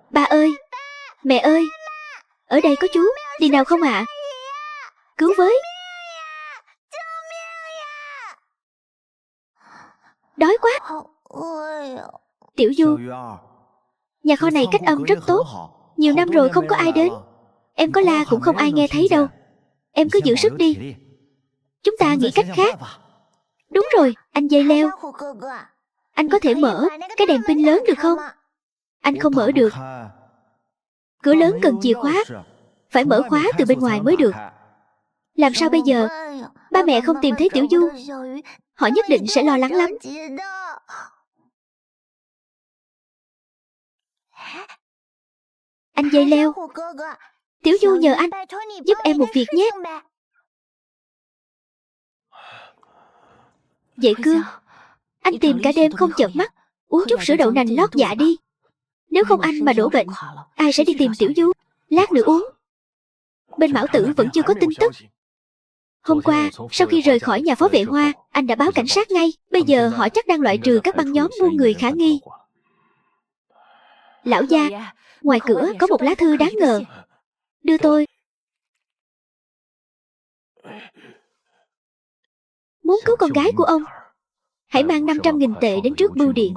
Ba ơi, mẹ ơi, ở đây có chú. Đi nào không ạ? Cứu với. Đói quá. Tiểu Du, nhà kho này cách âm rất tốt. Nhiều năm rồi không có ai đến. Em có la cũng không ai nghe thấy đâu. Em cứ giữ sức đi. Chúng ta nghĩ cách khác. Đúng rồi, anh dây leo. Anh có thể mở cái đèn pin lớn được không? Anh không mở được. Cửa lớn cần chìa khóa. Phải mở khóa từ bên ngoài mới được. Làm sao bây giờ? Ba mẹ không tìm thấy Tiểu Du, họ nhất định sẽ lo lắng lắm. Anh dây leo, Tiểu Du nhờ anh giúp em một việc nhé. Vậy Cương, anh tìm cả đêm không chợp mắt, uống chút sữa đậu nành lót dạ đi. Nếu không anh mà đổ bệnh, ai sẽ đi tìm Tiểu Du? Lát nữa uống. Bên Mão Tử vẫn chưa có tin tức. Hôm qua, sau khi rời khỏi nhà phó vệ Hoa, anh đã báo cảnh sát ngay. Bây giờ họ chắc đang loại trừ các băng nhóm buôn người khả nghi. Lão gia, ngoài cửa có một lá thư đáng ngờ. Đưa tôi. Muốn cứu con gái của ông, hãy mang 500.000 tệ đến trước bưu điện.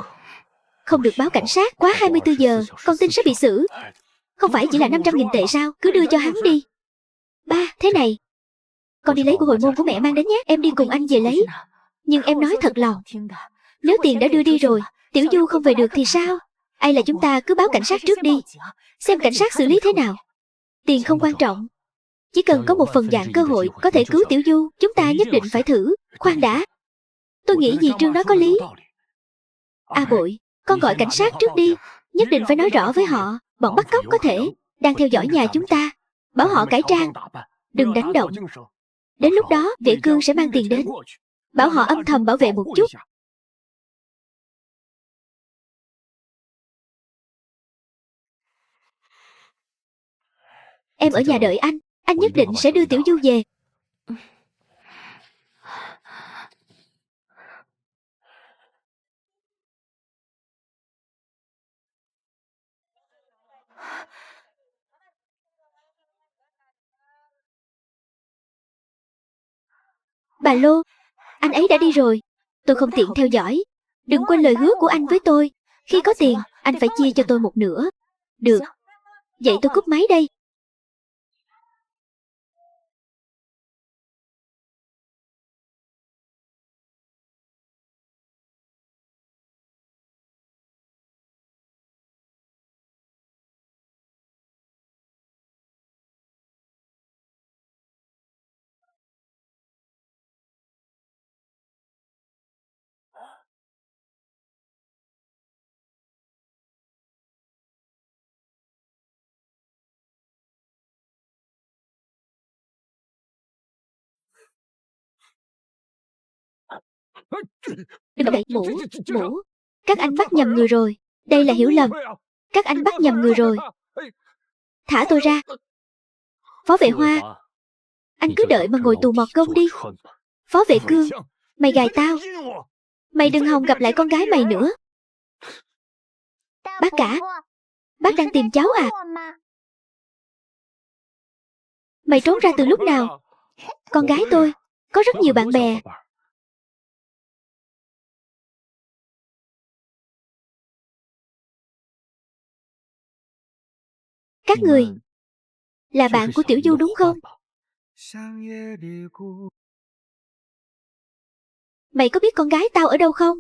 Không được báo cảnh sát quá 24 giờ, con tin sẽ bị xử. Không phải chỉ là 500.000 tệ sao? Cứ đưa cho hắn đi. Ba, thế này, con đi lấy của hồi môn của mẹ mang đến nhé. Em đi cùng anh về lấy. Nhưng em nói thật lòng, nếu tiền đã đưa đi rồi, Tiểu Du không về được thì sao? Ai là chúng ta cứ báo cảnh sát trước đi. Xem cảnh sát xử lý thế nào. Tiền không quan trọng. Chỉ cần có một phần dạng cơ hội có thể cứu Tiểu Du, chúng ta nhất định phải thử. Khoan đã. Tôi nghĩ dì Trương nói có lý. A Bội, con gọi cảnh sát trước đi. Nhất định phải nói rõ với họ, bọn bắt cóc có thể đang theo dõi nhà chúng ta. Bảo họ cải trang, đừng đánh động. Đến lúc đó, Vệ Cương sẽ mang tiền đến. Bảo họ âm thầm bảo vệ một chút. Em ở nhà đợi anh nhất định sẽ đưa Tiểu Du về. Bà Lô, anh ấy đã đi rồi. Tôi không tiện theo dõi. Đừng quên lời hứa của anh với tôi. Khi có tiền, anh phải chia cho tôi một nửa. Được. Vậy tôi cúp máy đây. Đừng đẩy mũ. Các anh bắt nhầm người rồi. Đây là hiểu lầm. Các anh bắt nhầm người rồi. Thả tôi ra. Phó vệ Hoa, anh cứ đợi mà ngồi tù mọt gông đi. Phó vệ Cương, mày gài tao. Mày đừng hòng gặp lại con gái mày nữa. Bác cả, bác đang tìm cháu à? Mày trốn ra từ lúc nào? Con gái tôi có rất nhiều bạn bè. Các người là bạn của Tiểu Du đúng không? Mày có biết con gái tao ở đâu không?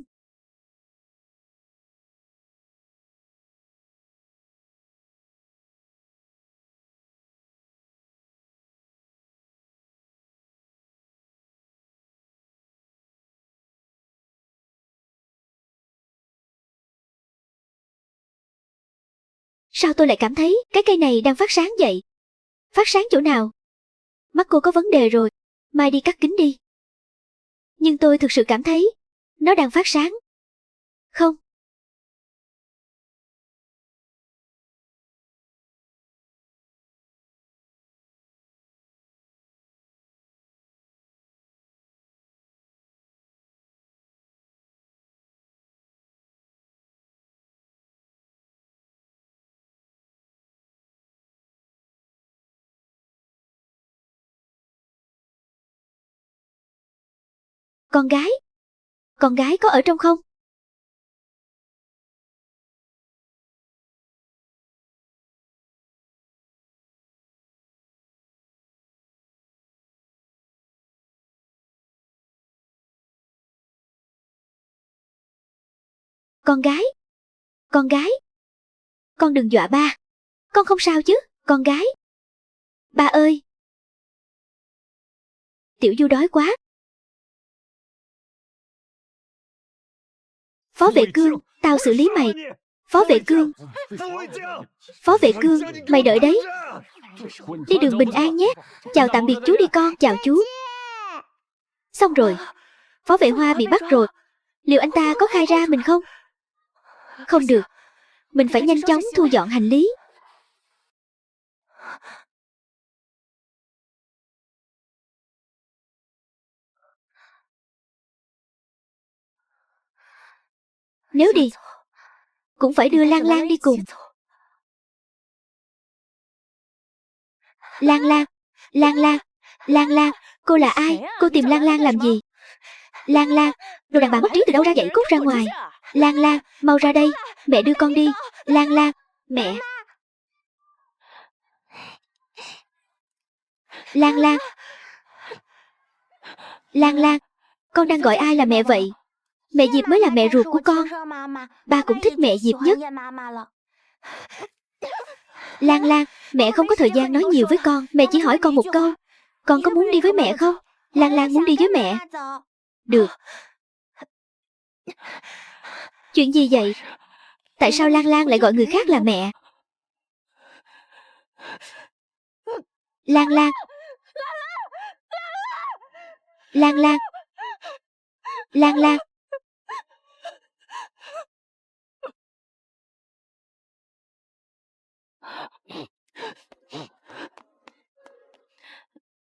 Sao tôi lại cảm thấy cái cây này đang phát sáng vậy? Phát sáng chỗ nào? Mắt cô có vấn đề rồi. Mai đi cắt kính đi. Nhưng tôi thực sự cảm thấy nó đang phát sáng. Không. Con gái. Con gái có ở trong không? Con gái. Con gái. Con đừng dọa ba. Con không sao chứ, con gái. Ba ơi. Tiểu Du đói quá. Phó vệ Cương, tao xử lý mày. Phó vệ Cương. Phó vệ Cương, mày đợi đấy. Đi đường bình an nhé. Chào tạm biệt chú đi con. Chào chú. Xong rồi. Phó vệ Hoa bị bắt rồi. Liệu anh ta có khai ra mình không? Không được. Mình phải nhanh chóng thu dọn hành lý. Nếu đi cũng phải đưa Lan Lan đi cùng. Lan Lan. Lan Lan. Lan Lan. Cô là ai? Cô tìm Lan Lan làm gì? Lan Lan. Đồ đàn bà mất trí từ đâu ra vậy? Cút ra ngoài. Lan Lan, mau ra đây. Mẹ đưa con đi. Lan Lan. Mẹ. Lan Lan. Lan Lan. Con đang gọi ai là mẹ vậy? Mẹ Diệp mới là mẹ ruột của con. Ba cũng thích mẹ Diệp nhất. Lan Lan, mẹ không có thời gian nói nhiều với con. Mẹ chỉ hỏi con một câu. Con có muốn đi với mẹ không? Lan Lan muốn đi với mẹ. Được. Chuyện gì vậy? Tại sao Lan Lan lại gọi người khác là mẹ? Lan Lan. Lan Lan. Lan Lan.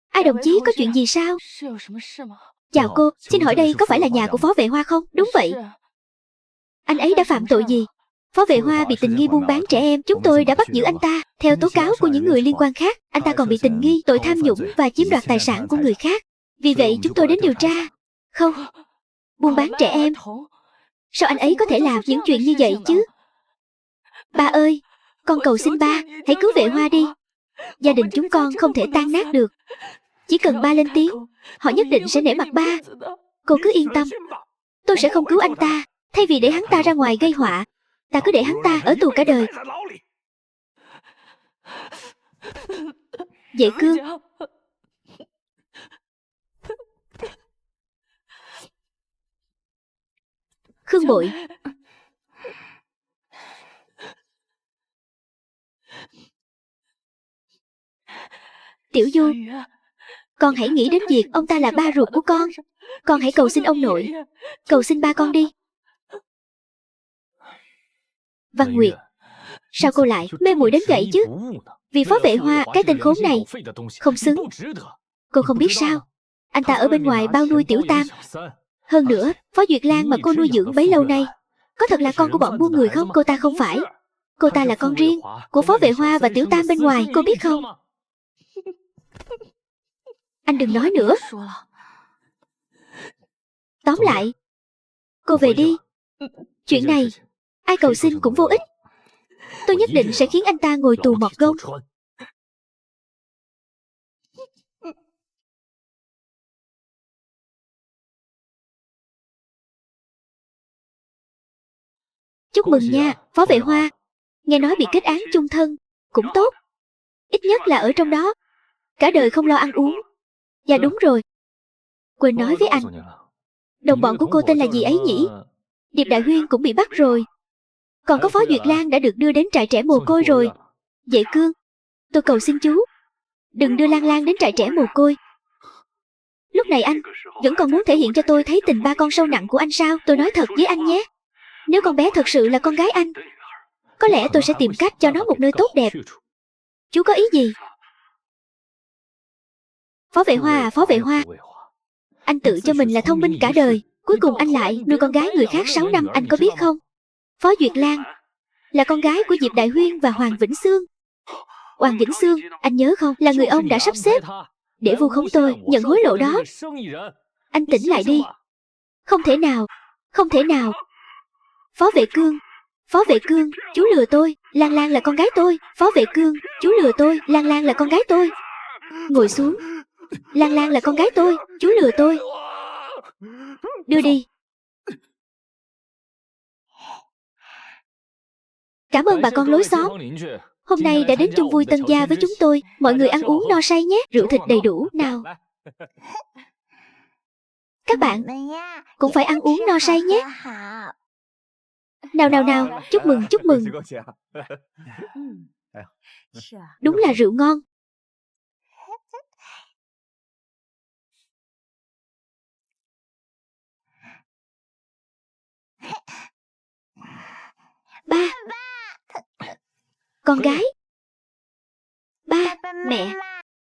Ai đồng chí, có chuyện gì sao? Chào cô, xin hỏi đây có phải là nhà của Phó vệ Hoa không? Đúng vậy. Anh ấy đã phạm tội gì? Phó vệ Hoa bị tình nghi buôn bán trẻ em. Chúng tôi đã bắt giữ anh ta. Theo tố cáo của những người liên quan khác, anh ta còn bị tình nghi tội tham nhũng và chiếm đoạt tài sản của người khác. Vì vậy chúng tôi đến điều tra. Không, buôn bán trẻ em. Sao anh ấy có thể làm những chuyện như vậy chứ? Ba ơi, con cầu xin ba, hãy cứu vệ Hoa đi. Gia đình chúng con không thể tan nát được. Chỉ cần ba lên tiếng, họ nhất định sẽ nể mặt ba. Cô cứ yên tâm, tôi sẽ không cứu anh ta. Thay vì để hắn ta ra ngoài gây họa, ta cứ để hắn ta ở tù cả đời. Vệ Cương. Khương Bội. Tiểu Du, Con hãy nghĩ đến việc ông ta là ba ruột của con. Con hãy cầu xin ông nội, cầu xin ba con đi. Văn Nguyệt, sao cô lại mê muội đến vậy chứ? Vì Phó Vệ Hoa, cái tên khốn này không xứng. Cô không biết sao, anh ta ở bên ngoài bao nuôi Tiểu Tam. Hơn nữa, Phó Duyệt Lan mà cô nuôi dưỡng bấy lâu nay, có thật là con của bọn buôn người không? Cô ta không phải. Cô ta là con riêng của Phó Vệ Hoa và Tiểu Tam bên ngoài, cô biết không? Anh đừng nói nữa. Tóm lại, cô về đi. Chuyện này, ai cầu xin cũng vô ích. Tôi nhất định sẽ khiến anh ta ngồi tù mọt gông. Chúc mừng nha, Phó Vệ Hoa. Nghe nói bị kết án chung thân, cũng tốt. Ít nhất là ở trong đó, cả đời không lo ăn uống. Dạ đúng rồi. Quên nói với anh, đồng bọn của cô tên là gì ấy nhỉ? Điệp Đại Huyên cũng bị bắt rồi. Còn có Phó Duyệt Lan đã được đưa đến trại trẻ mồ côi rồi. Vệ Cương, tôi cầu xin chú, đừng đưa Lan Lan đến trại trẻ mồ côi. Lúc này anh vẫn còn muốn thể hiện cho tôi thấy tình ba con sâu nặng của anh sao? Tôi nói thật với anh nhé, nếu con bé thật sự là con gái anh, có lẽ tôi sẽ tìm cách cho nó một nơi tốt đẹp. Chú có ý gì? Phó Vệ Hoa à, Phó Vệ Hoa, anh tự cho mình là thông minh cả đời, cuối cùng anh lại nuôi con gái người khác 6 năm, anh có biết không? Phó Duyệt Lan là con gái của Diệp Đại Huyên và Hoàng Vĩnh Xương. Hoàng Vĩnh Xương, anh nhớ không, là người ông đã sắp xếp để vu khống tôi, nhận hối lộ đó. Anh tỉnh lại đi. Không thể nào, không thể nào. Phó Vệ Cương, Phó Vệ Cương, chú lừa tôi, Lan Lan là con gái tôi. Phó Vệ Cương, chú lừa tôi, Lan Lan là con gái tôi. Ngồi xuống. Lan Lan là con gái tôi, chú lừa tôi. Đưa đi. Cảm ơn bà con lối xóm, hôm nay đã đến chung vui tân gia với chúng tôi. Mọi người ăn uống no say nhé, rượu thịt đầy đủ nào. Các bạn cũng phải ăn uống no say nhé. Nào nào nào, chúc mừng, chúc mừng. Đúng là rượu ngon. Ba, con gái. Ba, mẹ.